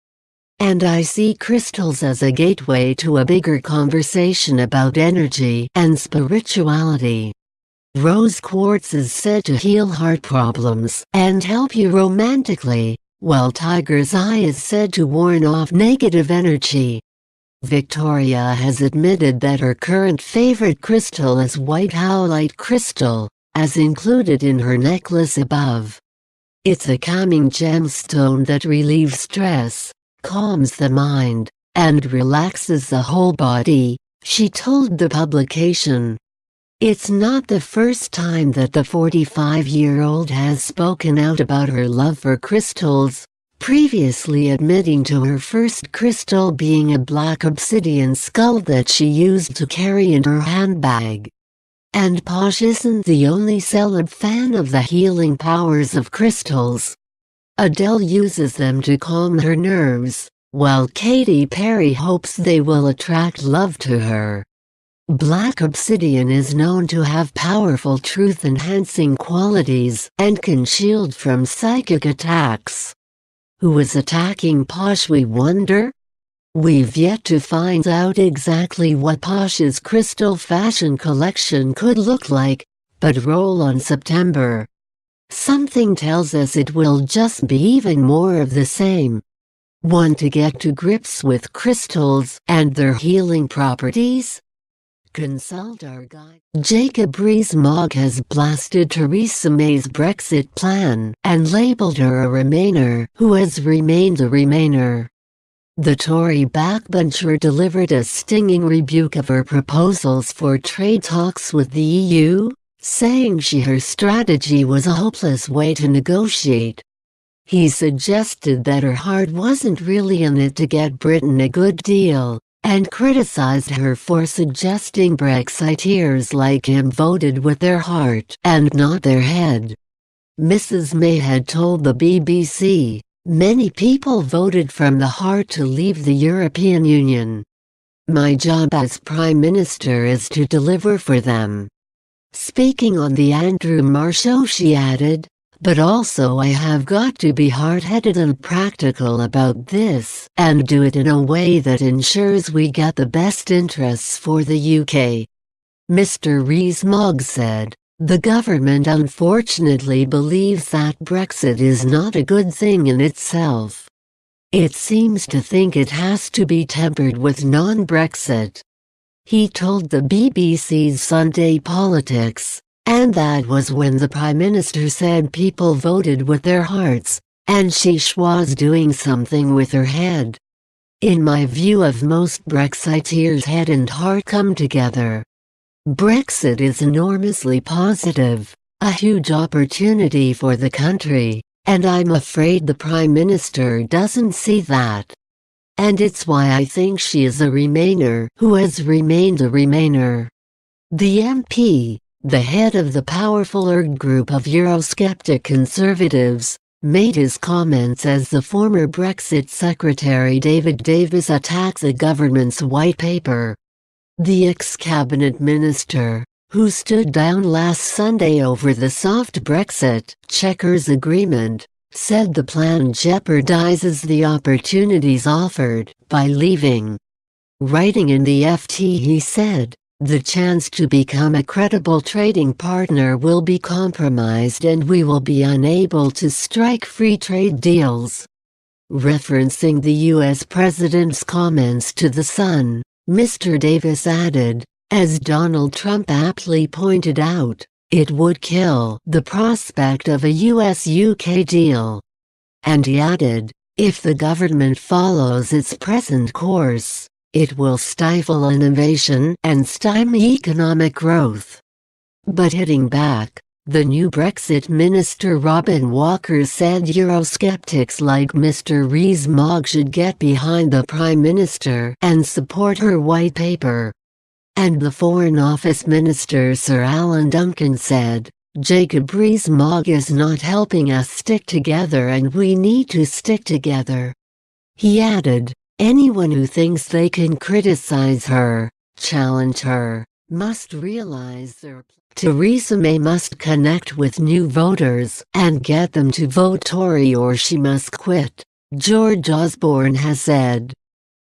"And I see crystals as a gateway to a bigger conversation about energy and spirituality. Rose quartz is said to heal heart problems and help you romantically, while tiger's eye is said to warn off negative energy." Victoria has admitted that her current favorite crystal is white howlite crystal, as included in her necklace above. "It's a calming gemstone that relieves stress, calms the mind, and relaxes the whole body," she told the publication. It's not the first time that the 45-year-old has spoken out about her love for crystals, previously admitting to her first crystal being a black obsidian skull that she used to carry in her handbag. And Posh isn't the only celeb fan of the healing powers of crystals. Adele uses them to calm her nerves, while Katy Perry hopes they will attract love to her. Black obsidian is known to have powerful truth-enhancing qualities and can shield from psychic attacks. Who is attacking Posh, we wonder? We've yet to find out exactly what Posh's crystal fashion collection could look like, but roll on September. Something tells us it will just be even more of the same. Want to get to grips with crystals and their healing properties? Consult our guide. Jacob Rees-Mogg has blasted Theresa May's Brexit plan and labelled her a Remainer who has remained a Remainer. The Tory backbencher delivered a stinging rebuke of her proposals for trade talks with the EU, saying her strategy was a hopeless way to negotiate. He suggested that her heart wasn't really in it to get Britain a good deal, and criticized her for suggesting Brexiteers like him voted with their heart and not their head. Mrs. May had told the BBC, "Many people voted from the heart to leave the European Union. My job as Prime Minister is to deliver for them." Speaking on the Andrew Marr show, she added, "But also I have got to be hard-headed and practical about this and do it in a way that ensures we get the best interests for the UK." Mr. Rees-Mogg said, "The government unfortunately believes that Brexit is not a good thing in itself. It seems to think it has to be tempered with non-Brexit." He told the BBC's Sunday Politics, And that was when the Prime Minister said people voted with their hearts, and she was doing something with her head. In my view of most Brexiteers' head and heart come together. Brexit is enormously positive, a huge opportunity for the country, and I'm afraid the Prime Minister doesn't see that. And it's why I think she is a Remainer who has remained a Remainer. The MP, the head of the powerful group of Eurosceptic Conservatives, made his comments as the former Brexit Secretary David Davis attacks the government's white paper. The ex-cabinet minister, who stood down last Sunday over the soft Brexit Chequers agreement, said the plan jeopardizes the opportunities offered by leaving. Writing in the FT, he said, "The chance to become a credible trading partner will be compromised and we will be unable to strike free trade deals." Referencing the U.S. President's comments to The Sun, Mr. Davis added, as Donald Trump aptly pointed out, it would kill the prospect of a US-UK deal. And he added, if the government follows its present course, it will stifle innovation and stymie economic growth. But hitting back, the new Brexit minister Robin Walker said Eurosceptics like Mr. Rees-Mogg should get behind the Prime Minister and support her white paper. And the Foreign Office Minister Sir Alan Duncan said, Jacob Rees-Mogg is not helping us stick together and we need to stick together. He added, anyone who thinks they can criticize her, challenge her, must realize Theresa May must connect with new voters and get them to vote Tory or she must quit, George Osborne has said.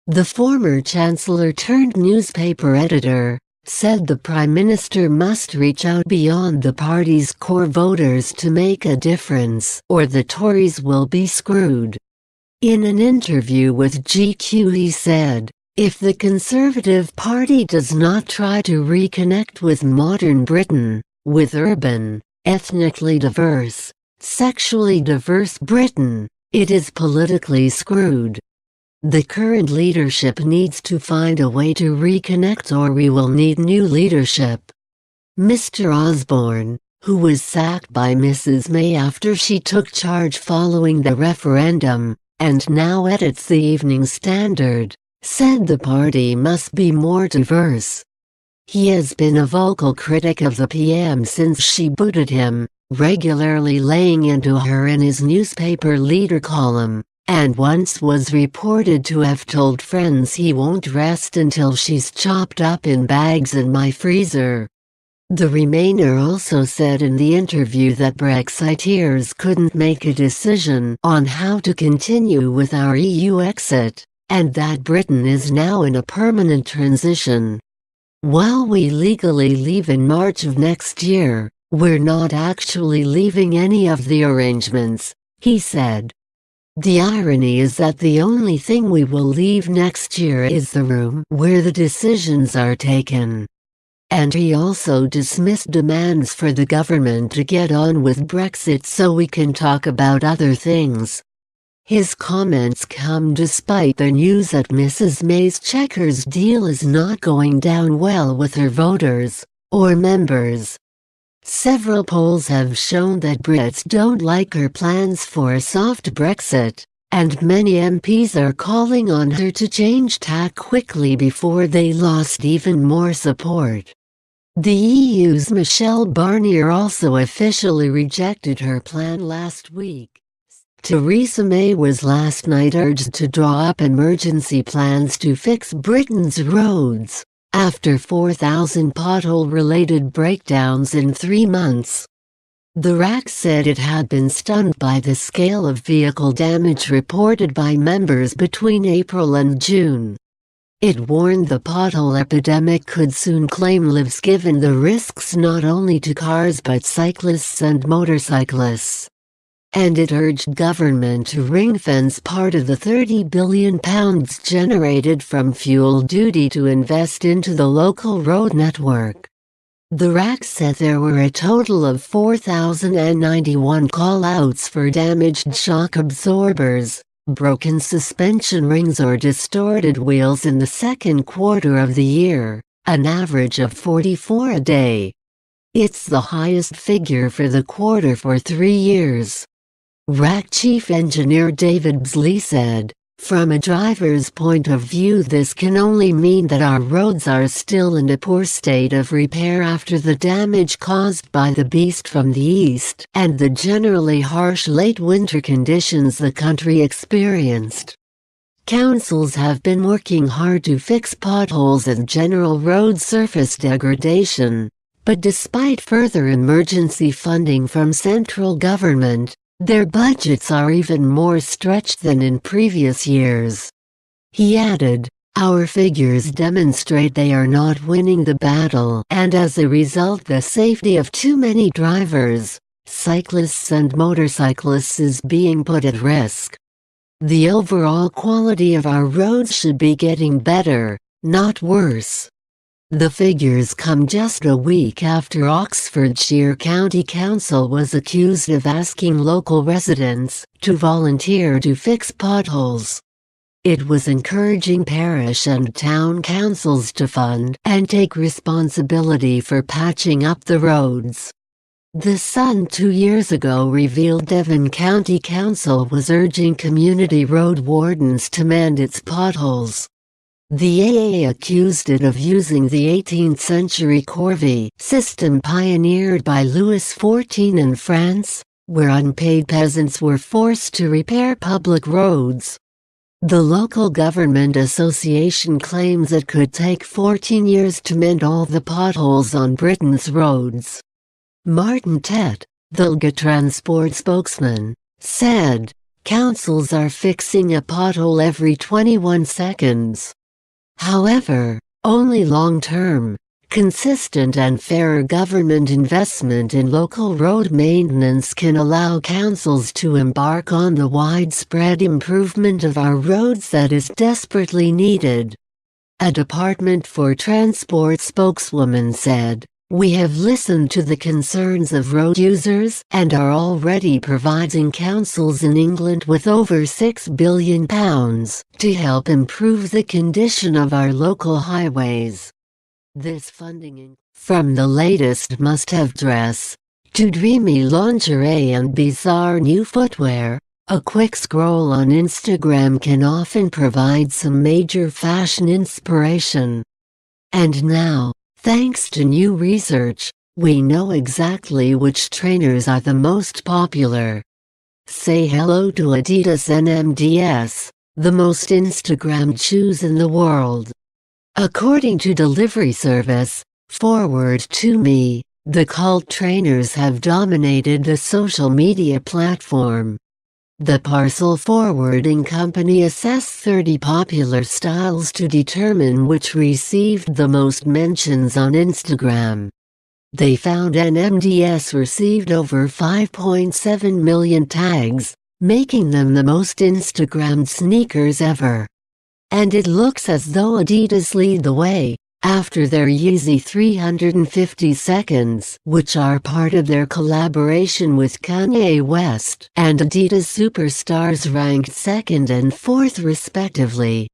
The former Chancellor-turned-newspaper editor said the Prime Minister must reach out beyond the party's core voters to make a difference, or the Tories will be screwed. In an interview with GQ he said, if the Conservative Party does not try to reconnect with modern Britain, with urban, ethnically diverse, sexually diverse Britain, it is politically screwed. The current leadership needs to find a way to reconnect or we will need new leadership. Mr. Osborne, who was sacked by Mrs. May after she took charge following the referendum, and now edits the Evening Standard, said the party must be more diverse. He has been a vocal critic of the PM since she booted him, regularly laying into her in his newspaper leader column, and once was reported to have told friends he won't rest until she's chopped up in bags in my freezer. The Remainer also said in the interview that Brexiteers couldn't make a decision on how to continue with our EU exit, and that Britain is now in a permanent transition. While we legally leave in March of next year, we're not actually leaving any of the arrangements, he said. The irony is that the only thing we will leave next year is the room where the decisions are taken. And he also dismissed demands for the government to get on with Brexit so we can talk about other things. His comments come despite the news that Mrs. May's Chequers deal is not going down well with her voters, or members. Several polls have shown that Brits don't like her plans for a soft Brexit, and many MPs are calling on her to change tack quickly before they lost even more support. The EU's Michel Barnier also officially rejected her plan last week. Theresa May was last night urged to draw up emergency plans to fix Britain's roads, after 4,000 pothole-related breakdowns in 3 months. The RAC said it had been stunned by the scale of vehicle damage reported by members between April and June. It warned the pothole epidemic could soon claim lives given the risks not only to cars but cyclists and motorcyclists. And it urged government to ring-fence part of the £30 billion generated from fuel duty to invest into the local road network. The rack said there were a total of 4,091 call-outs for damaged shock absorbers, broken suspension rings or distorted wheels in the second quarter of the year, an average of 44 a day. It's the highest figure for the quarter for 3 years. RAC Chief Engineer David Beasley said, "From a driver's point of view, this can only mean that our roads are still in a poor state of repair after the damage caused by the beast from the east and the generally harsh late winter conditions the country experienced." Councils have been working hard to fix potholes and general road surface degradation, but despite further emergency funding from central government, their budgets are even more stretched than in previous years. He added, "Our figures demonstrate they are not winning the battle, and as a result the safety of too many drivers, cyclists and motorcyclists is being put at risk. The overall quality of our roads should be getting better, not worse." The figures come just a week after Oxfordshire County Council was accused of asking local residents to volunteer to fix potholes. It was encouraging parish and town councils to fund and take responsibility for patching up the roads. The Sun 2 years ago revealed Devon County Council was urging community road wardens to mend its potholes. The AA accused it of using the 18th-century corvée system pioneered by Louis XIV in France, where unpaid peasants were forced to repair public roads. The local government association claims it could take 14 years to mend all the potholes on Britain's roads. Martin Tett, the LGA Transport spokesman, said, "Councils are fixing a pothole every 21 seconds. However, only long-term, consistent and fairer government investment in local road maintenance can allow councils to embark on the widespread improvement of our roads that is desperately needed." A Department for Transport spokeswoman said, "We have listened to the concerns of road users and are already providing councils in England with over £6 billion to help improve the condition of our local highways." This funding from the latest must-have dress to dreamy lingerie and bizarre new footwear, a quick scroll on Instagram can often provide some major fashion inspiration. And now, thanks to new research, we know exactly which trainers are the most popular. Say hello to Adidas NMDs, the most Instagrammed shoes in the world. According to delivery service, Forward to Me, the cult trainers have dominated the social media platform. The parcel forwarding company assessed 30 popular styles to determine which received the most mentions on Instagram. They found NMDs received over 5.7 million tags, making them the most Instagrammed sneakers ever. And it looks as though Adidas lead the way, after their Yeezy 350 Seconds, which are part of their collaboration with Kanye West, and Adidas Superstars ranked 2nd and 4th respectively.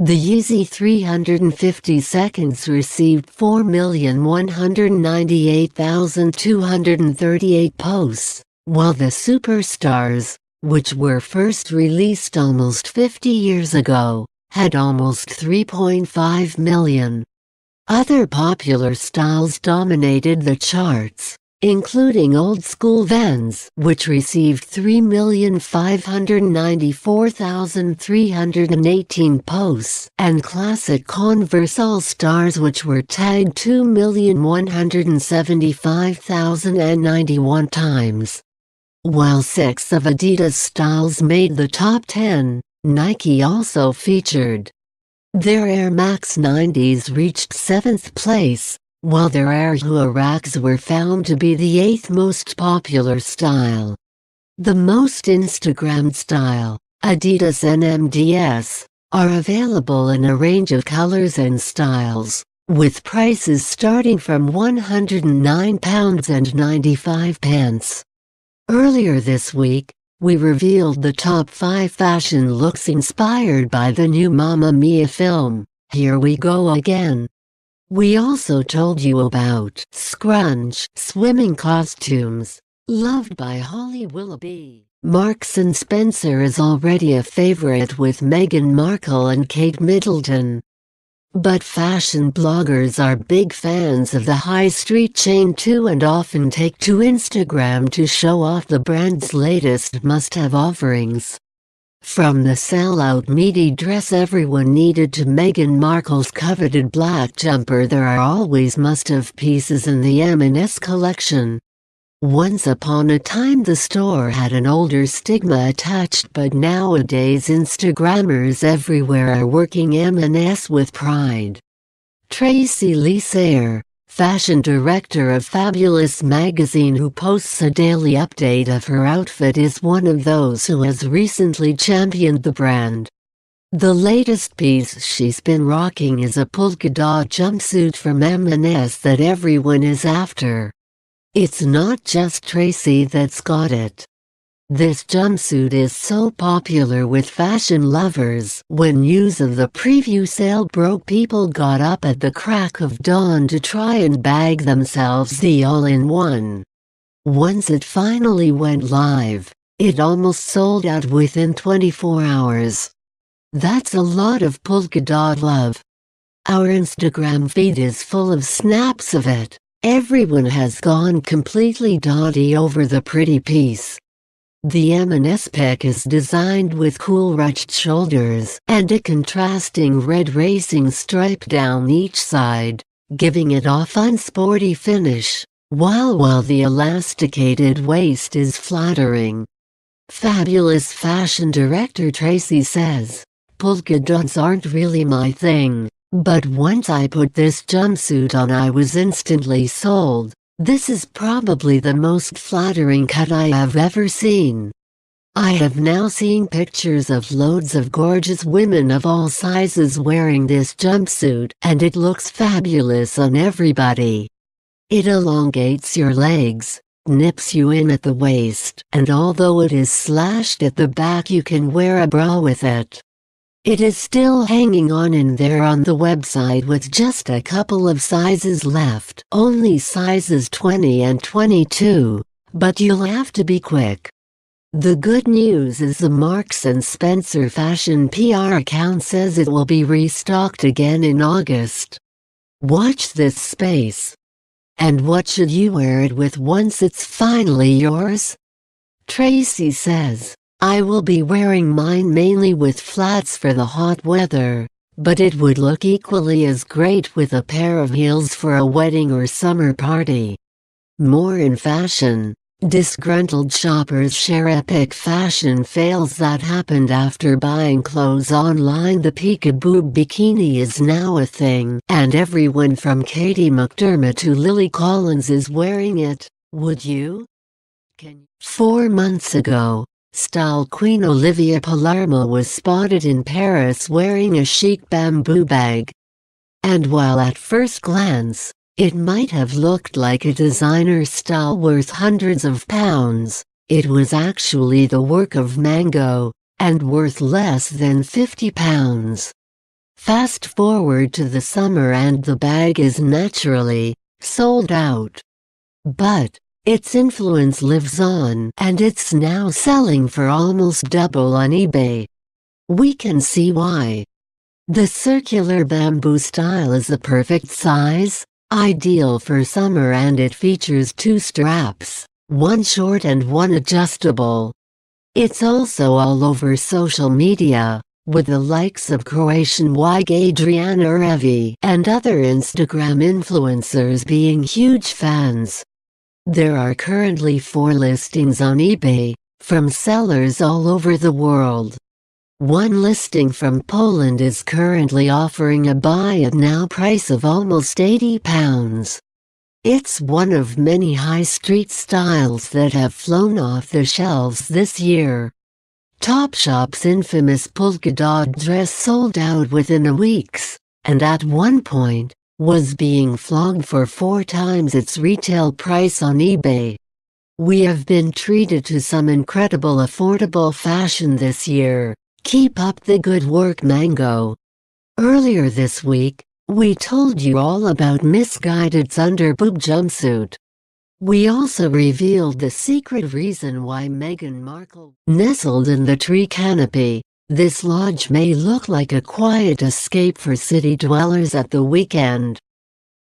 The Yeezy 350 Seconds received 4,198,238 posts, while the Superstars, which were first released almost 50 years ago, had almost 3.5 million. Other popular styles dominated the charts, including old-school Vans, which received 3,594,318 posts, and classic Converse All-Stars, which were tagged 2,175,091 times. While 6 of Adidas styles made the top 10, Nike also featured. Their Air Max 90s reached 7th place, while their Air Huaracs were found to be the 8th most popular style. The most Instagrammed style, Adidas NMDs, are available in a range of colors and styles, with prices starting from £109.95. Earlier this week, we revealed the top 5 fashion looks inspired by the new Mamma Mia film, Here We Go Again. We also told you about scrunch swimming costumes, loved by Holly Willoughby. Marks & Spencer is already a favorite with Meghan Markle and Kate Middleton. But fashion bloggers are big fans of the high street chain too and often take to Instagram to show off the brand's latest must-have offerings. From the sell-out meaty dress everyone needed to Meghan Markle's coveted black jumper, there are always must-have pieces in the M&S collection. Once upon a time the store had an older stigma attached, but nowadays Instagrammers everywhere are working M&S with pride. Tracy Lee Sayre, fashion director of Fabulous magazine who posts a daily update of her outfit, is one of those who has recently championed the brand. The latest piece she's been rocking is a polka dot jumpsuit from M&S that everyone is after. It's not just Tracy that's got it. This jumpsuit is so popular with fashion lovers. When news of the preview sale broke, people got up at the crack of dawn to try and bag themselves the all-in-one. Once it finally went live, it almost sold out within 24 hours. That's a lot of polka dot love. Our Instagram feed is full of snaps of it. Everyone has gone completely dotty over the pretty piece. The M&S pic is designed with cool ruched shoulders and a contrasting red racing stripe down each side, giving it a fun sporty finish, while the elasticated waist is flattering. Fabulous fashion director Tracy says, "Polka dots aren't really my thing. But once I put this jumpsuit on I was instantly sold. This is probably the most flattering cut I have ever seen. I have now seen pictures of loads of gorgeous women of all sizes wearing this jumpsuit, and it looks fabulous on everybody. It elongates your legs, nips you in at the waist, and although it is slashed at the back you can wear a bra with it. It is still hanging on in there on the website with just a couple of sizes left, only sizes 20 and 22, but you'll have to be quick." The good news is the Marks & Spencer fashion PR account says it will be restocked again in August. Watch this space. And what should you wear it with once it's finally yours? Tracy says, "I will be wearing mine mainly with flats for the hot weather, but it would look equally as great with a pair of heels for a wedding or summer party." More in fashion, disgruntled shoppers share epic fashion fails that happened after buying clothes online. The Peekaboo bikini is now a thing, and everyone from Katie McDermott to Lily Collins is wearing it. Would you? 4 months ago, style queen Olivia Palermo was spotted in Paris wearing a chic bamboo bag. And while at first glance, it might have looked like a designer style worth hundreds of pounds, it was actually the work of Mango, and worth less than £50. Fast forward to the summer and the bag is naturally sold out. But its influence lives on, and it's now selling for almost double on eBay. We can see why. The circular bamboo style is the perfect size, ideal for summer, and it features 2 straps, one short and one adjustable. It's also all over social media, with the likes of Croatian wig Adriana Revi and other Instagram influencers being huge fans. There are currently 4 listings on eBay, from sellers all over the world. One listing from Poland is currently offering a buy at now price of almost £80. It's one of many high street styles that have flown off the shelves this year. Topshop's infamous polka dot dress sold out within a week, and at one point, was being flogged for 4 times its retail price on eBay. We have been treated to some incredible affordable fashion this year. Keep up the good work, Mango. Earlier this week, we told you all about misguided underboob jumpsuit. We also revealed the secret reason why Meghan Markle nestled in the tree canopy. This lodge may look like a quiet escape for city dwellers at the weekend,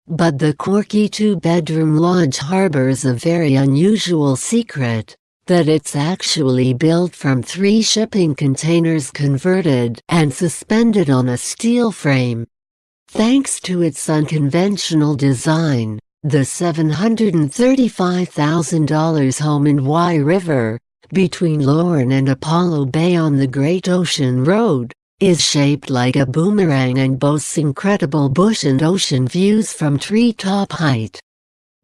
but the quirky 2-bedroom lodge harbors a very unusual secret, that it's actually built from 3 shipping containers converted and suspended on a steel frame. Thanks to its unconventional design, the $735,000 home in Wye River, between Lorne and Apollo Bay on the Great Ocean Road, is shaped like a boomerang and boasts incredible bush and ocean views from treetop height.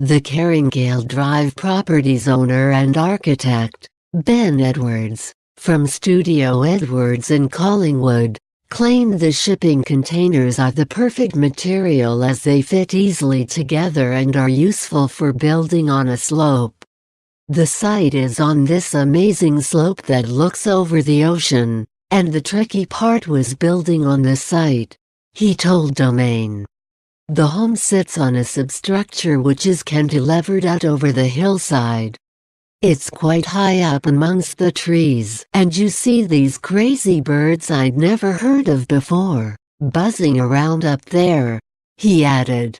The Caringale Drive Properties owner and architect, Ben Edwards, from Studio Edwards in Collingwood, claimed the shipping containers are the perfect material as they fit easily together and are useful for building on a slope. The site is on this amazing slope that looks over the ocean, and the tricky part was building on the site, he told Domain. The home sits on a substructure which is cantilevered out over the hillside. It's quite high up amongst the trees, and you see these crazy birds I'd never heard of before, buzzing around up there, he added.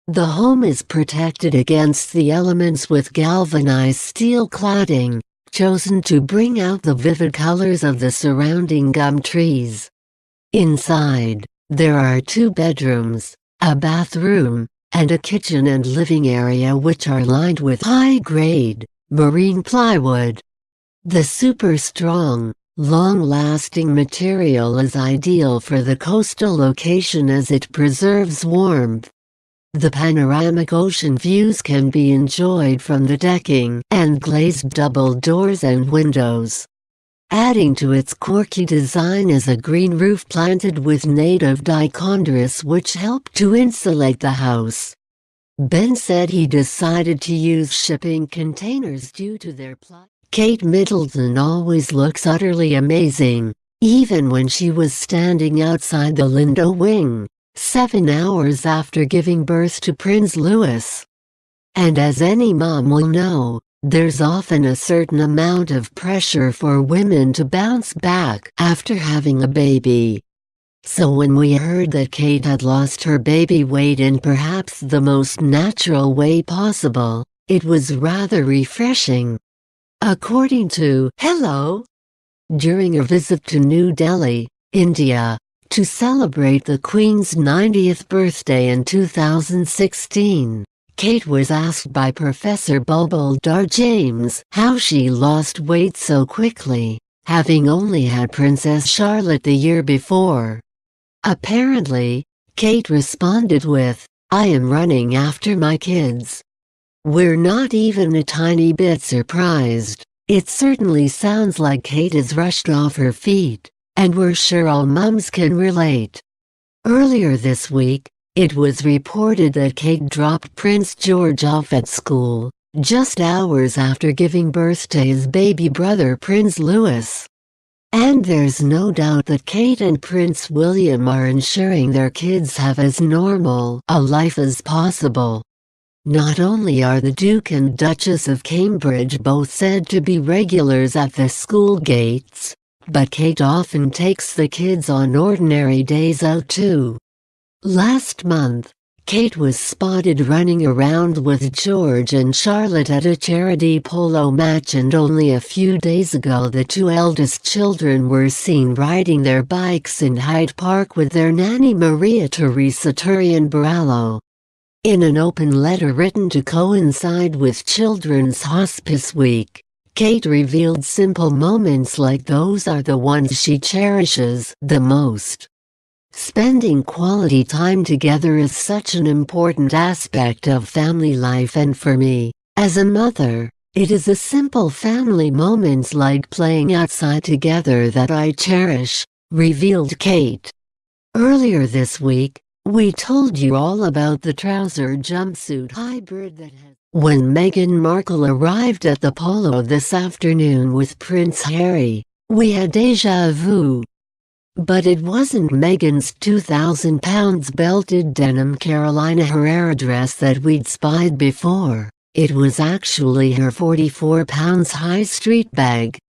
The home is protected against the elements with galvanized steel cladding, chosen to bring out the vivid colors of the surrounding gum trees. Inside, there are 2 bedrooms, a bathroom, and a kitchen and living area which are lined with high-grade, marine plywood. The super strong, long-lasting material is ideal for the coastal location as it preserves warmth. The panoramic ocean views can be enjoyed from the decking and glazed double doors and windows. Adding to its quirky design is a green roof planted with native dichondrous which help to insulate the house. Ben said he decided to use shipping containers due to their plot. Kate Middleton always looks utterly amazing, even when she was standing outside the Lindo wing, 7 hours after giving birth to Prince Louis. And as any mom will know, there's often a certain amount of pressure for women to bounce back after having a baby. So when we heard that Kate had lost her baby weight in perhaps the most natural way possible, it was rather refreshing. According to Hello, during a visit to New Delhi, India, to celebrate the Queen's 90th birthday in 2016, Kate was asked by Professor Bulbul Dar James how she lost weight so quickly, having only had Princess Charlotte the year before. Apparently, Kate responded with, "I am running after my kids." We're not even a tiny bit surprised. It certainly sounds like Kate is rushed off her feet, and we're sure all mums can relate. Earlier this week, it was reported that Kate dropped Prince George off at school, just hours after giving birth to his baby brother Prince Louis. And there's no doubt that Kate and Prince William are ensuring their kids have as normal a life as possible. Not only are the Duke and Duchess of Cambridge both said to be regulars at the school gates, but Kate often takes the kids on ordinary days out too. Last month, Kate was spotted running around with George and Charlotte at a charity polo match, and only a few days ago the 2 eldest children were seen riding their bikes in Hyde Park with their nanny Maria Teresa Turian-Barallo. In an open letter written to coincide with Children's Hospice Week, Kate revealed simple moments like those are the ones she cherishes the most. Spending quality time together is such an important aspect of family life, and for me, as a mother, it is the simple family moments like playing outside together that I cherish, revealed Kate. Earlier this week, We told you all about the trouser jumpsuit hybrid that has. When Meghan Markle arrived at the Polo this afternoon with Prince Harry, we had déjà vu. But it wasn't Meghan's £2,000 belted denim Carolina Herrera dress that we'd spied before, it was actually her £44 high street bag.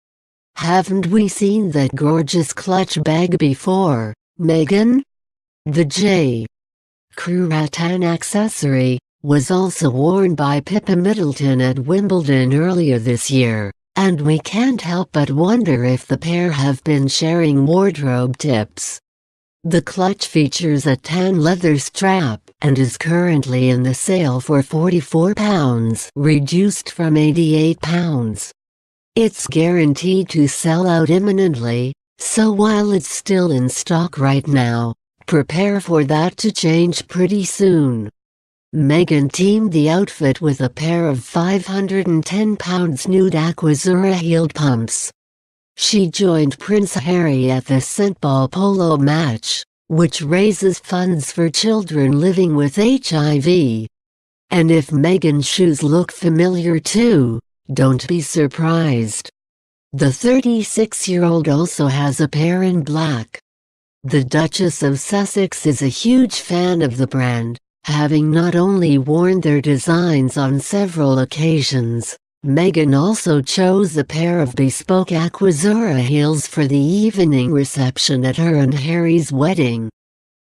Haven't we seen that gorgeous clutch bag before, Meghan? The J. Crew rattan accessory was also worn by Pippa Middleton at Wimbledon earlier this year, and we can't help but wonder if the pair have been sharing wardrobe tips. The clutch features a tan leather strap and is currently in the sale for £44, reduced from £88. It's guaranteed to sell out imminently, so while it's still in stock right now, prepare for that to change pretty soon. Meghan teamed the outfit with a pair of £510 nude Aquazzura heeled pumps. She joined Prince Harry at the St. Paul polo match, which raises funds for children living with HIV. And if Meghan's shoes look familiar too, don't be surprised. The 36-year-old also has a pair in black. The Duchess of Sussex is a huge fan of the brand, having not only worn their designs on several occasions. Meghan also chose a pair of bespoke Aquazzura heels for the evening reception at her and Harry's wedding.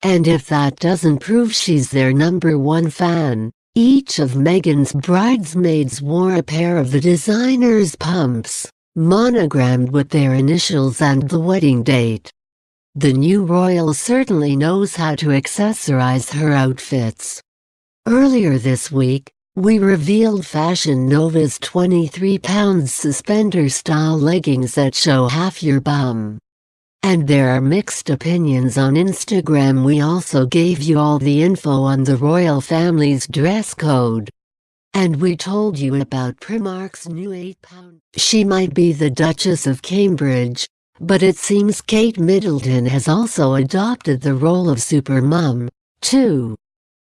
And if that doesn't prove she's their #1 fan, each of Meghan's bridesmaids wore a pair of the designer's pumps, monogrammed with their initials and the wedding date. The new royal certainly knows how to accessorize her outfits. Earlier this week, we revealed Fashion Nova's £23 suspender-style leggings that show half your bum. And there are mixed opinions on Instagram. We also gave you all the info on the royal family's dress code. And we told you about Primark's new £8. She might be the Duchess of Cambridge, but it seems Kate Middleton has also adopted the role of supermom, too.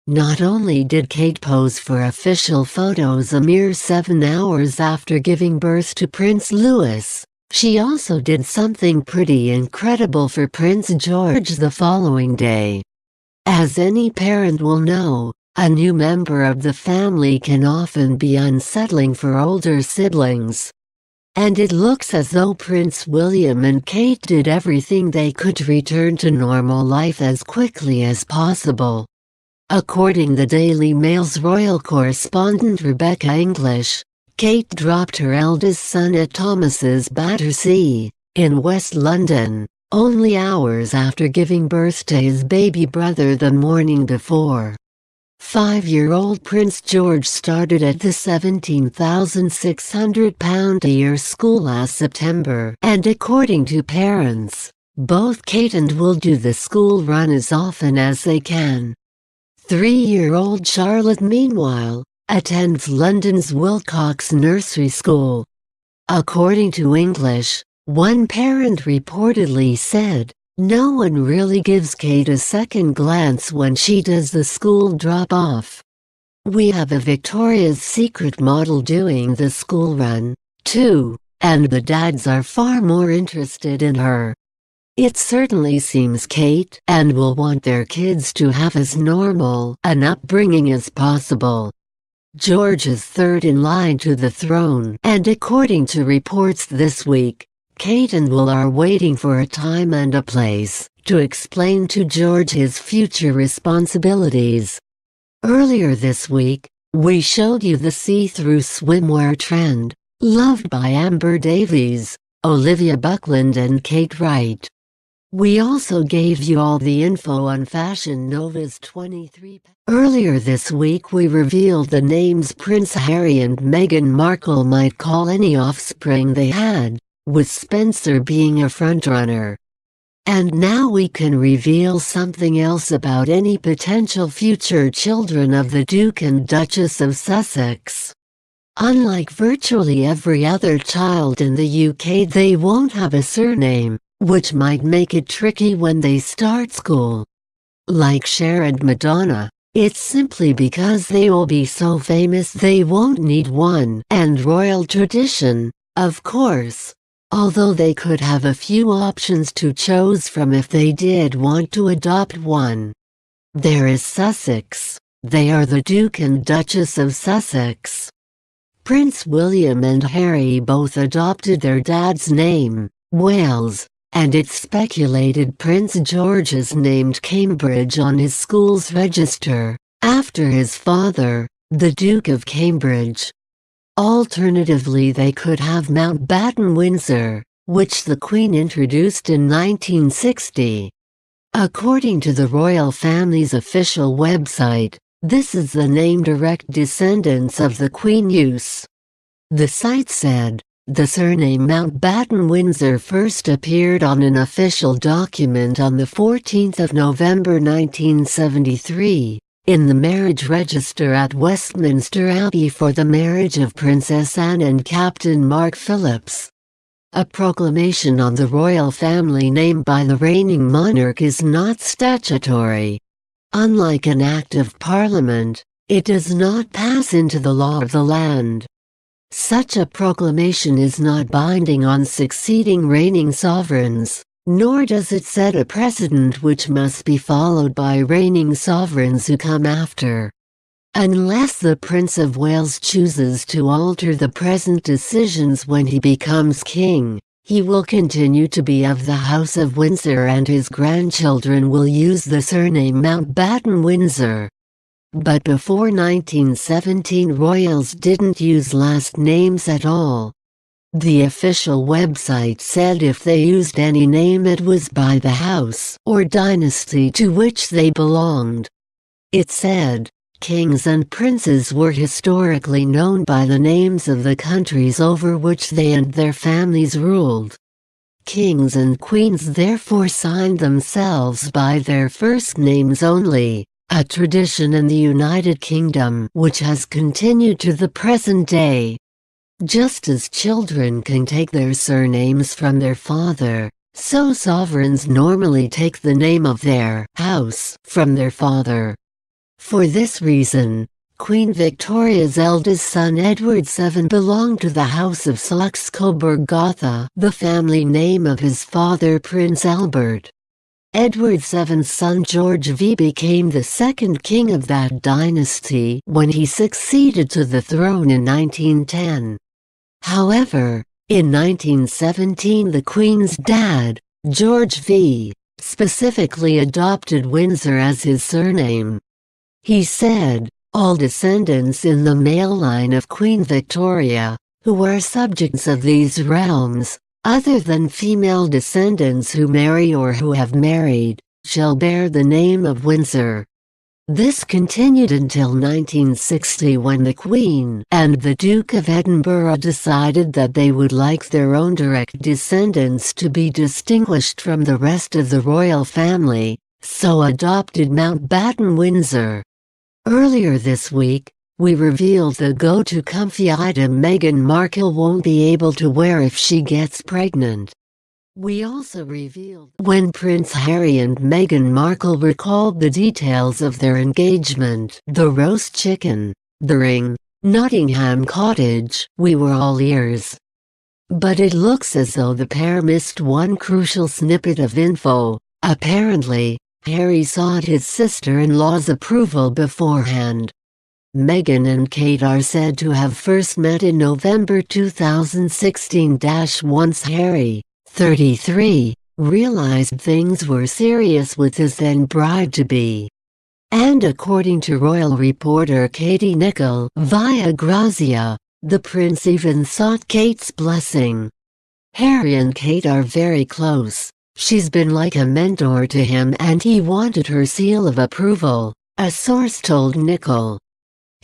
Not only did Kate pose for official photos a mere 7 hours after giving birth to Prince Louis, she also did something pretty incredible for Prince George the following day. As any parent will know, a new member of the family can often be unsettling for older siblings. And it looks as though Prince William and Kate did everything they could to return to normal life as quickly as possible. According to the Daily Mail's royal correspondent Rebecca English, Kate dropped her eldest son at Thomas's Battersea, in West London, only hours after giving birth to his baby brother the morning before. 5-year-old Prince George started at the £17,600 a year school last September, and according to parents, both Kate and Will do the school run as often as they can. 3-year-old Charlotte, meanwhile, attends London's Wilcox Nursery School. According to English, one parent reportedly said, "No one really gives Kate a second glance when she does the school drop-off. We have a Victoria's Secret model doing the school run, too, and the dads are far more interested in her." It certainly seems Kate and Will want their kids to have as normal an upbringing as possible. George is third in line to the throne, and according to reports this week, Kate and Will are waiting for a time and a place to explain to George his future responsibilities. Earlier this week, we showed you the see-through swimwear trend, loved by Amber Davies, Olivia Buckland and Kate Wright. We also gave you all the info on Fashion Nova's 23. Earlier this week we revealed the names Prince Harry and Meghan Markle might call any offspring they had, with Spencer being a frontrunner. And now we can reveal something else about any potential future children of the Duke and Duchess of Sussex. Unlike virtually every other child in the UK, they won't have a surname, which might make it tricky when they start school. Like Cher and Madonna, it's simply because they will be so famous they won't need one. And royal tradition, of course. Although they could have a few options to choose from if they did want to adopt one. There is Sussex. They are the Duke and Duchess of Sussex. Prince William and Harry both adopted their dad's name, Wales, and it's speculated Prince George is named Cambridge on his school's register, after his father, the Duke of Cambridge. Alternatively, they could have Mountbatten Windsor, which the Queen introduced in 1960. According to the royal family's official website, this is the name direct descendants of the Queen use. The site said, the surname Mountbatten Windsor first appeared on an official document on 14 November 1973, in the marriage register at Westminster Abbey for the marriage of Princess Anne and Captain Mark Phillips. A proclamation on the royal family name by the reigning monarch is not statutory. Unlike an Act of Parliament, it does not pass into the law of the land. Such a proclamation is not binding on succeeding reigning sovereigns, nor does it set a precedent which must be followed by reigning sovereigns who come after. Unless the Prince of Wales chooses to alter the present decisions when he becomes king, he will continue to be of the House of Windsor and his grandchildren will use the surname Mountbatten Windsor. But before 1917 royals didn't use last names at all. The official website said if they used any name it was by the house or dynasty to which they belonged. It said, kings and princes were historically known by the names of the countries over which they and their families ruled. Kings and queens therefore signed themselves by their first names only, a tradition in the United Kingdom which has continued to the present day. Just as children can take their surnames from their father, so sovereigns normally take the name of their house from their father. For this reason, Queen Victoria's eldest son Edward VII belonged to the House of Saxe-Coburg-Gotha, the family name of his father Prince Albert. Edward VII's son George V became the second king of that dynasty when he succeeded to the throne in 1910. However, in 1917 the Queen's dad, George V, specifically adopted Windsor as his surname. He said, all descendants in the male line of Queen Victoria, who are subjects of these realms, other than female descendants who marry or who have married, shall bear the name of Windsor. This continued until 1960 when the Queen and the Duke of Edinburgh decided that they would like their own direct descendants to be distinguished from the rest of the royal family, so adopted Mountbatten Windsor. Earlier this week, we revealed the go-to comfy item Meghan Markle won't be able to wear if she gets pregnant. We also revealed when Prince Harry and Meghan Markle recalled the details of their engagement, the roast chicken, the ring, Nottingham Cottage. We were all ears. But it looks as though the pair missed one crucial snippet of info. Apparently, Harry sought his sister-in-law's approval beforehand. Meghan and Kate are said to have first met in November 2016. Once Harry, 33, realized things were serious with his then bride-to-be. And according to royal reporter Katie Nicholl via Grazia, the prince even sought Kate's blessing. Harry and Kate are very close. She's been like a mentor to him and he wanted her seal of approval, a source told Nicholl.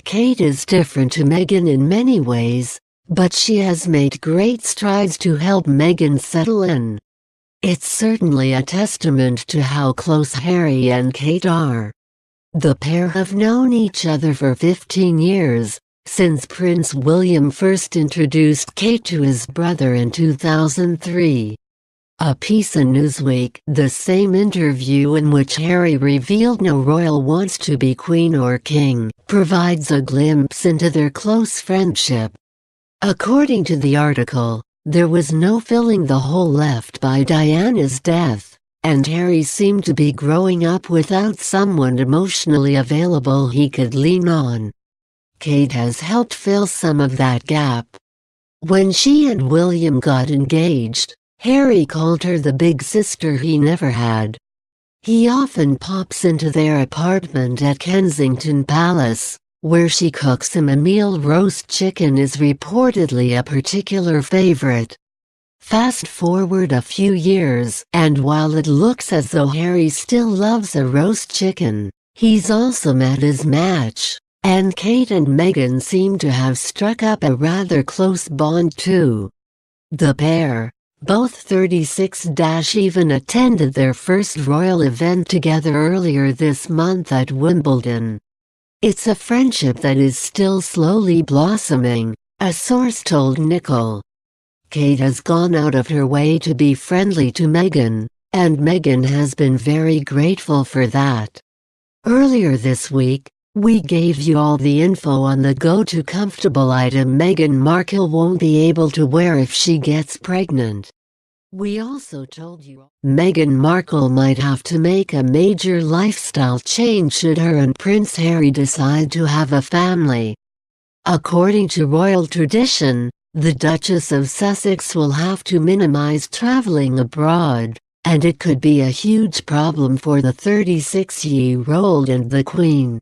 Kate is different to Meghan in many ways, but she has made great strides to help Meghan settle in. It's certainly a testament to how close Harry and Kate are. The pair have known each other for 15 years, since Prince William first introduced Kate to his brother in 2003. A piece in Newsweek, the same interview in which Harry revealed no royal wants to be queen or king, provides a glimpse into their close friendship. According to the article, there was no filling the hole left by Diana's death, and Harry seemed to be growing up without someone emotionally available he could lean on. Kate has helped fill some of that gap. When she and William got engaged, Harry called her the big sister he never had. He often pops into their apartment at Kensington Palace, where she cooks him a meal. Roast chicken is reportedly a particular favorite. Fast forward a few years, and while it looks as though Harry still loves a roast chicken, he's also met his match, and Kate and Meghan seem to have struck up a rather close bond too. The pair, both 36, even attended their first royal event together earlier this month at Wimbledon. It's a friendship that is still slowly blossoming, a source told Nicole. Kate has gone out of her way to be friendly to Meghan, and Meghan has been very grateful for that. Earlier this week, we gave you all the info on the go-to-comfortable item Meghan Markle won't be able to wear if she gets pregnant. We also told you Meghan Markle might have to make a major lifestyle change should her and Prince Harry decide to have a family. According to royal tradition, the Duchess of Sussex will have to minimize traveling abroad, and it could be a huge problem for the 36-year-old and the Queen.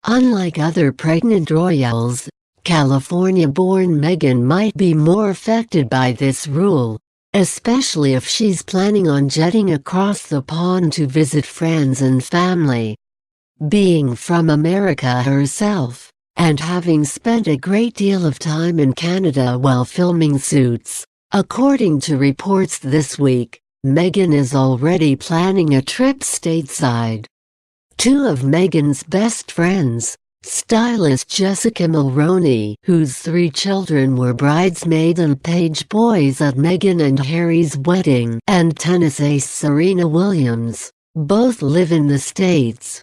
Unlike other pregnant royals, California-born Meghan might be more affected by this rule, especially if she's planning on jetting across the pond to visit friends and family. Being from America herself, and having spent a great deal of time in Canada while filming Suits, according to reports this week, Meghan is already planning a trip stateside. Two of Meghan's best friends, stylist Jessica Mulroney, whose 3 children were bridesmaids and page boys at Meghan and Harry's wedding, and tennis ace Serena Williams, both live in the States.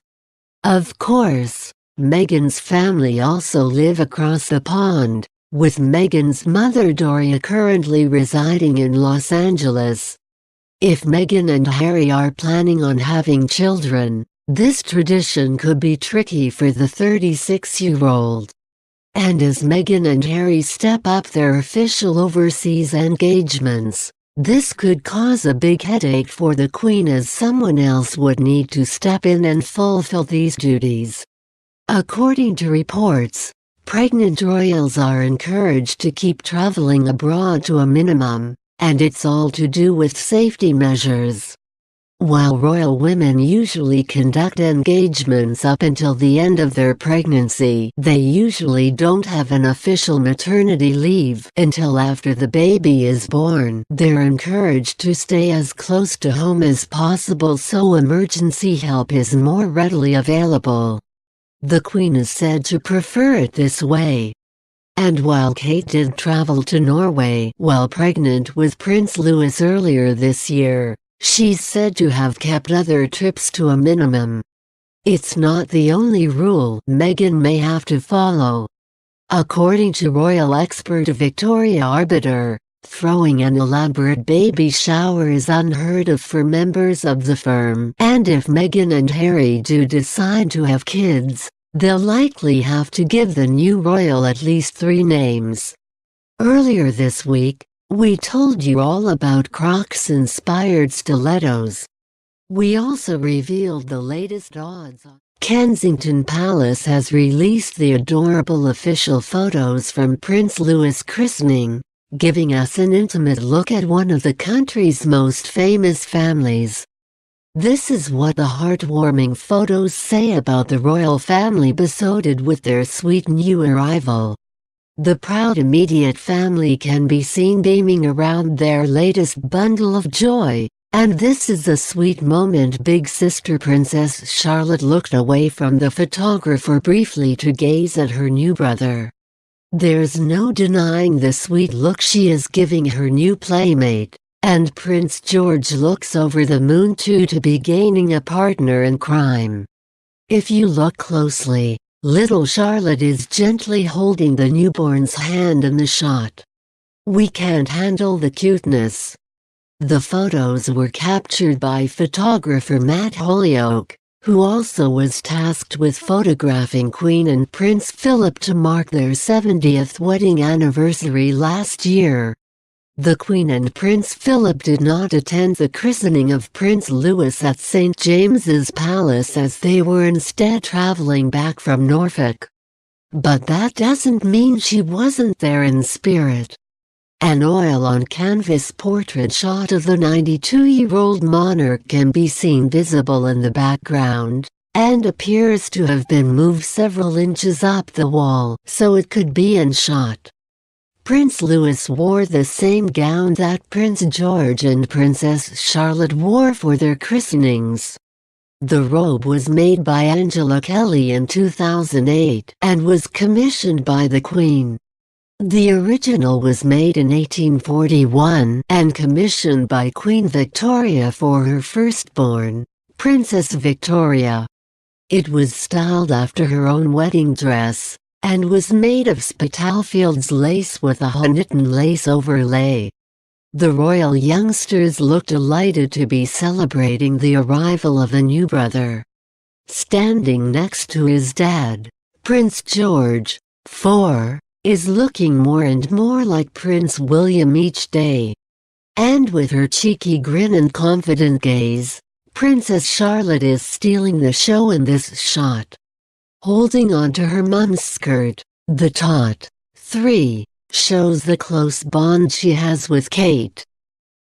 Of course, Meghan's family also live across the pond, with Meghan's mother Doria currently residing in Los Angeles. If Meghan and Harry are planning on having children, this tradition could be tricky for the 36-year-old. And as Meghan and Harry step up their official overseas engagements, this could cause a big headache for the Queen, as someone else would need to step in and fulfill these duties. According to reports, pregnant royals are encouraged to keep traveling abroad to a minimum, and it's all to do with safety measures. While royal women usually conduct engagements up until the end of their pregnancy, they usually don't have an official maternity leave until after the baby is born. They're encouraged to stay as close to home as possible so emergency help is more readily available. The Queen is said to prefer it this way. And while Kate did travel to Norway while pregnant with Prince Louis earlier this year, she's said to have kept other trips to a minimum. It's not the only rule Meghan may have to follow. According to royal expert Victoria Arbiter, throwing an elaborate baby shower is unheard of for members of the firm, and if Meghan and Harry do decide to have kids, they'll likely have to give the new royal at least 3 names. Earlier this week, we told you all about Crocs-inspired stilettos. We also revealed the latest odds. Kensington Palace has released the adorable official photos from Prince Louis' christening, giving us an intimate look at one of the country's most famous families. This is what the heartwarming photos say about the royal family besotted with their sweet new arrival. The proud immediate family can be seen beaming around their latest bundle of joy, and this is a sweet moment. Big sister Princess Charlotte looked away from the photographer briefly to gaze at her new brother. There's no denying the sweet look she is giving her new playmate, And Prince George looks over the moon too to be gaining a partner in crime. If you look closely, little Charlotte is gently holding the newborn's hand in the shot. We can't handle the cuteness. The photos were captured by photographer Matt Holyoke, who also was tasked with photographing Queen and Prince Philip to mark their 70th wedding anniversary last year. The Queen and Prince Philip did not attend the christening of Prince Louis at St. James's Palace as they were instead traveling back from Norfolk. But that doesn't mean she wasn't there in spirit. An oil-on-canvas portrait shot of the 92-year-old monarch can be seen visible in the background, and appears to have been moved several inches up the wall so it could be in shot. Prince Louis wore the same gown that Prince George and Princess Charlotte wore for their christenings. The robe was made by Angela Kelly in 2008 and was commissioned by the Queen. The original was made in 1841 and commissioned by Queen Victoria for her firstborn, Princess Victoria. It was styled after her own wedding dress, and was made of Spitalfields lace with a Honiton lace overlay. The royal youngsters looked delighted to be celebrating the arrival of a new brother. Standing next to his dad, Prince George, 4, is looking more and more like Prince William each day. And with her cheeky grin and confident gaze, Princess Charlotte is stealing the show in this shot. Holding onto her mum's skirt, the taut, 3, shows the close bond she has with Kate.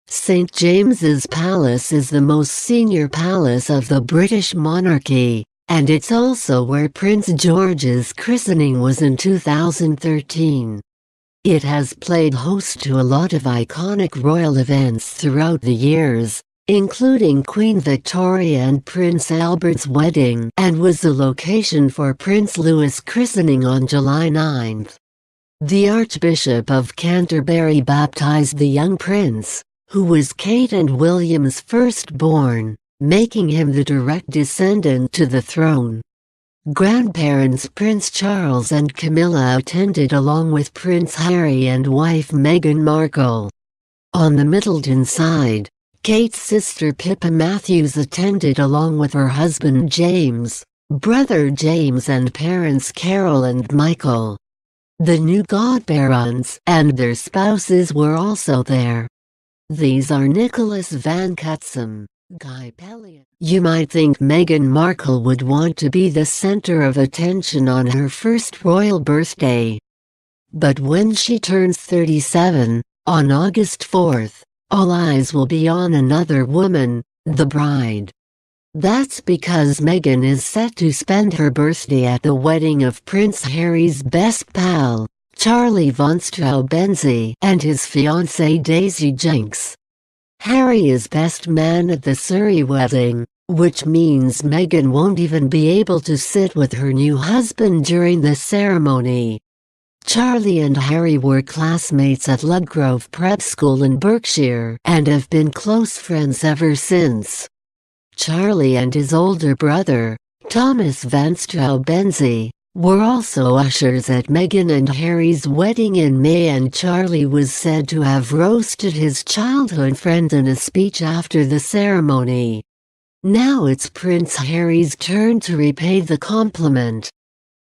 St. James's Palace is the most senior palace of the British monarchy, and it's also where Prince George's christening was in 2013. It has played host to a lot of iconic royal events throughout the years, including Queen Victoria and Prince Albert's wedding, and was the location for Prince Louis' christening on July 9. The Archbishop of Canterbury baptized the young prince, who was Kate and William's firstborn, making him the direct descendant to the throne. Grandparents Prince Charles and Camilla attended along with Prince Harry and wife Meghan Markle. On the Middleton side, Kate's sister Pippa Matthews attended along with her husband James, brother James and parents Carol and Michael. The new godparents and their spouses were also there. These are Nicholas Van Cutsem, Guy Pelliot. You might think Meghan Markle would want to be the center of attention on her first royal birthday. But when she turns 37, on August 4th, all eyes will be on another woman, the bride. That's because Meghan is set to spend her birthday at the wedding of Prince Harry's best pal, Charlie von Straubenzie, and his fiancée Daisy Jenks. Harry is best man at the Surrey wedding, which means Meghan won't even be able to sit with her new husband during the ceremony. Charlie and Harry were classmates at Ludgrove Prep School in Berkshire and have been close friends ever since. Charlie and his older brother, Thomas Van Straubenzie, were also ushers at Meghan and Harry's wedding in May, and Charlie was said to have roasted his childhood friend in a speech after the ceremony. Now it's Prince Harry's turn to repay the compliment.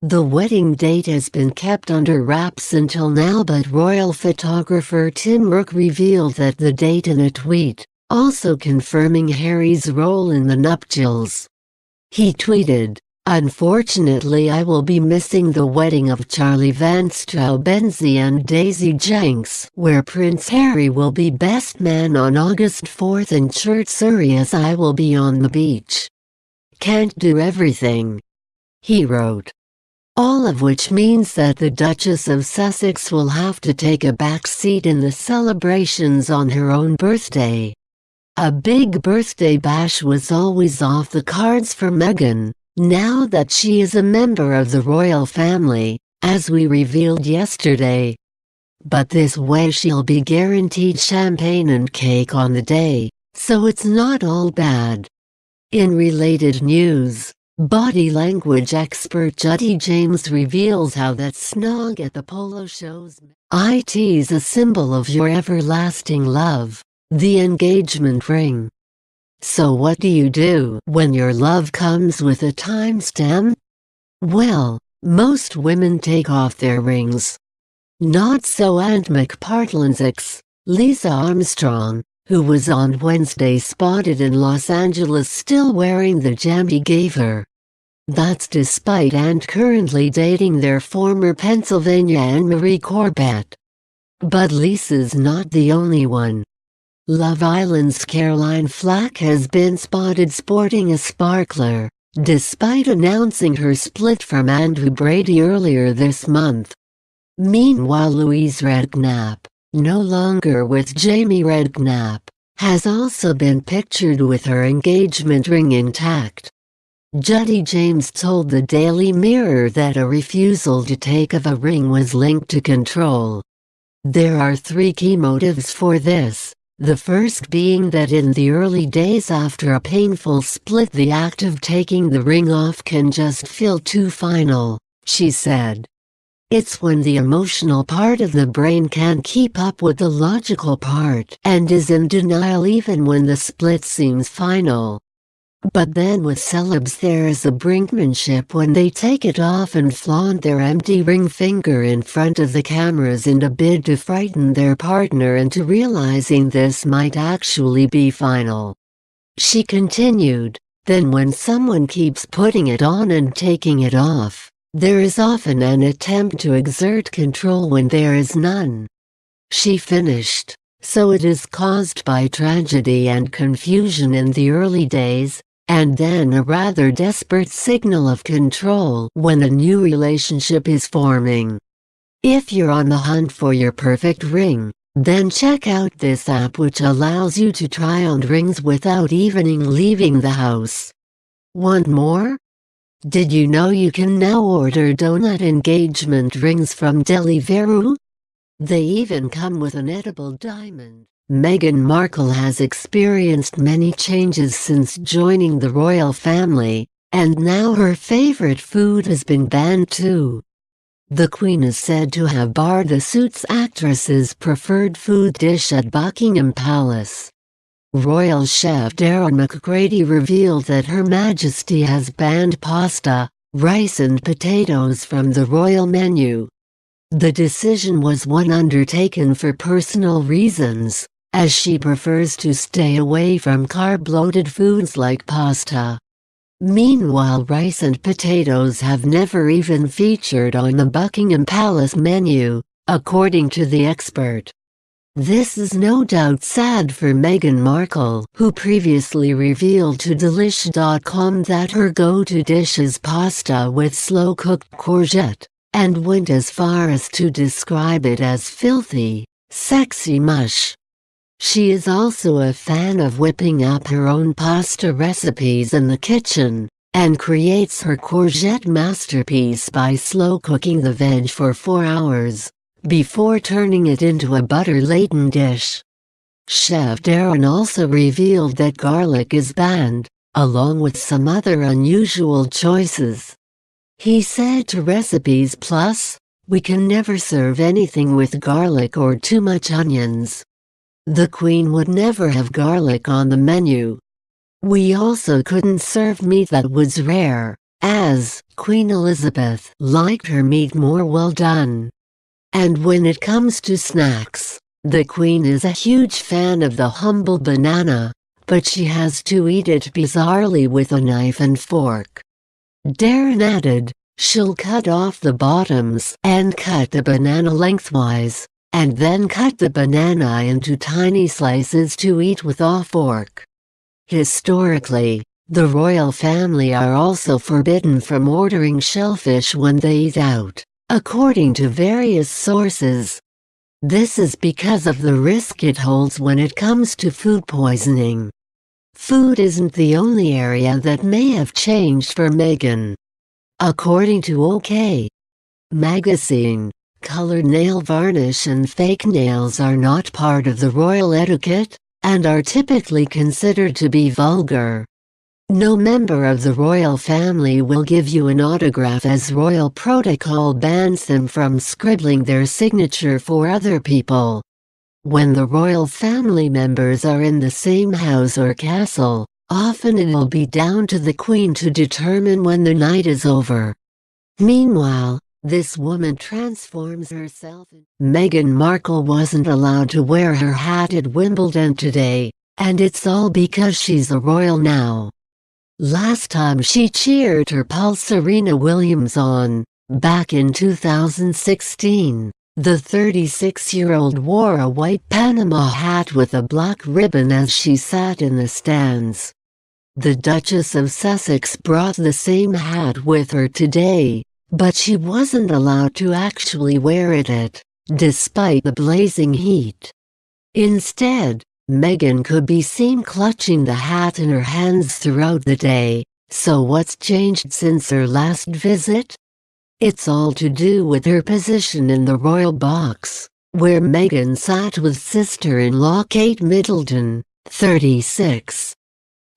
The wedding date has been kept under wraps until now, but royal photographer Tim Rook revealed that the date in a tweet, also confirming Harry's role in the nuptials. He tweeted, "Unfortunately, I will be missing the wedding of Charlie Van Straubenzie and Daisy Jenks, where Prince Harry will be best man on August 4th in Church Surrey, as I will be on the beach. Can't do everything," he wrote. All of which means that the Duchess of Sussex will have to take a back seat in the celebrations on her own birthday. A big birthday bash was always off the cards for Meghan, now that she is a member of the royal family, as we revealed yesterday. But this way she'll be guaranteed champagne and cake on the day, so it's not all bad. In related news, body language expert Judi James reveals how that snog at the polo shows it is a symbol of your everlasting love, the engagement ring. So what do you do when your love comes with a timestamp? Well, most women take off their rings. Not so Aunt McPartland's ex, Lisa Armstrong, who was on Wednesday spotted in Los Angeles still wearing the gem he gave her. That's despite Aunt currently dating their former Pennsylvania Anne-Marie Corbett. But Lisa's not the only one. Love Island's Caroline Flack has been spotted sporting a sparkler, despite announcing her split from Andrew Brady earlier this month. Meanwhile, Louise Redknapp, no longer with Jamie Redknapp, has also been pictured with her engagement ring intact. Judi James told the Daily Mirror that a refusal to take off a ring was linked to control. There are three key motives for this. The first being that in the early days after a painful split, the act of taking the ring off can just feel too final, she said. It's when the emotional part of the brain can't keep up with the logical part and is in denial even when the split seems final. But then with celebs there is a brinkmanship when they take it off and flaunt their empty ring finger in front of the cameras in a bid to frighten their partner into realizing this might actually be final. She continued, then when someone keeps putting it on and taking it off, there is often an attempt to exert control when there is none. She finished, so it is caused by tragedy and confusion in the early days, and then a rather desperate signal of control when a new relationship is forming. If you're on the hunt for your perfect ring, then check out this app which allows you to try on rings without even leaving the house. Want more? Did you know you can now order donut engagement rings from Deliveroo? They even come with an edible diamond. Meghan Markle has experienced many changes since joining the royal family, and now her favorite food has been banned too. The Queen is said to have barred the Suits actress's preferred food dish at Buckingham Palace. Royal chef Darren McGrady revealed that Her Majesty has banned pasta, rice and potatoes from the royal menu. The decision was one undertaken for personal reasons, as she prefers to stay away from carb-loaded foods like pasta. Meanwhile, rice and potatoes have never even featured on the Buckingham Palace menu, according to the expert. This is no doubt sad for Meghan Markle, who previously revealed to Delish.com that her go-to dish is pasta with slow-cooked courgette, and went as far as to describe it as filthy, sexy mush. She is also a fan of whipping up her own pasta recipes in the kitchen, and creates her courgette masterpiece by slow cooking the veg for 4 hours, before turning it into a butter-laden dish. Chef Darren also revealed that garlic is banned, along with some other unusual choices. He said to Recipes Plus, "We can never serve anything with garlic or too much onions. The Queen would never have garlic on the menu. We also couldn't serve meat that was rare, as Queen Elizabeth liked her meat more well done." And when it comes to snacks, the Queen is a huge fan of the humble banana, but she has to eat it bizarrely with a knife and fork. Darren added, "She'll cut off the bottoms and cut the banana lengthwise, and then cut the banana into tiny slices to eat with a fork." Historically, the royal family are also forbidden from ordering shellfish when they eat out, according to various sources. This is because of the risk it holds when it comes to food poisoning. Food isn't the only area that may have changed for Meghan. According to OK! Magazine, Colored nail varnish and fake nails are not part of the royal etiquette, and are typically considered to be vulgar. No member of the royal family will give you an autograph, as royal protocol bans them from scribbling their signature for other people. When the royal family members are in the same house or castle, often it'll be down to the Queen to determine when the night is over. Meanwhile, this woman transforms herself. Meghan Markle wasn't allowed to wear her hat at Wimbledon today, and it's all because she's a royal now. Last time she cheered her pal Serena Williams on, back in 2016, the 36-year-old wore a white Panama hat with a black ribbon as she sat in the stands. The Duchess of Sussex brought the same hat with her today, but she wasn't allowed to actually wear it, despite the blazing heat. Instead, Meghan could be seen clutching the hat in her hands throughout the day. So what's changed since her last visit? It's all to do with her position in the royal box, where Meghan sat with sister-in-law Kate Middleton, 36.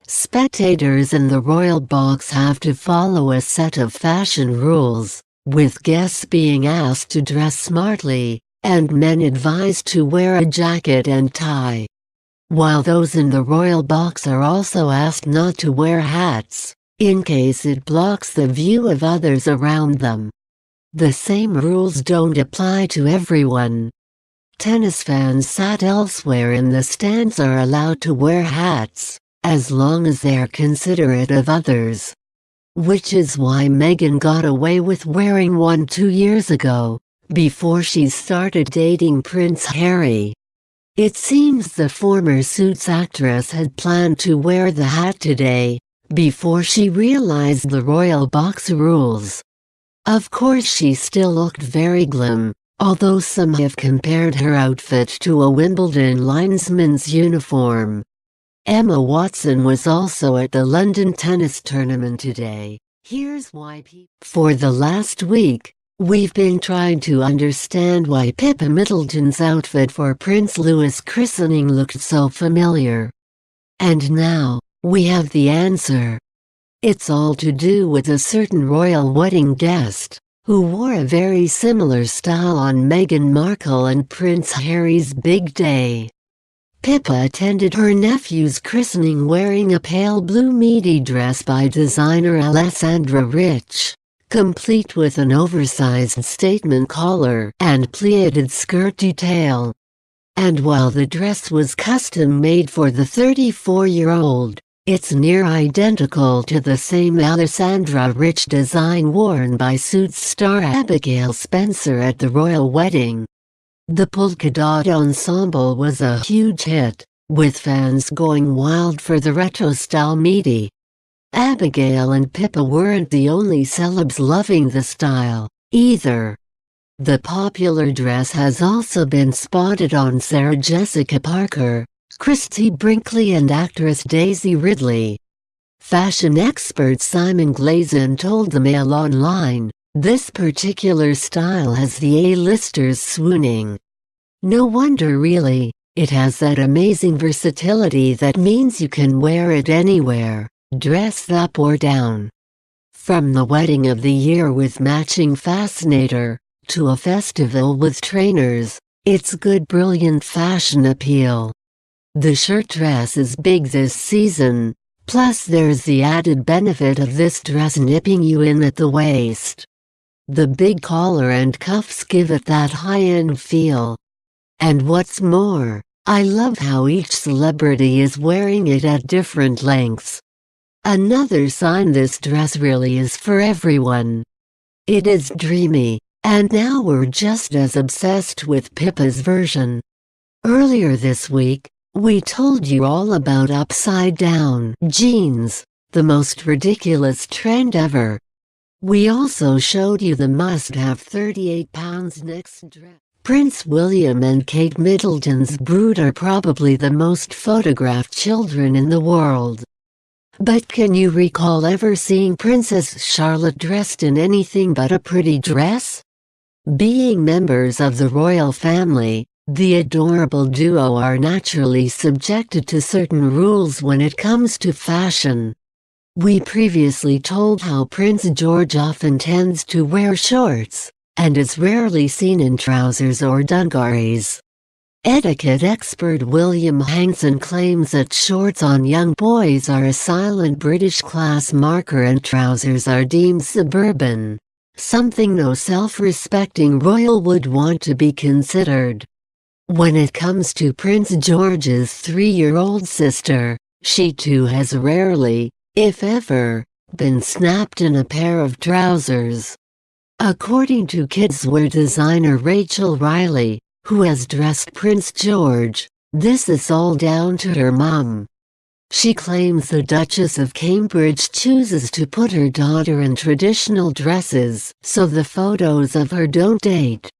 Spectators in the royal box have to follow a set of fashion rules, with guests being asked to dress smartly, and men advised to wear a jacket and tie. While those in the royal box are also asked not to wear hats, in case it blocks the view of others around them. The same rules don't apply to everyone. Tennis fans sat elsewhere in the stands are allowed to wear hats, as long as they're considerate of others. Which is why Meghan got away with wearing one 2 years ago, before she started dating Prince Harry. It seems the former Suits actress had planned to wear the hat today, before she realized the royal box rules. Of course she still looked very glam, although some have compared her outfit to a Wimbledon linesman's uniform. Emma Watson was also at the London tennis tournament today. Here's why. For the last week, we've been trying to understand why Pippa Middleton's outfit for Prince Louis' christening looked so familiar. And now, we have the answer. It's all to do with a certain royal wedding guest, who wore a very similar style on Meghan Markle and Prince Harry's big day. Pippa attended her nephew's christening wearing a pale blue midi dress by designer Alessandra Rich, complete with an oversized statement collar and pleated skirt detail. And while the dress was custom-made for the 34-year-old, it's near identical to the same Alessandra Rich design worn by Suits star Abigail Spencer at the royal wedding. The polka dot ensemble was a huge hit, with fans going wild for the retro-style midi. Abigail and Pippa weren't the only celebs loving the style, either. The popular dress has also been spotted on Sarah Jessica Parker, Christy Brinkley and actress Daisy Ridley. Fashion expert Simon Glazin told the Mail Online, "This particular style has the A-listers swooning. No wonder really, it has that amazing versatility that means you can wear it anywhere, dressed up or down. From the wedding of the year with matching fascinator, to a festival with trainers, it's good brilliant fashion appeal. The shirt dress is big this season, plus there's the added benefit of this dress nipping you in at the waist. The big collar and cuffs give it that high-end feel. And what's more, I love how each celebrity is wearing it at different lengths. Another sign this dress really is for everyone. It is dreamy, and now we're just as obsessed with Pippa's version. Earlier this week, we told you all about upside-down jeans, the most ridiculous trend ever. We also showed you the must-have 38-pound next dress. Prince William and Kate Middleton's brood are probably the most photographed children in the world. But can you recall ever seeing Princess Charlotte dressed in anything but a pretty dress? Being members of the royal family, the adorable duo are naturally subjected to certain rules when it comes to fashion. We previously told how Prince George often tends to wear shorts, and is rarely seen in trousers or dungarees. Etiquette expert William Hangson claims that shorts on young boys are a silent British class marker and trousers are deemed suburban, something no self-respecting royal would want to be considered. When it comes to Prince George's 3-year-old sister, she too has rarely, if ever, been snapped in a pair of trousers. According to kidswear designer Rachel Riley, who has dressed Prince George, this is all down to her mum. She claims the Duchess of Cambridge chooses to put her daughter in traditional dresses, so the photos of her don't date.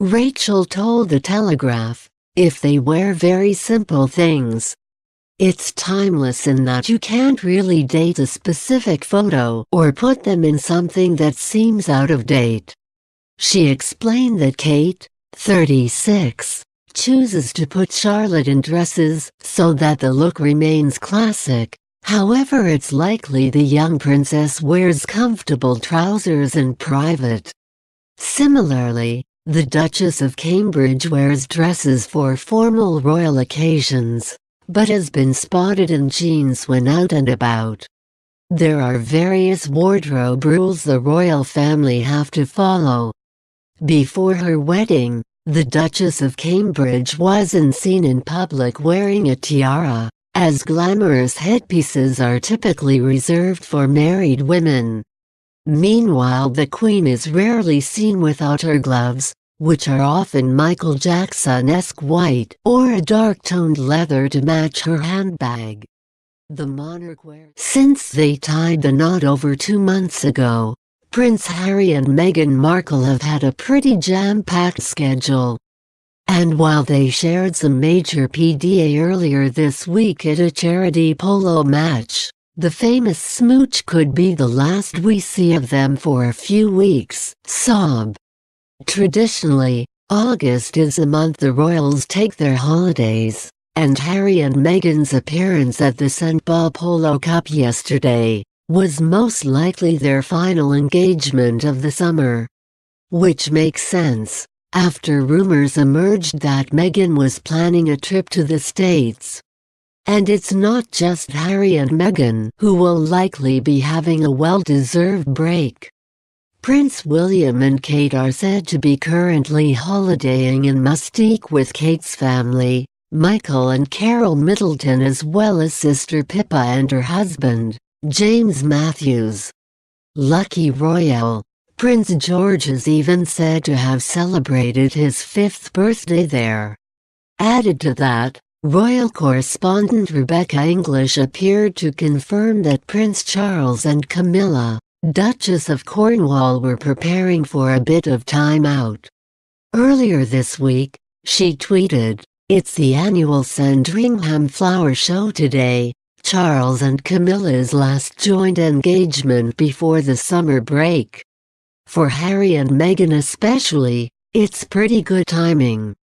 Rachel told The Telegraph, "If they wear very simple things, it's timeless in that you can't really date a specific photo or put them in something that seems out of date." She explained that Kate, 36, chooses to put Charlotte in dresses so that the look remains classic. However, it's likely the young princess wears comfortable trousers in private. Similarly, the Duchess of Cambridge wears dresses for formal royal occasions, but has been spotted in jeans when out and about. There are various wardrobe rules the royal family have to follow. Before her wedding, the Duchess of Cambridge wasn't seen in public wearing a tiara, as glamorous headpieces are typically reserved for married women. Meanwhile, the Queen is rarely seen without her gloves, which are often Michael Jackson-esque white or a dark-toned leather to match her handbag. The monarch wears. Since they tied the knot over 2 months ago, Prince Harry and Meghan Markle have had a pretty jam-packed schedule. And while they shared some major PDA earlier this week at a charity polo match, the famous smooch could be the last we see of them for a few weeks. Sob. Traditionally, August is the month the royals take their holidays, and Harry and Meghan's appearance at the St. Paul Polo Cup yesterday was most likely their final engagement of the summer. Which makes sense, after rumors emerged that Meghan was planning a trip to the States. And it's not just Harry and Meghan who will likely be having a well-deserved break. Prince William and Kate are said to be currently holidaying in Mustique with Kate's family, Michael and Carol Middleton, as well as sister Pippa and her husband, James Matthews. Lucky Royal. Prince George is even said to have celebrated his 5th birthday there. Added to that, royal correspondent Rebecca English appeared to confirm that Prince Charles and Camilla, Duchess of Cornwall, were preparing for a bit of time out. Earlier this week, she tweeted, "It's the annual Sandringham Flower Show today, Charles and Camilla's last joint engagement before the summer break. For Harry and Meghan especially, it's pretty good timing."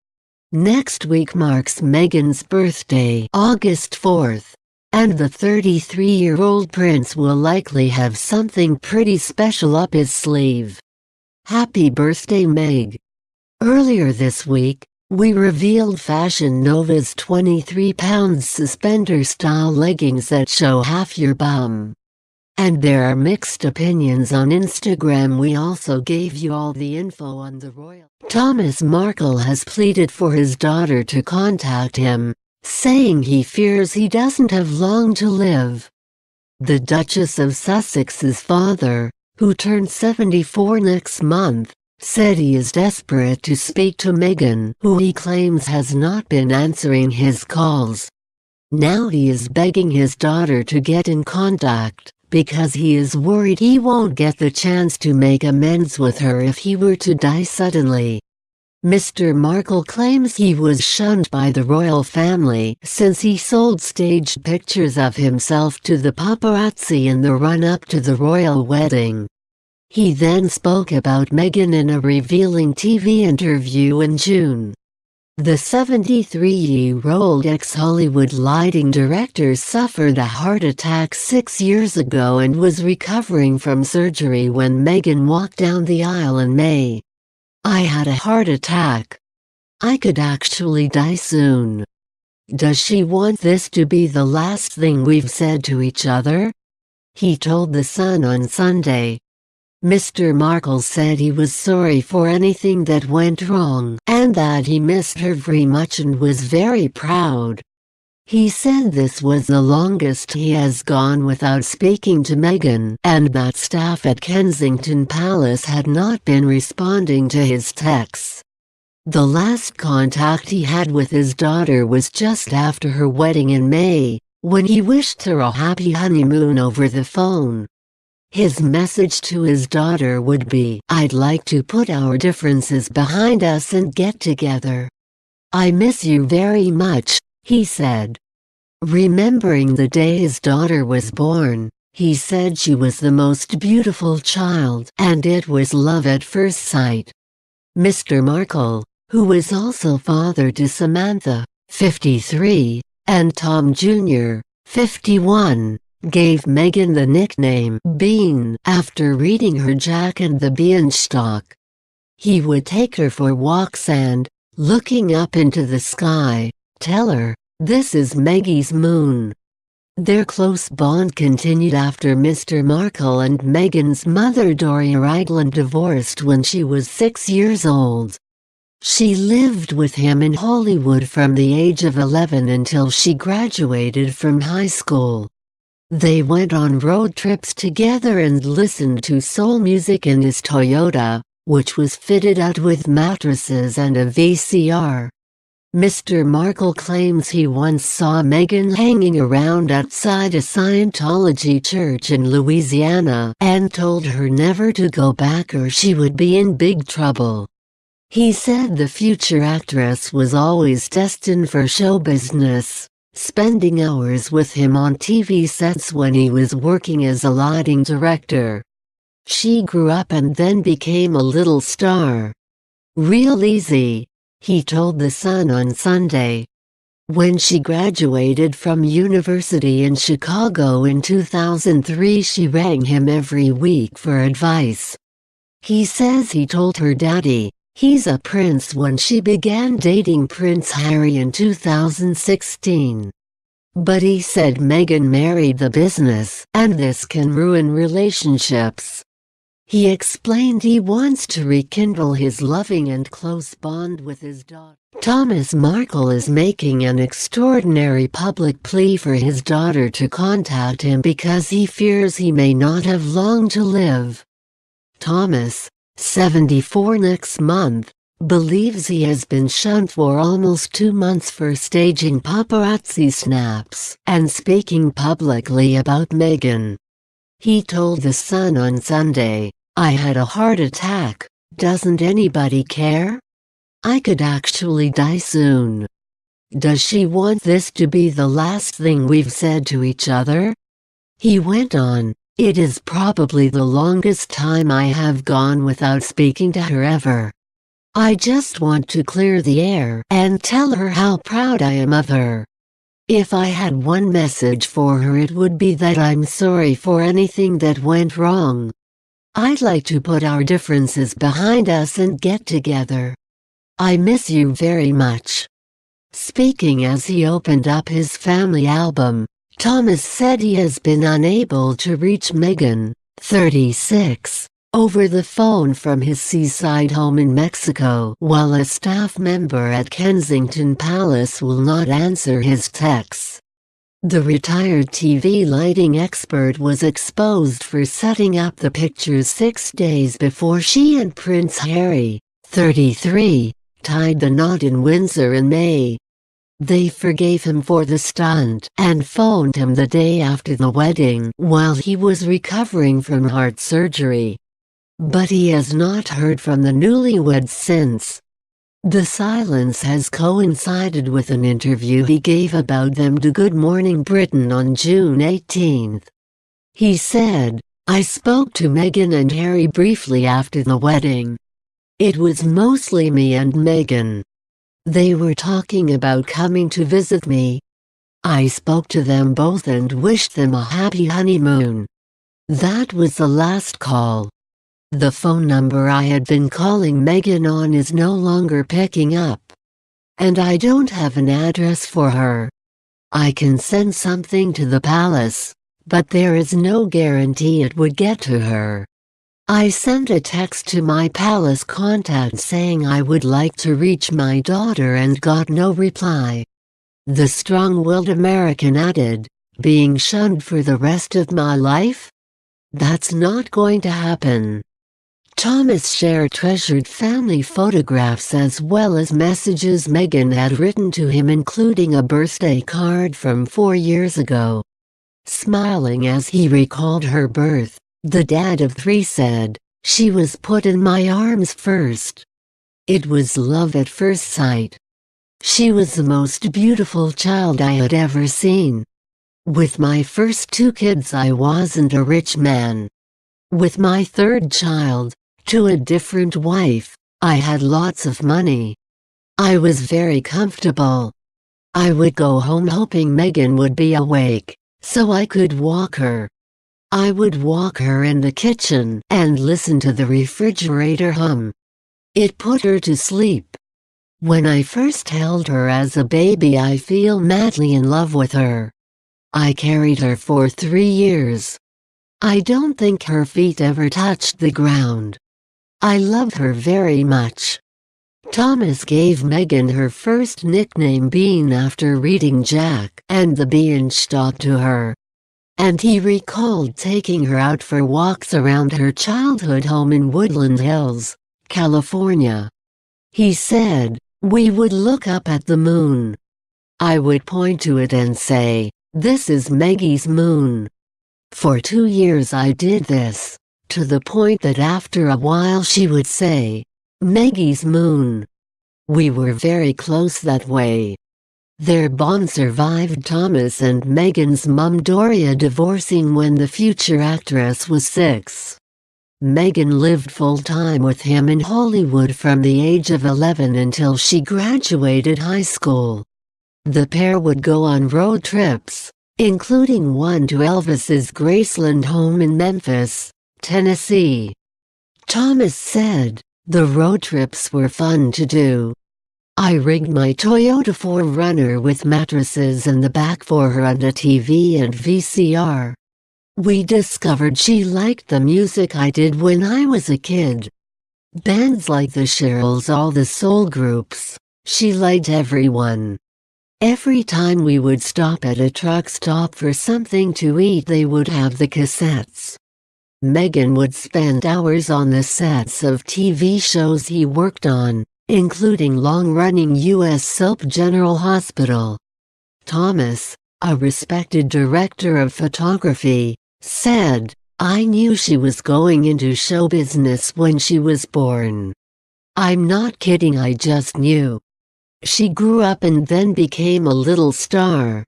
Next week marks Meghan's birthday, August 4th, and the 33-year-old prince will likely have something pretty special up his sleeve. Happy birthday, Meg! Earlier this week, we revealed Fashion Nova's 23-pound suspender-style leggings that show half your bum. And there are mixed opinions on Instagram. We also gave you all the info on the royal. Thomas Markle has pleaded for his daughter to contact him, saying he fears he doesn't have long to live. The Duchess of Sussex's father, who turned 74 next month, said he is desperate to speak to Meghan, who he claims has not been answering his calls. Now he is begging his daughter to get in contact, because he is worried he won't get the chance to make amends with her if he were to die suddenly. Mr. Markle claims he was shunned by the royal family since he sold staged pictures of himself to the paparazzi in the run-up to the royal wedding. He then spoke about Meghan in a revealing TV interview in June. The 73-year-old ex-Hollywood lighting director suffered a heart attack 6 years ago and was recovering from surgery when Meghan walked down the aisle in May. "I had a heart attack. I could actually die soon. Does she want this to be the last thing we've said to each other?" he told The Sun on Sunday. Mr. Markle said he was sorry for anything that went wrong and that he missed her very much and was very proud. He said this was the longest he has gone without speaking to Meghan and that staff at Kensington Palace had not been responding to his texts. The last contact he had with his daughter was just after her wedding in May, when he wished her a happy honeymoon over the phone. His message to his daughter would be, "I'd like to put our differences behind us and get together. I miss you very much," he said. Remembering the day his daughter was born, he said she was the most beautiful child and it was love at first sight. Mr. Markle, who was also father to Samantha, 53, and Tom Jr., 51, gave Meghan the nickname Bean after reading her Jack and the Beanstalk. He would take her for walks and, looking up into the sky, tell her, "This is Maggie's moon." Their close bond continued after Mr. Markle and Meghan's mother Doria Ragland divorced when she was 6 years old. She lived with him in Hollywood from the age of 11 until she graduated from high school. They went on road trips together and listened to soul music in his Toyota, which was fitted out with mattresses and a VCR. Mr. Markle claims he once saw Meghan hanging around outside a Scientology church in Louisiana and told her never to go back or she would be in big trouble. He said the future actress was always destined for show business, spending hours with him on TV sets when he was working as a lighting director. "She grew up and then became a little star. Real easy," he told The Sun on Sunday. When she graduated from university in Chicago in 2003, she rang him every week for advice. He says he told her daddy, "He's a prince," when she began dating Prince Harry in 2016. But he said Meghan married the business, and this can ruin relationships. He explained he wants to rekindle his loving and close bond with his daughter. Thomas Markle is making an extraordinary public plea for his daughter to contact him because he fears he may not have long to live. Thomas, 74 next month, believes he has been shunned for almost 2 months for staging paparazzi snaps and speaking publicly about Meghan. He told The Sun on Sunday, "I had a heart attack. Doesn't anybody care? I could actually die soon. Does she want this to be the last thing we've said to each other?" He went on, "It is probably the longest time I have gone without speaking to her ever. I just want to clear the air and tell her how proud I am of her. If I had one message for her, it would be that I'm sorry for anything that went wrong. I'd like to put our differences behind us and get together. I miss you very much." Speaking as he opened up his family album, Thomas said he has been unable to reach Meghan, 36, over the phone from his seaside home in Mexico, while a staff member at Kensington Palace will not answer his texts. The retired TV lighting expert was exposed for setting up the pictures 6 days before she and Prince Harry, 33, tied the knot in Windsor in May. They forgave him for the stunt and phoned him the day after the wedding while he was recovering from heart surgery. But he has not heard from the newlyweds since. The silence has coincided with an interview he gave about them to Good Morning Britain on June 18. He said, I spoke to Meghan and Harry briefly after the wedding. It was mostly me and Meghan. They were talking about coming to visit me. I spoke to them both and wished them a happy honeymoon. That was the last call. The phone number I had been calling Meghan on is no longer picking up. And I don't have an address for her. I can send something to the palace, but there is no guarantee it would get to her. I sent a text to my palace contact saying I would like to reach my daughter and got no reply. The strong-willed American added, "Being shunned for the rest of my life? That's not going to happen." Thomas shared treasured family photographs as well as messages Meghan had written to him, including a birthday card from 4 years ago. Smiling as he recalled her birth, the dad of 3 said, "She was put in my arms first. It was love at first sight. She was the most beautiful child I had ever seen. With my first 2 kids I wasn't a rich man. With my 3rd child, to a different wife, I had lots of money. I was very comfortable. I would go home hoping Meghan would be awake, so I could walk her. I would walk her in the kitchen and listen to the refrigerator hum. It put her to sleep. When I first held her as a baby I feel madly in love with her. I carried her for 3 years. I don't think her feet ever touched the ground. I love her very much." Thomas gave Meghan her first nickname Bean after reading Jack and the Beanstalk to her. And he recalled taking her out for walks around her childhood home in Woodland Hills, California. He said, "We would look up at the moon. I would point to it and say, 'This is Maggie's moon.' For 2 years I did this, to the point that after a while she would say, 'Maggie's moon.' We were very close that way." Their bond survived Thomas and Meghan's mum Doria divorcing when the future actress was 6. Meghan lived full-time with him in Hollywood from the age of 11 until she graduated high school. The pair would go on road trips, including one to Elvis's Graceland home in Memphis, Tennessee. Thomas said, "The road trips were fun to do. I rigged my Toyota 4Runner with mattresses in the back for her and a TV and VCR. We discovered she liked the music I did when I was a kid. Bands like the Shirelles, all the soul groups. She liked everyone. Every time we would stop at a truck stop for something to eat they would have the cassettes." Meghan would spend hours on the sets of TV shows he worked on, including long-running U.S. soap General Hospital. Thomas, a respected director of photography, said, "I knew she was going into show business when she was born. I'm not kidding, I just knew. She grew up and then became a little star.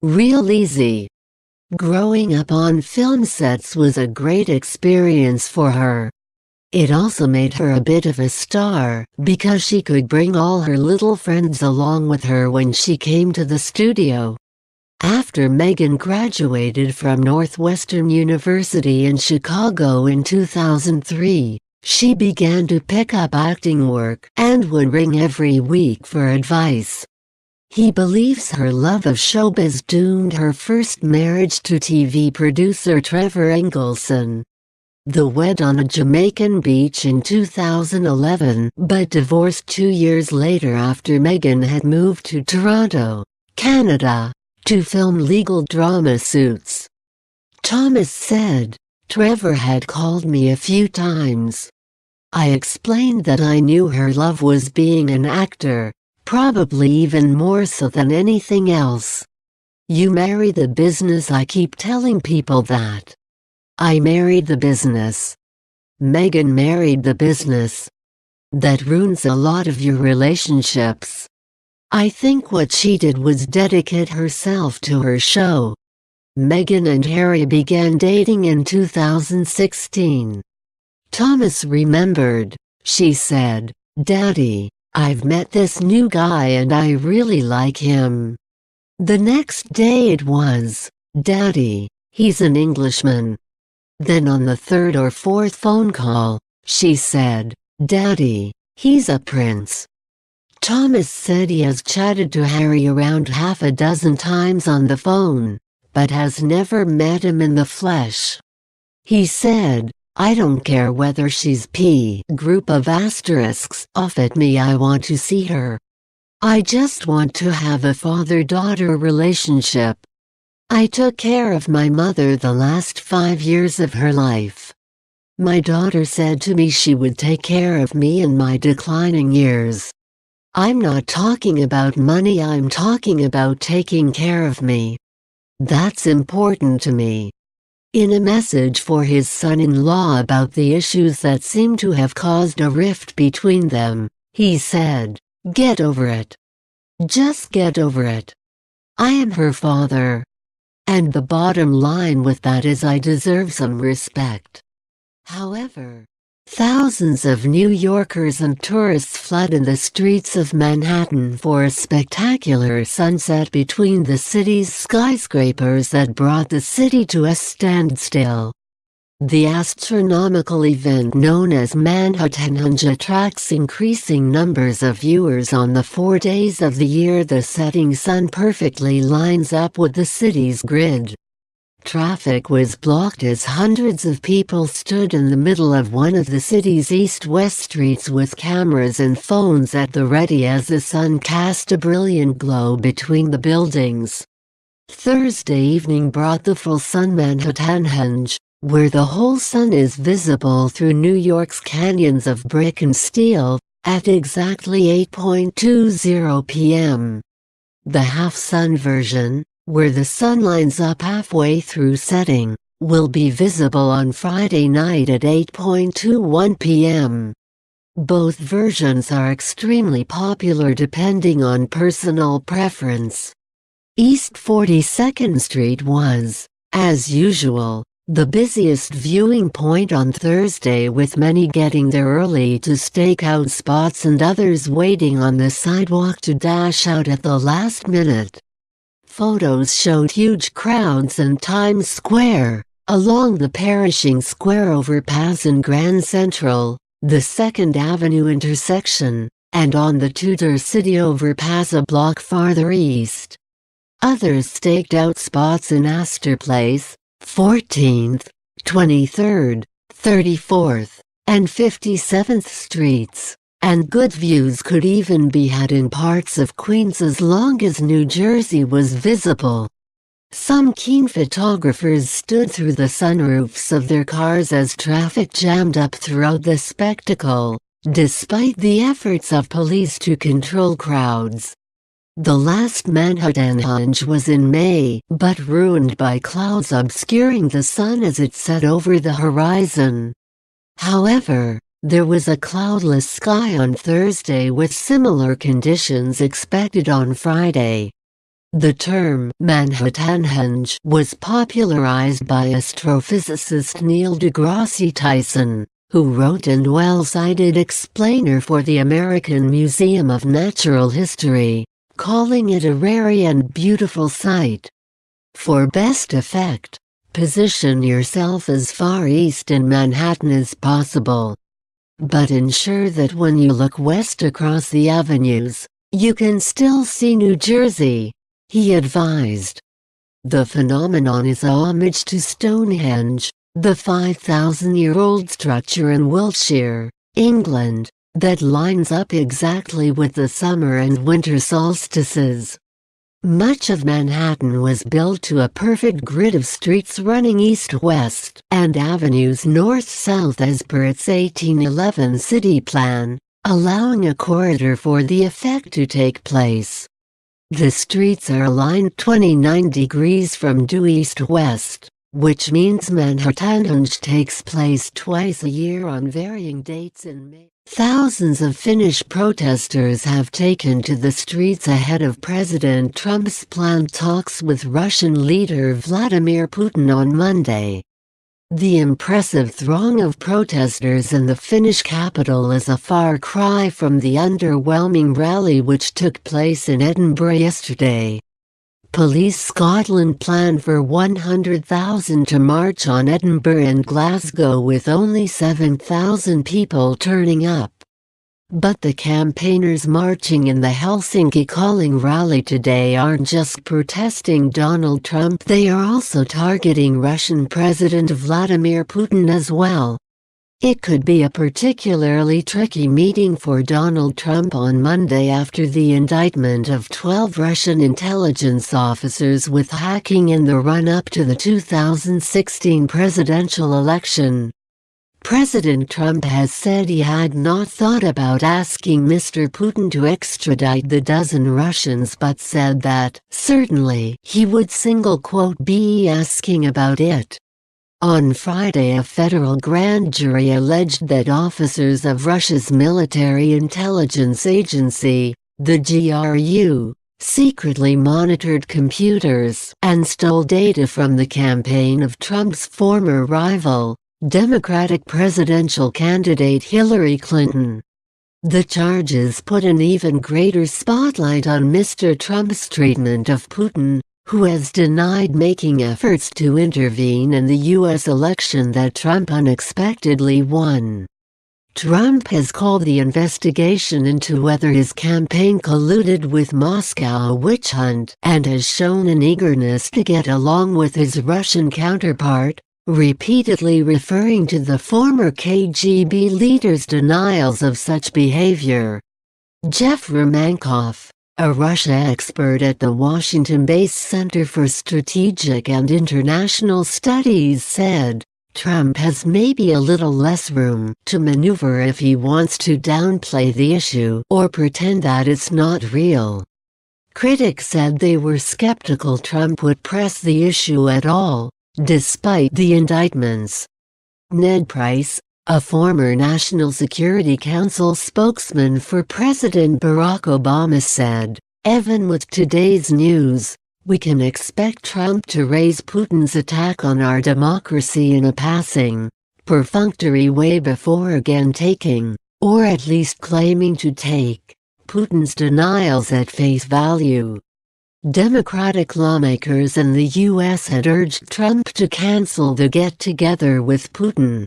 Real easy." Growing up on film sets was a great experience for her. It also made her a bit of a star because she could bring all her little friends along with her when she came to the studio. After Meghan graduated from Northwestern University in Chicago in 2003, she began to pick up acting work and would ring every week for advice. He believes her love of showbiz doomed her first marriage to TV producer Trevor Engelson. They wed on a Jamaican beach in 2011 but divorced 2 years later after Meghan had moved to Toronto, Canada, to film legal drama Suits. Thomas said, "Trevor had called me a few times. I explained that I knew her love was being an actor, probably even more so than anything else. You marry the business, I keep telling people that. I married the business. Meghan married the business. That ruins a lot of your relationships. I think what she did was dedicate herself to her show. Meghan and Harry began dating in 2016. Thomas remembered. She said, "Daddy, I've met this new guy and I really like him." The next day it was, "Daddy, he's an Englishman." Then on the third or fourth phone call, she said, "Daddy, he's a prince." Thomas said he has chatted to Harry around half a dozen times on the phone, but has never met him in the flesh. He said, "I don't care whether she's group of asterisks off at me, I want to see her. I just want to have a father-daughter relationship. I took care of my mother the last 5 years of her life. My daughter said to me she would take care of me in my declining years. I'm not talking about money, I'm talking about taking care of me. That's important to me." In a message for his son-in-law about the issues that seem to have caused a rift between them, he said, "Get over it. Just get over it. I am her father. And the bottom line with that is I deserve some respect." However, thousands of New Yorkers and tourists flooded the streets of Manhattan for a spectacular sunset between the city's skyscrapers that brought the city to a standstill. The astronomical event known as Manhattanhenge attracts increasing numbers of viewers on the 4 days of the year the setting sun perfectly lines up with the city's grid. Traffic was blocked as hundreds of people stood in the middle of one of the city's east-west streets with cameras and phones at the ready as the sun cast a brilliant glow between the buildings. Thursday evening brought the full-sun Manhattanhenge, where the whole sun is visible through New York's canyons of brick and steel, at exactly 8:20 p.m. The half-sun version, where the sun lines up halfway through setting, will be visible on Friday night at 8:21 p.m. Both versions are extremely popular depending on personal preference. East 42nd Street was, as usual, the busiest viewing point on Thursday, with many getting there early to stake out spots and others waiting on the sidewalk to dash out at the last minute. Photos showed huge crowds in Times Square, along the Pershing Square overpass in Grand Central, the 2nd Avenue intersection, and on the Tudor City overpass a block farther east. Others staked out spots in Astor Place, 14th, 23rd, 34th, and 57th Streets, and good views could even be had in parts of Queens as long as New Jersey was visible. Some keen photographers stood through the sunroofs of their cars as traffic jammed up throughout the spectacle, despite the efforts of police to control crowds. The last Manhattanhenge was in May, but ruined by clouds obscuring the sun as it set over the horizon. However, there was a cloudless sky on Thursday with similar conditions expected on Friday. The term Manhattanhenge was popularized by astrophysicist Neil deGrasse Tyson, who wrote an well-cited explainer for the American Museum of Natural History, calling it a rare and beautiful sight. For best effect, position yourself as far east in Manhattan as possible. But ensure that when you look west across the avenues, you can still see New Jersey, he advised. The phenomenon is a homage to Stonehenge, the 5,000-year-old structure in Wiltshire, England, that lines up exactly with the summer and winter solstices. Much of Manhattan was built to a perfect grid of streets running east-west and avenues north-south as per its 1811 city plan, allowing a corridor for the effect to take place. The streets are aligned 29 degrees from due east-west, which means Manhattanhenge takes place twice a year on varying dates in May. Thousands of Finnish protesters have taken to the streets ahead of President Trump's planned talks with Russian leader Vladimir Putin on Monday. The impressive throng of protesters in the Finnish capital is a far cry from the underwhelming rally which took place in Edinburgh yesterday. Police Scotland planned for 100,000 to march on Edinburgh and Glasgow with only 7,000 people turning up. But the campaigners marching in the Helsinki calling rally today aren't just protesting Donald Trump, they are also targeting Russian President Vladimir Putin as well. It could be a particularly tricky meeting for Donald Trump on Monday after the indictment of 12 Russian intelligence officers with hacking in the run-up to the 2016 presidential election. President Trump has said he had not thought about asking Mr. Putin to extradite the dozen Russians but said that, certainly, he would be asking about it. On Friday, a federal grand jury alleged that officers of Russia's military intelligence agency, the GRU, secretly monitored computers and stole data from the campaign of Trump's former rival, Democratic presidential candidate Hillary Clinton. The charges put an even greater spotlight on Mr. Trump's treatment of Putin, who has denied making efforts to intervene in the U.S. election that Trump unexpectedly won. Trump has called the investigation into whether his campaign colluded with Moscow a witch hunt and has shown an eagerness to get along with his Russian counterpart, repeatedly referring to the former KGB leader's denials of such behavior. Jeff Romankoff, a Russia expert at the Washington-based Center for Strategic and International Studies, said, Trump has maybe a little less room to maneuver if he wants to downplay the issue or pretend that it's not real. Critics said they were skeptical Trump would press the issue at all, despite the indictments. Ned Price, a former National Security Council spokesman for President Barack Obama, said, even with today's news, we can expect Trump to raise Putin's attack on our democracy in a passing, perfunctory way before again taking, or at least claiming to take, Putin's denials at face value. Democratic lawmakers in the U.S. had urged Trump to cancel the get-together with Putin.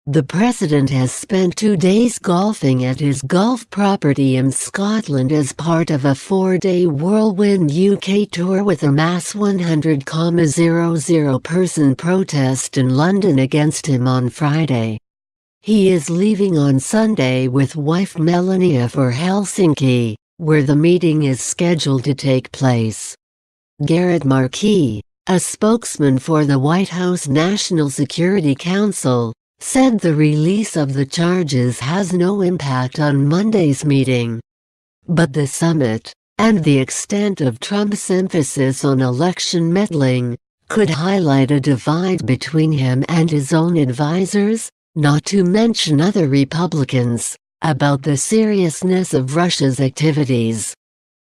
The president has spent 2 days golfing at his golf property in Scotland as part of a 4-day whirlwind UK tour with a mass 100,000-person protest in London against him on Friday. He is leaving on Sunday with wife Melania for Helsinki, where the meeting is scheduled to take place. Garrett Markey, a spokesman for the White House National Security Council, said the release of the charges has no impact on Monday's meeting. But the summit, and the extent of Trump's emphasis on election meddling, could highlight a divide between him and his own advisors, not to mention other Republicans, about the seriousness of Russia's activities.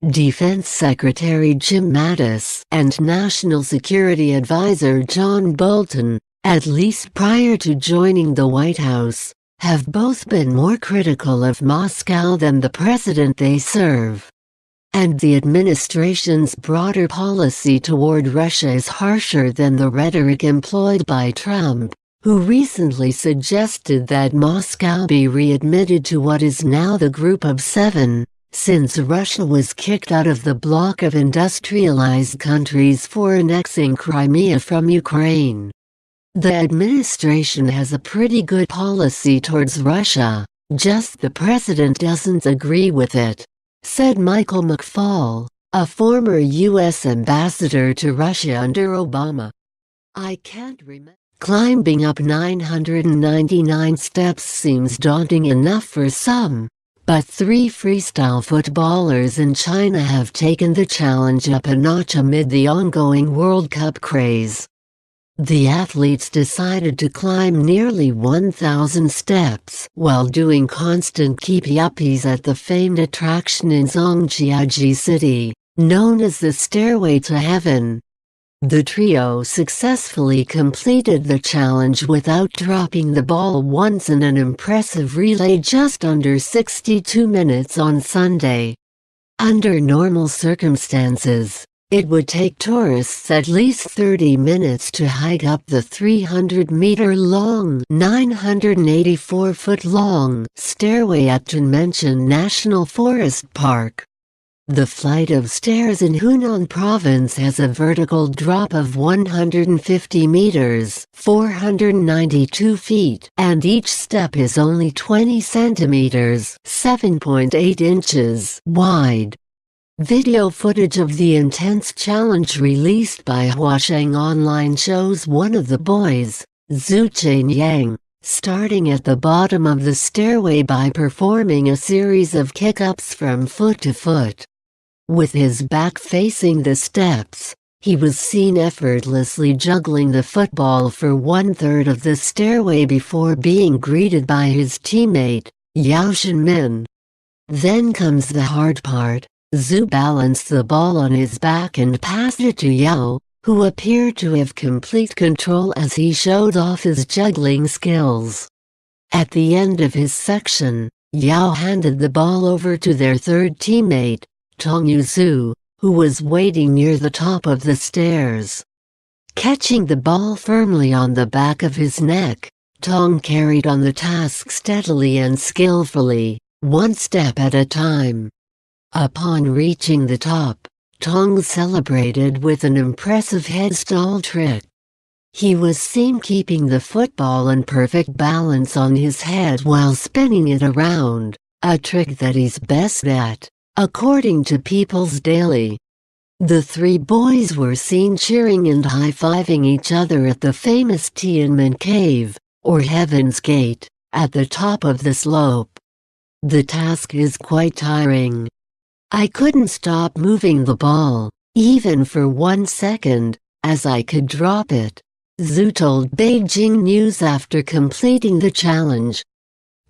Defense Secretary Jim Mattis and National Security Advisor John Bolton, at least prior to joining the White House, have both been more critical of Moscow than the president they serve. And the administration's broader policy toward Russia is harsher than the rhetoric employed by Trump, who recently suggested that Moscow be readmitted to what is now the Group of Seven, since Russia was kicked out of the bloc of industrialized countries for annexing Crimea from Ukraine. The administration has a pretty good policy towards Russia, just the president doesn't agree with it, said Michael McFaul, a former U.S. ambassador to Russia under Obama. I can't remember. Climbing up 999 steps seems daunting enough for some, but 3 freestyle footballers in China have taken the challenge up a notch amid the ongoing World Cup craze. The athletes decided to climb nearly 1,000 steps while doing constant keepy-uppies at the famed attraction in Zhangjiajie City, known as the Stairway to Heaven. The trio successfully completed the challenge without dropping the ball once in an impressive relay just under 62 minutes on Sunday. Under normal circumstances, it would take tourists at least 30 minutes to hike up the 300-meter-long, 984-foot-long stairway at Tunmention National Forest Park. The flight of stairs in Hunan Province has a vertical drop of 150 meters, 492 feet, and each step is only 20 centimeters, 7.8 inches, wide. Video footage of the intense challenge released by Huasheng Online shows one of the boys, Zhu Qianyang, starting at the bottom of the stairway by performing a series of kick-ups from foot to foot. With his back facing the steps, he was seen effortlessly juggling the football for one-third of the stairway before being greeted by his teammate, Yao Shenmin. Then comes the hard part. Zhu balanced the ball on his back and passed it to Yao, who appeared to have complete control as he showed off his juggling skills. At the end of his section, Yao handed the ball over to their third teammate, Tong Yuzu, who was waiting near the top of the stairs. Catching the ball firmly on the back of his neck, Tong carried on the task steadily and skillfully, one step at a time. Upon reaching the top, Tong celebrated with an impressive headstall trick. He was seen keeping the football in perfect balance on his head while spinning it around, a trick that he's best at, according to People's Daily. The three boys were seen cheering and high-fiving each other at the famous Tiananmen Cave, or Heaven's Gate, at the top of the slope. The task is quite tiring. I couldn't stop moving the ball, even for 1 second, as I could drop it, Zhu told Beijing News after completing the challenge.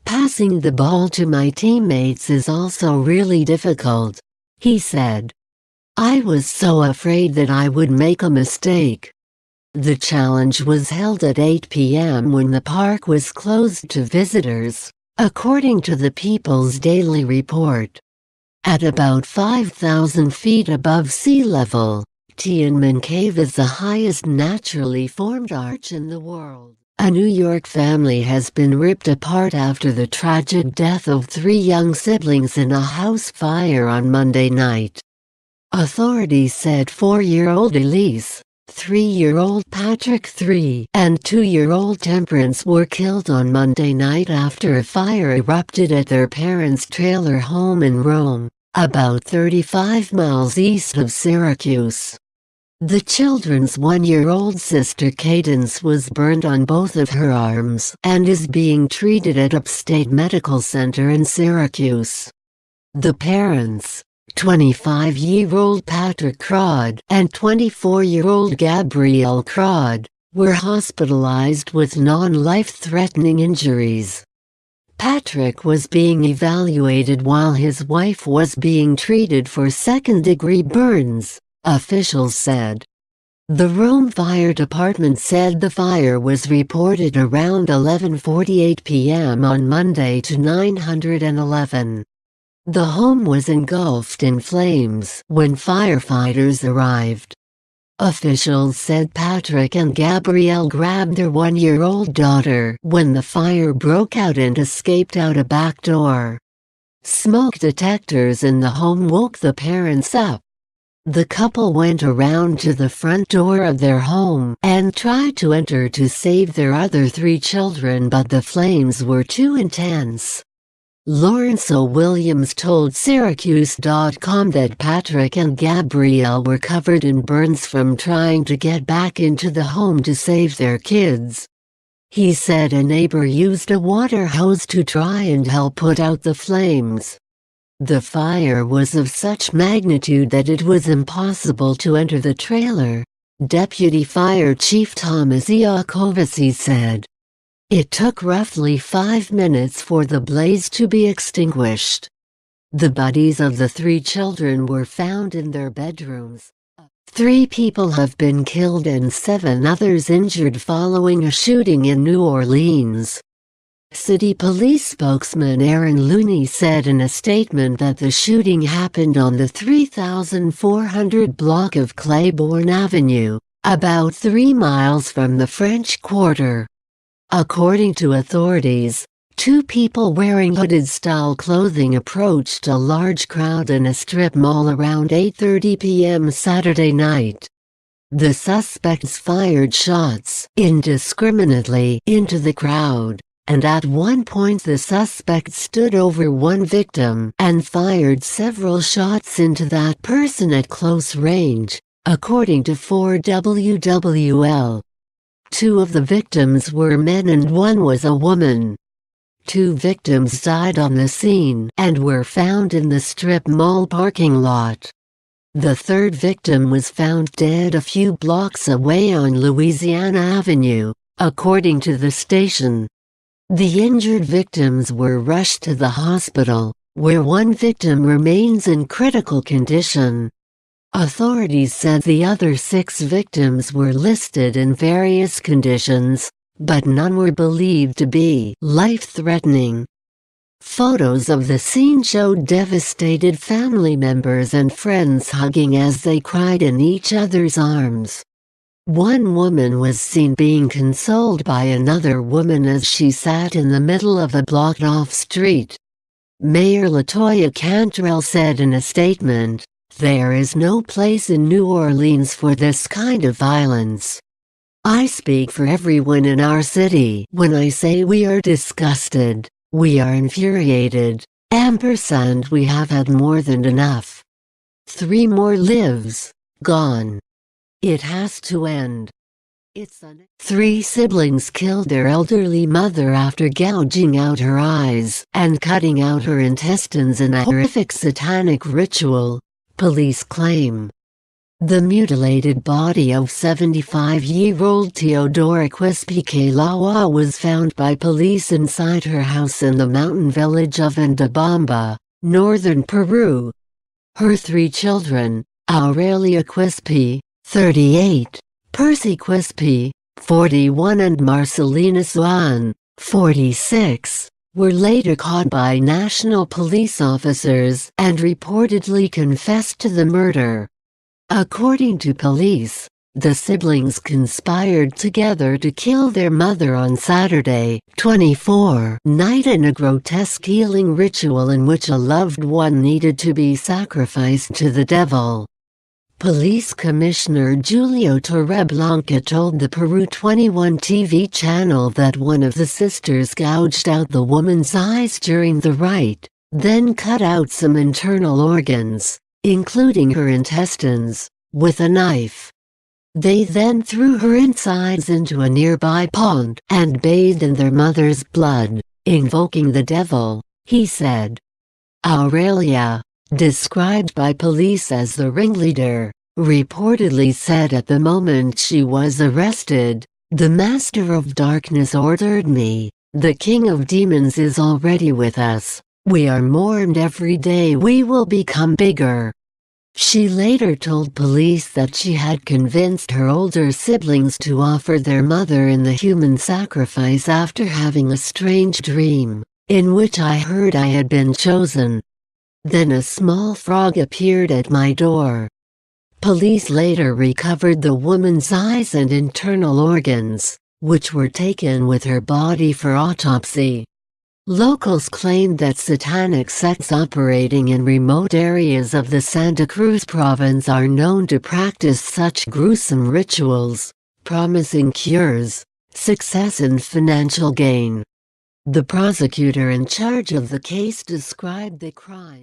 Passing the ball to my teammates is also really difficult, he said. I was so afraid that I would make a mistake. The challenge was held at 8 p.m. when the park was closed to visitors, according to the People's Daily Report. At about 5,000 feet above sea level, Tiananmen Cave is the highest naturally formed arch in the world. A New York family has been ripped apart after the tragic death of 3 young siblings in a house fire on Monday night. Authorities said 4-year-old Elise, 3-year-old Patrick III, and 2-year-old Temperance were killed on Monday night after a fire erupted at their parents' trailer home in Rome, about 35 miles east of Syracuse. The children's 1-year-old sister Cadence was burned on both of her arms and is being treated at Upstate Medical Center in Syracuse. The parents, 25-year-old Patrick Crawd and 24-year-old Gabrielle Crawd, were hospitalized with non-life-threatening injuries. Patrick was being evaluated while his wife was being treated for second-degree burns, officials said. The Rome Fire Department said the fire was reported around 11:48 p.m. on Monday to 911. The home was engulfed in flames when firefighters arrived. Officials said Patrick and Gabrielle grabbed their 1-year-old daughter when the fire broke out and escaped out a back door. Smoke detectors in the home woke the parents up. The couple went around to the front door of their home and tried to enter to save their other 3 children, but the flames were too intense. Lawrence O. Williams told Syracuse.com that Patrick and Gabrielle were covered in burns from trying to get back into the home to save their kids. He said a neighbor used a water hose to try and help put out the flames. The fire was of such magnitude that it was impossible to enter the trailer, Deputy Fire Chief Thomas Iacovici said. It took roughly 5 minutes for the blaze to be extinguished. The bodies of the 3 children were found in their bedrooms. 3 people have been killed and 7 others injured following a shooting in New Orleans. City Police spokesman Aaron Looney said in a statement that the shooting happened on the 3400 block of Claiborne Avenue, about 3 miles from the French Quarter. According to authorities, 2 people wearing hooded-style clothing approached a large crowd in a strip mall around 8:30 p.m. Saturday night. The suspects fired shots indiscriminately into the crowd, and at one point the suspect stood over one victim and fired several shots into that person at close range, according to 4WWL. 2 of the victims were men and 1 was a woman. 2 victims died on the scene and were found in the strip mall parking lot. The 3rd victim was found dead a few blocks away on Louisiana Avenue, according to the station. The injured victims were rushed to the hospital, where 1 victim remains in critical condition. Authorities said the other 6 victims were listed in various conditions, but none were believed to be life-threatening. Photos of the scene showed devastated family members and friends hugging as they cried in each other's arms. 1 woman was seen being consoled by another woman as she sat in the middle of a blocked-off street. Mayor LaToya Cantrell said in a statement, "There is no place in New Orleans for this kind of violence. I speak for everyone in our city when I say we are disgusted, we are infuriated, & we have had more than enough. 3 more lives gone. It has to end." 3 siblings killed their elderly mother after gouging out her eyes and cutting out her intestines in a horrific satanic ritual, police claim. The mutilated body of 75-year-old Teodora Quispique-Lawa was found by police inside her house in the mountain village of Andabamba, northern Peru. Her 3 children, Aurelia Quispe, 38, Percy Quispe, 41 and Marcelina Swan, 46, were later caught by national police officers and reportedly confessed to the murder. According to police, the siblings conspired together to kill their mother on Saturday, 24 night in a grotesque healing ritual in which a loved one needed to be sacrificed to the devil. Police Commissioner Julio Torreblanca told the Peru 21 TV channel that one of the sisters gouged out the woman's eyes during the rite, then cut out some internal organs, including her intestines, with a knife. They then threw her insides into a nearby pond and bathed in their mother's blood, invoking the devil, he said. Aurelia, described by police as the ringleader, reportedly said at the moment she was arrested, "The Master of Darkness ordered me, the King of Demons is already with us. We are more and every day we will become bigger." She later told police that she had convinced her older siblings to offer their mother in the human sacrifice after having a strange dream, in which I heard I had been chosen. Then a small frog appeared at my door. Police later recovered the woman's eyes and internal organs, which were taken with her body for autopsy. Locals claimed that satanic sects operating in remote areas of the Santa Cruz province are known to practice such gruesome rituals, promising cures, success and financial gain. The prosecutor in charge of the case described the crime